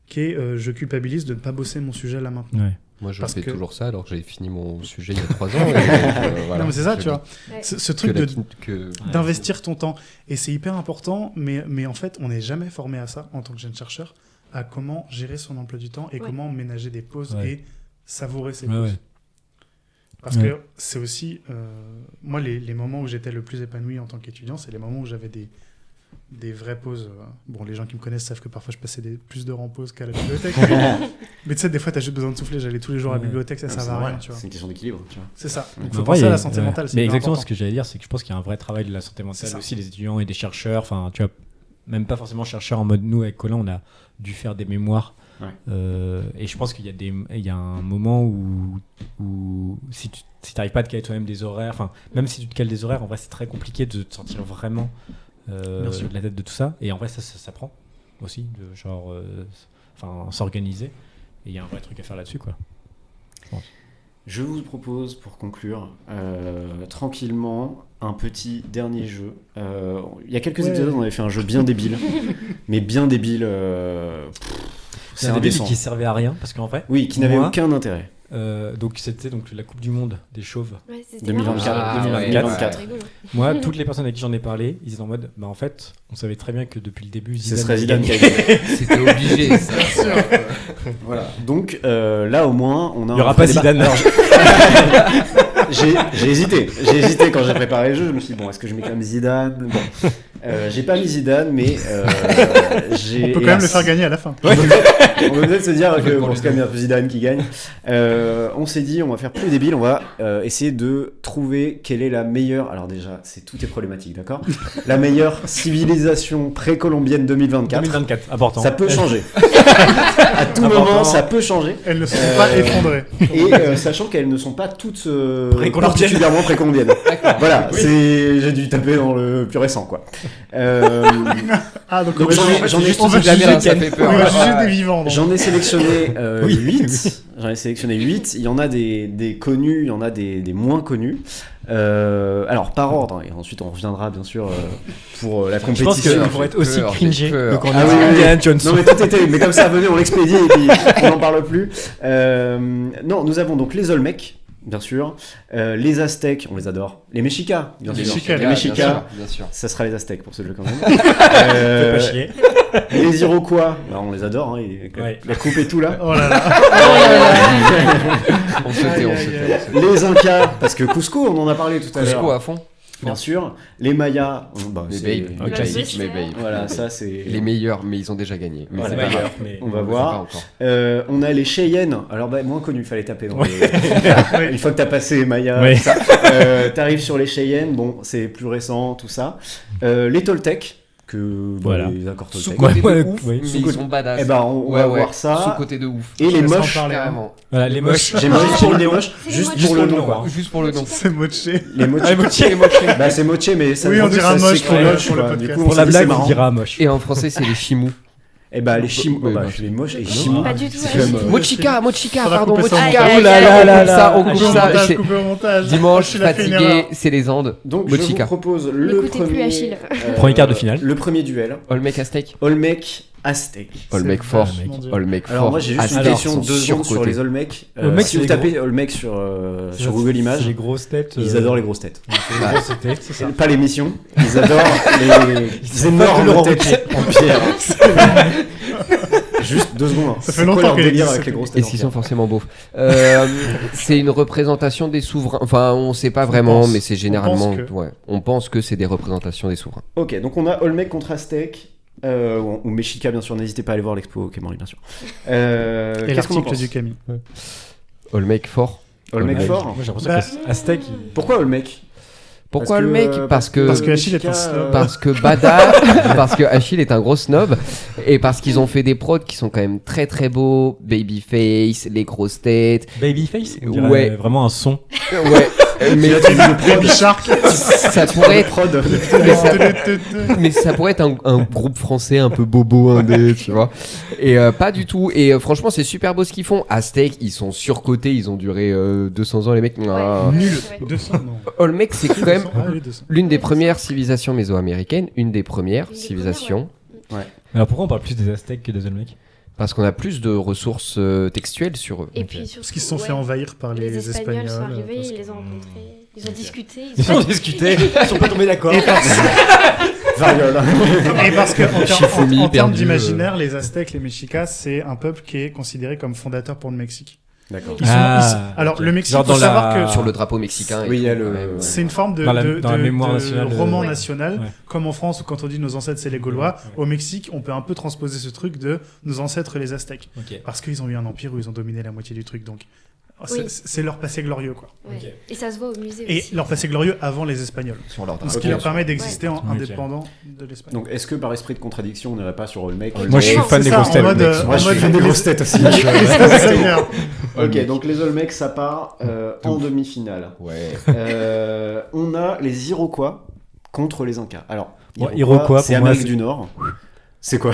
qui est je culpabilise de ne pas bosser mon sujet là maintenant. Ouais. Moi, je Parce fais que- toujours ça alors que j'avais fini mon sujet il y a 3 ans. Et donc, voilà, Non mais c'est ça, je tu vois. Ouais. Ce lis truc que la de, que- d'investir ton temps. Et c'est hyper important, mais en fait, on n'est jamais formé à ça en tant que jeune chercheur, à comment gérer son emploi du temps et Ouais. comment ménager des pauses Ouais. et savourer ses Ouais, pauses. ouais. Parce Ouais. que c'est aussi, moi, les moments où j'étais le plus épanoui en tant qu'étudiant, c'est les moments où j'avais des vraies pauses. Bon, les gens qui me connaissent savent que parfois je passais plus d'heures en pause qu'à la bibliothèque. Mais tu sais, des fois, t'as juste besoin de souffler. J'allais tous les jours à la Ouais. bibliothèque, ça Ah, servait c'est à vrai, rien, tu vois. c'est une question d'équilibre, tu vois. C'est ça. Donc, Mais faut en vrai, penser il y à a- la santé ouais. mentale. c'est Mais hyper exactement important. ce que j'allais dire, c'est que je pense qu'il y a un vrai travail de la santé mentale C'est ça. aussi, les étudiants et des chercheurs. Enfin, tu vois, même pas forcément chercheurs en mode nous avec Colin, on a dû faire des mémoires. Ouais. Et je pense qu'il y a un moment où si tu n'arrives pas à te caler toi-même des horaires, enfin, même si tu te cales des horaires, en vrai, c'est très compliqué de te sortir vraiment Bien sûr. de la tête de tout ça. Et en vrai, ça s'apprend aussi, de genre, enfin, s'organiser. Et il y a un vrai truc à faire là-dessus, quoi. Je vous propose, pour conclure, tranquillement, un petit dernier jeu. Il y a quelques Ouais. épisodes, on avait fait un jeu bien débile, mais bien débile. C'est un début indécent. qui servait à rien, parce qu'en vrai, Oui, qui n'avait Moi, aucun intérêt. donc c'était donc la Coupe du Monde des chauves. Ouais, c'était 2024. marrant. 2024. C'est rigolo. Moi, toutes les personnes avec qui j'en ai parlé, ils étaient en mode, bah en fait, on savait très bien que depuis le début, Ce serait Zidane qui a gagné. gagné. C'était obligé, ça. Voilà. Donc là, au moins, on a. Il n'y aura un pas vrai débat. Zidane. Alors, j'ai hésité. J'ai hésité quand j'ai préparé le jeu. Je me suis dit, bon, est-ce que je mets quand même Zidane? Bon. J'ai pas mis Zidane, mais j'ai. On peut quand même le faire gagner à la fin. On peut peut-être se dire que bon, c'est quand même un peu Zidane qui gagne. On s'est dit, on va faire plus débile, on va essayer de trouver quelle est la meilleure. Alors déjà, tout est problématique, d'accord? La meilleure civilisation précolombienne 2024. 2024, important. Ça peut changer. À tout Important. moment, ça peut changer. Elles ne sont pas effondrées. Et sachant qu'elles ne sont pas toutes Précolombiennes. particulièrement précolombiennes. Voilà, j'ai dû taper dans le plus récent, quoi. Ah, donc, Donc, j'en ai on va La juger, merde, ça fait peur. on va Ouais. juger des vivants. donc. J'en ai sélectionné Oui. 8. J'en ai sélectionné 8. Il y en a des connus, il y en a des moins connus. Alors, par ordre, et ensuite on reviendra bien sûr pour la Je pense compétition. que pour être aussi peur, j'ai cringé peur. que quand on Ah a oui, oui, Indiana oui. Jones. Non mais tout était, mais comme ça venez on l'expédie et puis on n'en parle plus. Non, nous avons donc les Olmecs, bien sûr, les Aztèques, on les adore, les Mexicas, bien Les sûr, Mexicas, les bien Mexicas, sûr, bien sûr. ça sera les Aztèques pour ceux-là quand même. Fais pas chier. Les Iroquois, bah, on les adore, hein, Ouais. la coupe et tout là. Oh là là. On se tait, on se tait. Les Incas, parce que Cusco, on en a parlé tout à l'heure. Cusco à fond. Bien sûr. Les Mayas, bah, Les c'est- babes. Ok. Classique, mais babes. Voilà, ça c'est. Les meilleurs, mais ils ont déjà gagné. Mais Voilà. c'est pas Meilleur, grave. mais- On va C'est pas voir. encore. On a les Cheyennes, alors bah, moins connus, fallait taper dans Ouais. les... Une fois que t'as passé Maya, Ouais. tout ça, t'arrives sur les Cheyennes, bon, c'est plus récent, tout ça. Les Toltecs, que bah, Voilà. les accords Toltecs. Sous-côté Ouais, de ouf, ouais. mais Sous-côté. ils sont badass. Eh ben, on va voir ça. Sous-côté de ouf. Et les Je laisse en moches, parler. Carrément. Voilà, les moches. j'ai mis les moches, C'est les juste moches. pour le Juste nom, pour le quoi. nom, Juste pour le nom. C'est moché. Les moches. Ah, les moches. Bah, c'est moché, mais ça Oui, se on voit que dira ça moche s'écrit pour le moche, quoi. podcast. Du coup, Pour on la s'est dit, c'est blague, on marrant. dira moche. Et en français, c'est les chimous. Eh bah, les Chimos. Oui, Bah, bah, je suis moche. Et non. Chimos. Pas du tout. c'est quand même, Mochika, Faudra pardon, couper ça au Mochika. montage. Oh là là là là, on coupe Coupe au ça. montage, c'est- coupe au montage. Dimanche, Achille a fait une fatigué, erreur. c'est les Andes. Donc, je Mochika. vous propose le N'écoutez plus premier. Achille. Premier quart de finale. Le premier duel. Olmec Aztec. Olmec Aztec. Olmec C'est fort. vachement dur. Olmec fort. Alors moi j'ai juste une Aztec question sont 2 secondes sur surcotés. les Olmecs. Olmecs, Si c'est vous les tapez Olmecs sur Google C'est Images, les grosses têtes. ils adorent les grosses têtes. C'est les grosses têtes. C'est ça. Pas l'émission, ils adorent les énormes Laurent têtes en pierre. Juste 2 secondes. Ça fait C'est quoi longtemps leur qu'elle délire existe, avec les cette grosses Et têtes en s'ils pierre sont forcément beaufs. C'est une représentation des souverains. Enfin, on sait pas vraiment, pense. mais c'est généralement. On pense que- Ouais, on pense que c'est des représentations des souverains. Ok, donc on a Olmec contre Aztec. Ou Mexica bien sûr, n'hésitez pas à aller voir l'expo au Quai Branly bien sûr. Et Qu'est-ce qu'on en l'article pense du Camille. Olmec fort. Olmec Olmec. fort. Moi j'ai l'impression Bah, que Aztec. Pourquoi Olmec Pourquoi Parce que, Olmec Parce que Achille est un snob. parce que Bada, parce que Achille est un gros snob et parce qu'ils ont fait des prods qui sont quand même très très beaux, Babyface, les grosses têtes. Babyface, on dirait Ouais. vraiment un son. Ouais, mais Baby Shark. ça pourrait être Prod. mais ça pourrait être un groupe français un peu bobo indé, tu vois. Et pas du tout. Et franchement, c'est super beau ce qu'ils font. Aztec, ils sont surcotés, ils ont duré 200 ans les mecs. Ah. Nul. Ouais. 200, non. Olmec, c'est quand même Ah oui, 200. l'une des premières civilisations mésoaméricaines, une des premières Une des civilisations, Alors pourquoi on parle plus des Aztèques que des Olmecs? parce qu'on a plus de ressources textuelles sur eux. Et puis surtout, Parce qu'ils se sont fait ouais, envahir par les les Espagnols Espagnols. sont arrivés, parce ils que- les ont rencontrés, ils ont discuté. Ils ont discuté, ils sont pas tombés d'accord. Et parce, Variole. et parce que en, Shifumi, en termes perdu, d'imaginaire, les Aztèques, les Mexicas, c'est un peuple qui est considéré comme fondateur pour le Mexique. D'accord. Ils sont- alors ok. le Mexique, Genre faut dans savoir la- que Sur le drapeau mexicain. et Oui, il y a tout, le- ouais, ouais. c'est une forme de, Dans la mémoire de nationale, roman Ouais. national, Ouais. comme en France où quand on dit nos ancêtres c'est les Gaulois, au Mexique on peut un peu transposer ce truc de nos ancêtres les Aztèques, Ok. parce qu'ils ont eu un empire où ils ont dominé la moitié du truc, donc Oui. c'est leur passé glorieux quoi. Ouais. Ok. Et ça se voit au musée Et aussi. leur passé glorieux avant les Espagnols, Sur leur ce drapeau. qui leur permet d'exister en Ok. indépendant de l'Espagne. Donc est-ce que par esprit de contradiction on n'irait pas sur Olmec Moi je suis Non, fan c'est des ça, grosses en têtes. mode, mec. Moi je suis fan des grosses têtes aussi. Seigneur. Ok, donc les Olmecs ça part en demi-finale. Ouais. On a les Iroquois contre les Incas. Alors, Bon, Iroquois, c'est pour moi, Amérique c'est- du Nord. C'est quoi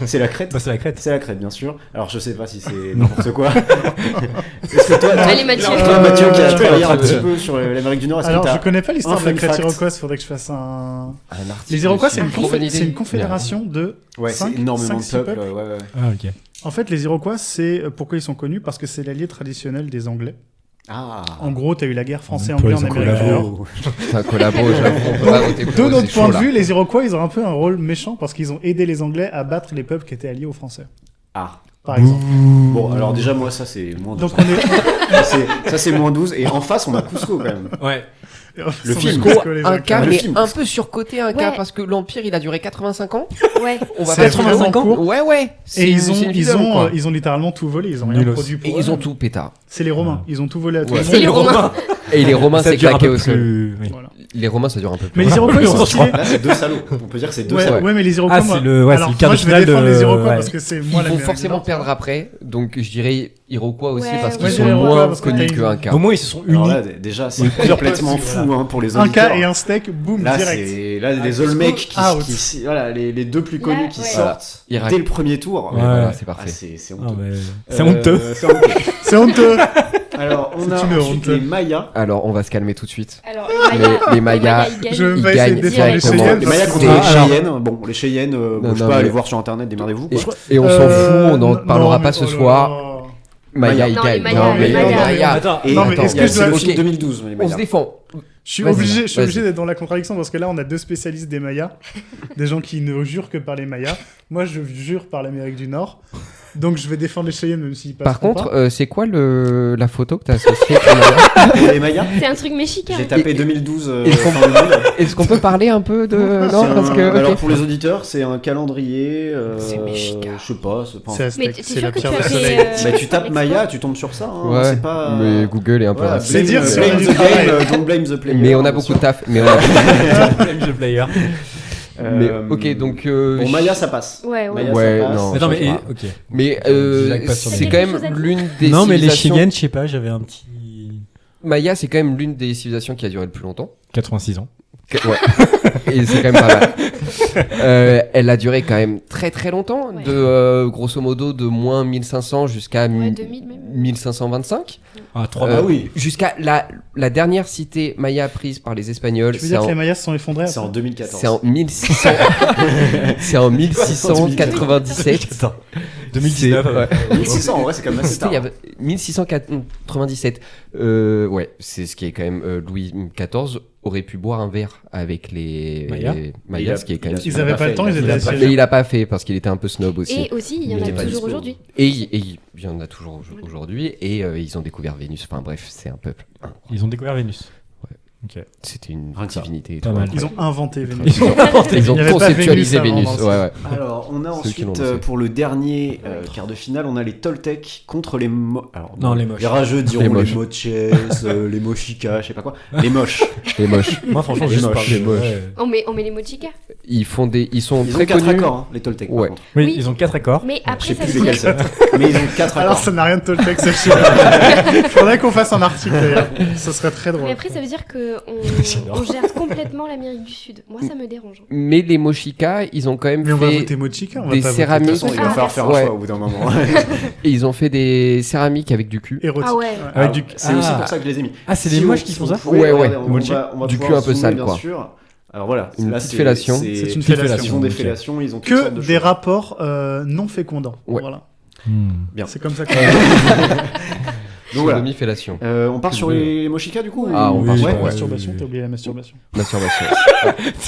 C'est la Crète Bah, c'est la crête. C'est la Crète, bien sûr. Alors, je sais pas si c'est n'importe quoi. Est-ce que toi, Allez, Mathieu. toi, Mathieu, qui a travaillé un Euh, petit peu sur l'Amérique du Nord, est-ce Alors que je t'as connais pas l'histoire un de la fun crête fact iroquoise, faudrait que je fasse un... Un article Les Iroquois dessus. c'est Trop bonne idée. c'est une confédération de... Ouais, c'est cinq- énormément de cinq, six peuples. peuples. Ouais, ouais. Ah ok. En fait les Iroquois c'est pourquoi ils sont connus, parce que c'est l'allié traditionnel des Anglais. Ah. En gros t'as eu la guerre français-anglais en Ils ont Amérique du Nord. C'est un collabo, j'avoue. On peut pas voter pour De eux, notre c'est point chaud, de là. vue, les Iroquois, ils ont un peu un rôle méchant parce qu'ils ont aidé les Anglais à battre les peuples qui étaient alliés aux Français, Ah. par exemple. Bon, alors déjà, moi, ça, c'est moins 12. Donc on est... Ça, c'est moins 12. Et en face, on a Cusco, quand même. Ouais. Le film. Cusco, les Un Incas. cas, Le mais film. un peu surcoté, un cas, Ouais. parce que l'Empire, il a duré 85 ans. Ouais. On va C'est pas vraiment 85 ans court. Ouais, ouais. Et ils c'est une ont, vie d'homme, quoi. ils ont littéralement tout volé, ils ont rien Nulos. produit pour Et eux. ils ont tout pétard. C'est les Romains, ils ont tout volé à tout Ouais. le C'est monde. les Romains. Et les Romains, Ça c'est dure un claqué peu au sol. plus. Oui. Voilà. Les Romains, ça dure un peu plus. Mais les Iroquois, ils sont Je crois. stylés. Là, c'est deux salauds. On peut dire que c'est deux Ouais, salauds. ouais, mais les Iroquois, Ah, moi... c'est le- ouais, Alors, c'est le quart moi, de je vais finale défendre de- les Iroquois ouais. parce que c'est Ils moi vont l'Amérique forcément du Nord, perdre après, donc je dirais Iroquois aussi Ouais, parce qu'ils ouais, sont ouais, moins Iroquois, parce que connus t'as que une- Incas. Au moins ils se sont Alors unis. là, déjà, c'est complètement fou hein, pour les Un auditeurs. cas et un steak, boum, Là, direct. c'est là des Cusco, Olmecs out. voilà, les deux plus connus Là, qui ouais. sortent Irak. dès le premier tour. Ouais, Ouais. voilà, c'est Ah, parfait. c'est Ah, honteux. mais c'est honteux. C'est honteux. C'est honteux. Alors, on C'est a une ensuite honte. les Mayas. Alors, on va se calmer tout de suite. Alors, Les Mayas, ils gagnent. Je Ils vais essayer gagnent de défendre les directement. Cheyennes. Les Mayas parce contre que- les alors- Cheyennes. Bon, les Cheyennes, Non, je sais non, pas, mais- aller voir sur internet, démerdez-vous. quoi. Et on s'en fout, on n'en non, parlera mais pas ce oh là soir. là. Maya, ils Non, les gagnent. Mayas, Non, mais les Mayas. Mayas. Attends. Et Non, mais attends, est-ce il y a- que je c'est dois- le Ok. film 2012, les On Mayas. se défend. Je suis Vas-y, obligé vas-y. d'être dans la contradiction parce que là, on a deux spécialistes des Mayas, des gens qui ne jurent que par les Mayas. Moi, je jure par l'Amérique du Nord. Donc, je vais défendre les Cheyennes, même s'ils passent Par contre, pas. c'est quoi la photo que t'as associée aux Mayas Pour les Mayas, C'est un truc mexicain. j'ai tapé Et- 2012 et- fin 2000. Est-ce qu'on peut parler un peu de... Non, C'est parce un- que... ok. Alors pour les auditeurs, c'est un calendrier. C'est Mexica. Je sais pas. C'est pas. C'est Mais Aztèque, t'es c'est sûr la que pierre tu du as soleil. fait. Bah, tu tapes l'expo Maya, tu tombes sur ça. Hein. Ouais, C'est pas. mais Google est un peu Voilà, raciste. C'est dire, blame, c'est blame du the travail. game, don't blame the player. Mais on a bien beaucoup sûr. de taf. Mais, on a- Blame the player. mais, ok, donc... Bon, Maya, ça passe. Ouais, ouais. Maya, Ouais, ça passe. non. Attends, je sais mais pas. ok. Mais Jack passe sur c'est les- quand Quelque chose à même dire l'une des Non, mais les civilisations... Cheyennes, je sais pas, j'avais un petit. Maya, c'est quand même l'une des civilisations qui a duré le plus longtemps. 86 ans. Ouais. Et c'est quand même pas mal. Elle a duré quand même très très longtemps, de grosso modo de moins 1500 jusqu'à 2000 même. 1525. Ah, 3 oui. Jusqu'à la dernière cité maya prise par les Espagnols. Tu veux dire que les Mayas se sont effondrés C'est en 2014. C'est en 1600. C'est en 1697. 2019. Ouais. 1600, en vrai, c'est quand même assez C'était tard. il y avait 1697. Ouais, c'est ce qui est quand même Louis XIV aurait pu boire un verre avec les Mayas, ce qui est quand même. Ils avaient pas le temps, ils étaient assis. Mais il a pas fait parce qu'il était un peu snob aussi. Et aussi, il y en a toujours aujourd'hui. Et il y en a toujours aujourd'hui. Et ils ont découvert Vénus. Enfin bref, c'est un peuple. Ils ont découvert Vénus. Ok. C'était une Rien que ça. divinité. et Pas tout. mal. Ils ont inventé Vénus. Ils ont Il y avait pas conceptualisé Vénus Vénus. avant, Ouais. Alors, on a C'est eux qui l'ont ensuite, lancé. pour le dernier quart de finale, on a les Toltecs contre les Alors, Non, les moches. Les rageux diront Les les moches. moches, les mochikas, je sais pas quoi. Les moches. Les moches. Moi, franchement, Les juste moches, parler les moches. On met les mochikas. Ils sont Ils ont très 4 connus. accords, hein, les Toltecs, Ouais. par contre. Oui, Oui. ils ont 4 accords. Mais Je après, sais ça plus veut lesquels dire... c'est. Mais ils ont 4 Alors accords. ça n'a rien de Toltec cette chose. Faudrait qu'on fasse un article d'ailleurs. Ce serait très drôle. Mais après, ça veut dire J'adore. qu'on gère complètement l'Amérique du Sud. Moi, ça me dérange. Mais les mochikas, ils ont quand même Mais on va fait voter Mochika, on va des pas céramiques. voter. De toute façon, il va falloir faire un Ouais. choix au bout d'un moment. et ils ont fait des céramiques avec du cul. Érotique. Ah ouais. Avec du- C'est aussi Ah. pour ça que je les ai mis. Ah, c'est Si les on- moches qui si font on ça pouvait, Ouais, regardez, ouais. on va Du pouvoir cul un peu zoomer, sale, bien quoi. sûr. Alors voilà, Une là, petite fellation. C'est une Ils fellation. font des Ok. fellations, ils ont toutes sortes Que de des choses. rapports non fécondants. Ouais. Voilà. Bien. C'est comme ça que Donc voilà. Demi-fellation. On part sur les mochikas du coup Ah, on ou- part sur- ouais. ouais. masturbation, t'as oublié la masturbation. Masturbation.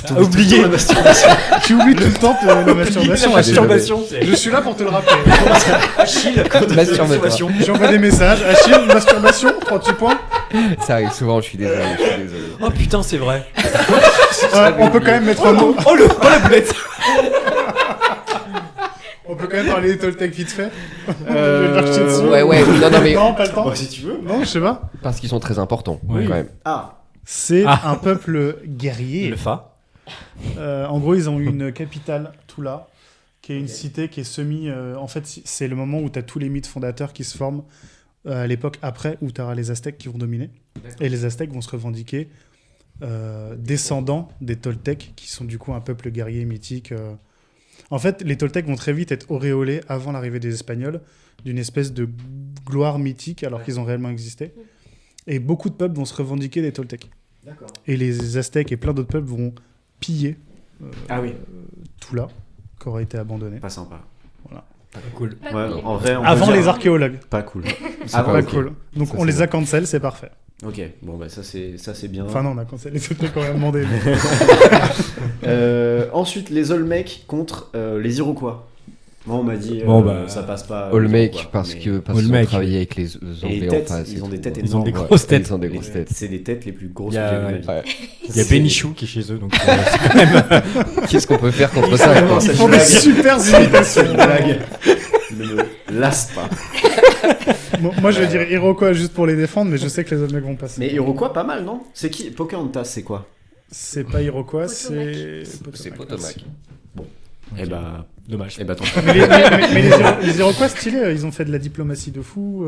T'as oublié la masturbation. Tu oublies tout le temps la masturbation. masturbation, Je suis là pour te le rappeler. Masturbation. J'envoie des messages. Achille, masturbation, 38 points. Ça arrive souvent, je suis désolé. Oh putain, c'est vrai. On peut quand même mettre un mot. Oh la boulette. On peut quand même parler des Toltecs vite fait. Je vais leur chier dessus. Ouais, non, mais Non, pas le temps. Bah, si tu veux. Non, je sais pas. parce qu'ils sont très importants, Ouais. quand même. Ah. C'est Ah. un peuple guerrier. Le fa. En gros, ils ont une capitale, Tula, qui est une cité qui est en fait, c'est le moment où tu as tous les mythes fondateurs qui se forment à l'époque après, où tu auras les Aztèques qui vont dominer. Et les Aztèques vont se revendiquer descendants des Toltecs, qui sont du coup un peuple guerrier mythique. En fait, les Toltecs vont très vite être auréolés, avant l'arrivée des Espagnols, d'une espèce de gloire mythique, alors qu'ils ont réellement existé. Et beaucoup de peuples vont se revendiquer des Toltecs. D'accord. Et les Aztèques et plein d'autres peuples vont piller Ah oui. Tula, qui aurait été abandonné. Pas sympa. Cool. Pas Ouais, cool. en vrai, on peut Avant dire- les archéologues. Pas cool. C'est Avant, pas Pas ok. cool. Donc Ça, on c'est les bon. a cancel, c'est parfait. Ok. Bon bah ça c'est bien. Enfin non, on a cancel les Toltecs qu'on a demandé. Ensuite les Olmecs contre les Iroquois. Moi on m'a dit Bon, bah, ça passe pas. Olmec, Iroquois, parce mais- qu'ils ont Olmec. travaillé avec les Et les Anglais en têtes, face. ils ont des têtes Ils ont des énormes. grosses têtes. Ils ont des Les- grosses têtes. C'est des têtes les plus grosses Il y que a- j'ai vues de ma vie. Ouais. Il y a Benichou qui est chez eux, donc Qu'est-ce qu'on peut faire contre ça, quoi? Ils font des super imitations. Une blague. Ne me lasse pas. Bon, moi je vais dire Iroquois juste pour les défendre, mais je sais que les autres mecs vont passer. Mais Iroquois pas mal non? C'est qui? Pocahontas c'est quoi? C'est pas Iroquois, Potomac. C'est Potomac. Eh bah dommage. tant pis. Mais les Iroquois stylés, ils ont fait de la diplomatie de fou.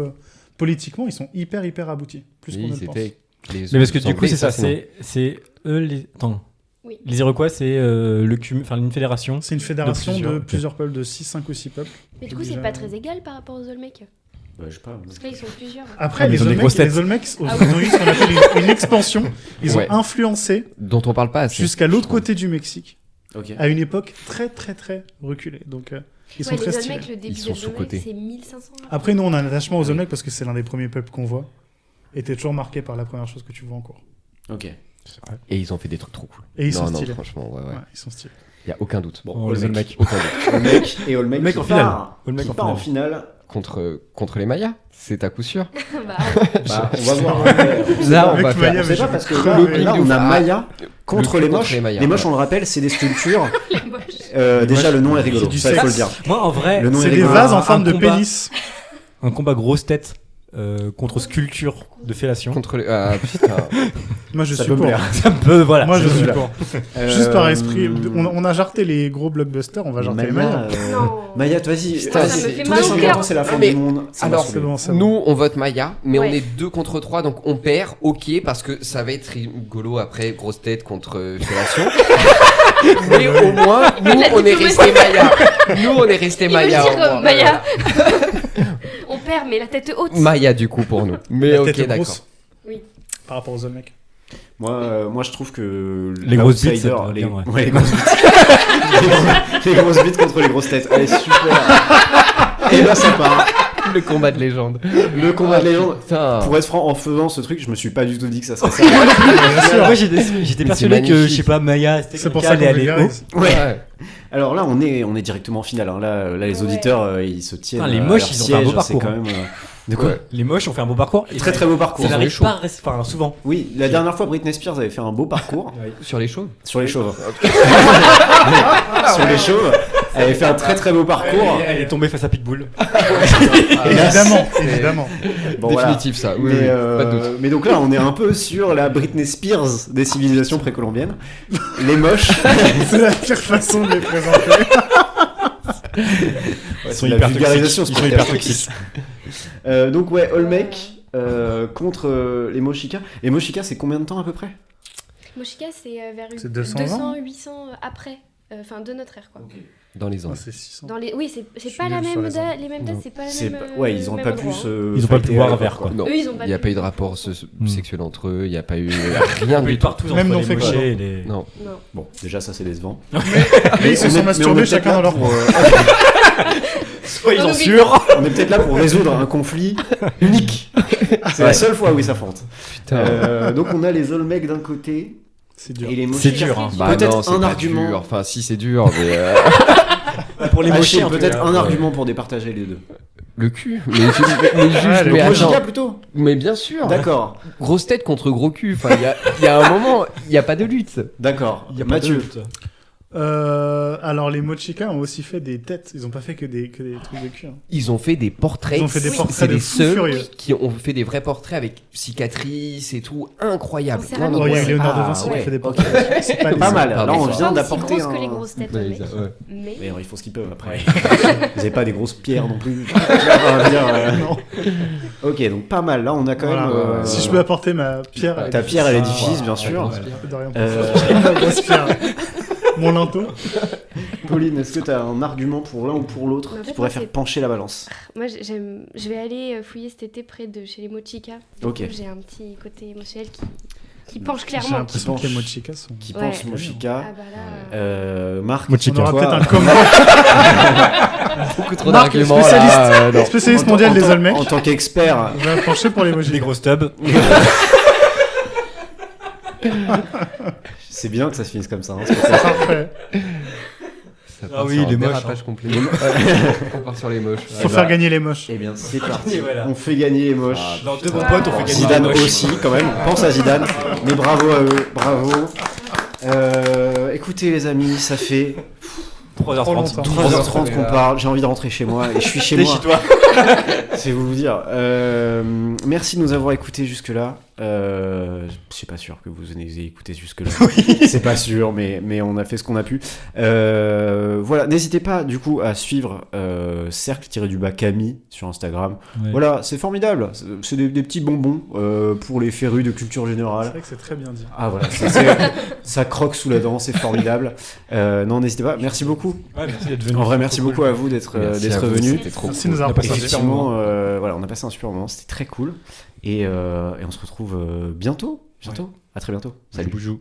Politiquement, ils sont hyper aboutis. Plus qu'on Oui, ne le pense. c'était les Mais parce que du coup, Anglais, c'est ça. sinon. C'est eux les. Attends. Oui. Les Iroquois, c'est une fédération. C'est une fédération De de plusieurs, plusieurs peuples, de 5 ou 6 peuples. Mais du coup, c'est pas très égal par rapport aux Olmecs. Bah, je sais pas. Parce que là, ils sont plusieurs. Après, Ah, mais les ils ont des grosses Olmecs, têtes. ils Ah oui. ont eu ce qu'on appelle une expansion. Ils Ouais. ont influencé Dont on parle pas assez. jusqu'à l'autre côté du Mexique, Ok. à une époque très reculée. Donc, ils sont Ouais, très les stylés. Olmecs, le début Ils sont des Olmecs, sous-cotés. c'est 1500. là. Après, nous, on a un attachement aux Olmecs parce que c'est l'un des premiers peuples qu'on voit. Et t'es toujours marqué par la première chose que tu vois en cours. Ok. Et ils ont fait des trucs trop cool. Et ils sont non, stylés. franchement, ouais. Ouais, ils sont stylés. Il y a aucun doute. Bon, Oh, les Olmec. Olmecs. Aucun doute. Olmec et Olmec Olmec qui en finale. part- Olmec qui en part en finale. Contre les Mayas, c'est à coup sûr. Bah, Bah, on va voir. Là, on Avec va Maya, faire. mais On sait je pas vais parce que crever. là on a Ah. Maya contre Le les cul moches. contre les Mayas, Les moches, ouais. on le rappelle, c'est des sculptures. les moches. Déjà, moches, le nom est rigolo. c'est du Ça, il faut le sexe. dire. Moi, en vrai, Le nom C'est est des rigolo. vases en forme de combat- pénis. un combat grosse tête contre sculpture de fellation. Contre les... Ah putain. Moi, je Ça suis peut pour. plaire. Ça peut, voilà. Moi, je suis Voilà. pour. Juste par esprit, on a jarté les gros blockbusters, on va jarter les Maya, Maya. Non. Maya, vas-y. Putain, ça me fait tous mal les au 50 cœur. ans, c'est la fin Mais du monde. Ça m'a alors, saoulé. C'est bon, c'est bon. Nous, on vote Maya, mais on Ouais. est 2 contre 3, donc on perd, ok, parce que ça va être rigolo après, grosse tête contre fellation. Mais au moins, nous, La on est diplomatie. resté Maya. Nous, on est resté Il veut Maya. dire au moins. Maya. On perd, mais la tête haute. Maya, du coup, pour nous. Mais La ok, tête d'accord. grosse. Oui. Par rapport aux Olmecs. Moi, je trouve que Les grosses bites, l'outsider, ça doit les... bien, ouais. ouais, les grosses bites. les grosses bites contre les grosses têtes. Allez, super. Et là, ça part. Le combat de légende. Le combat de légende. Putain. Pour être franc, en faisant ce truc, je me suis pas du tout dit que ça serait ça. Moi, j'étais Mais persuadé c'est que, je magnifique. sais pas, Maya, c'était C'est pour qu'elle ça qu'on allait aller haut. vulgarise. Ouais. Alors là, on est directement en finale. Hein. Là, les Ouais. auditeurs, ils se tiennent. Putain, les à moches, leur ils ont fait un beau siège, c'est parcours, quand même. De quoi Ouais. Les moches ont fait un beau parcours. Et Très très beau parcours. Ça Ils ont n'arrive les chauds. pas à rester, enfin, souvent. Oui, la dernière fois, Britney Spears avait fait un beau parcours Sur les chauves. sur les chauves. Sur les chauves, elle avait fait un très très beau parcours. Elle est tombée face à Pitbull. Évidemment, évidemment. Bon, voilà. Définitif, ça. Oui, Mais, oui, pas de doute. mais donc là, on est un peu sur la Britney Spears des civilisations précolombiennes. Les moches. C'est la pire façon de les présenter. Ils sont la hyper vulgarisation, toxiques. Ils sont c'est hyper pas toxiques. Donc ouais, Olmec contre les Moshika. Les Moshika, c'est combien de temps à peu près? Moshika, c'est vers C'est 200 800 après. Enfin, de notre ère, quoi. Dans les ans. Ah, c'est 600. Oui, c'est suis pas la nul même sur les les mêmes dates, c'est pas la C'est même. pas- Ouais, ils ont même pas endroit, pu hein. se. Ils ont pas le fighter pouvoir à vert, l'époque, quoi. Non. Eux, ils ont Il n'y a pu. pas eu de rapport sexuel entre eux, il n'y a pas eu rien du tout. Partout Même entre non les fait mochés quoi. et les... Non. Non. Bon, déjà ça c'est décevant. Mais ils se on est- sont mais on est masturbés peut-être chacun là dans leur pour, coin. Soit ils Non, en mais- sûrs. on est peut-être là pour résoudre un conflit unique. C'est la seule fois où ils s'affrontent. Putain. Donc on a les Olmecs d'un côté C'est dur. et les C'est Moshika. dur, hein. Bah Peut-être non, c'est un pas argument. dur. Enfin, si, c'est dur, mais. Pour les mochés, Achille, en tout peut-être cas. un Ouais. argument pour départager les deux. Le cul. Mais juste, le mais Moshika attends. plutôt. Mais bien sûr. D'accord, Grosse tête contre gros cul. Enfin, il y a un moment, il n'y a pas de lutte. d'accord. Il y a pas Mathieu. de doute. Alors les Mochika ont aussi fait des têtes, ils ont pas fait que des trucs de cul. Hein. Ils ont fait des portraits. Ils ont fait des C'est portraits de les fous seuls furieux. qui ont fait des vrais portraits avec cicatrices et tout. Incroyable. En céramique. Oh, il y a eu ouais. Léonard de Ah, Vinci qui ouais. fait des Ok. portraits. C'est pas, Pas les- mal. Pardon. Là on Elles sont vient Pas d'apporter aussi grosses que les un. grosses têtes, Ouais, mec. ouais. Mais Mais ils font ce qu'ils peuvent après. Vous avez pas des grosses pierres non plus. On va dire, Non. Ok, donc pas mal. Là on a quand Voilà. même. Si je peux apporter ma pierre. Ta pierre à l'édifice, Ah, bien sûr. De rien. Euh, Ma grosse pierre. Mon linteau. Pauline, est-ce que tu as un argument pour l'un ou pour l'autre Mais en qui fait, pourrait moi, faire c'est- pencher la balance? moi, je vais aller fouiller cet été près de chez les Mochika. Ok. J'ai un petit côté émotionnel qui penche J'ai clairement. l'impression Qui que les penche. Mochika sont. Qui Ouais. pense Moshika? Ah bah là. Marc, Mochika. On aura toi, peut-être un commun. Beaucoup trop Marc, d'arguments spécialiste. là. Non. Spécialiste en mondial tant- des en tant- Olmecs. En tant qu'expert, On va pencher pour les Des Mochika. grosses tubs. c'est bien que ça se finisse comme ça. Hein, C'est parfait. Ça Ah part oui, sur un les moches, dérapage complet. On part sur les moches. Faut faire gagner les moches. Eh bien, c'est parti. Et voilà. On fait gagner les moches. Dans deux bons Wow. potes, on fait gagner Zidane les moches. aussi, quand même. Pense à Zidane. Mais bravo à eux, bravo. Écoutez, les amis, ça fait 3h30. longtemps. 3h30 qu'on parle. J'ai envie de rentrer chez moi et je suis chez T'es moi. chez toi. C'est vous dire. Merci de nous avoir écoutés jusque-là. Je suis pas sûr que vous ayez écouté jusque-là. C'est pas sûr, mais on a fait ce qu'on a pu. Voilà, n'hésitez pas du coup à suivre cercle-du-bas Camille sur Instagram. Ouais. Voilà, c'est formidable. C'est des petits bonbons pour les férus de culture C'est générale. vrai que c'est très bien dit. Ah voilà, ça croque sous la dent, c'est formidable. Non, n'hésitez pas. Merci beaucoup. Ouais, merci d'être venu. En vrai, merci Trop beaucoup cool. à vous d'être Merci à vous, venus. C'était trop Merci cool. de nous avoir On a passé un partagé. super moment. Effectivement, voilà, on a passé un super moment, c'était très cool. Et on se retrouve bientôt. À très bientôt. Salut. Boujou.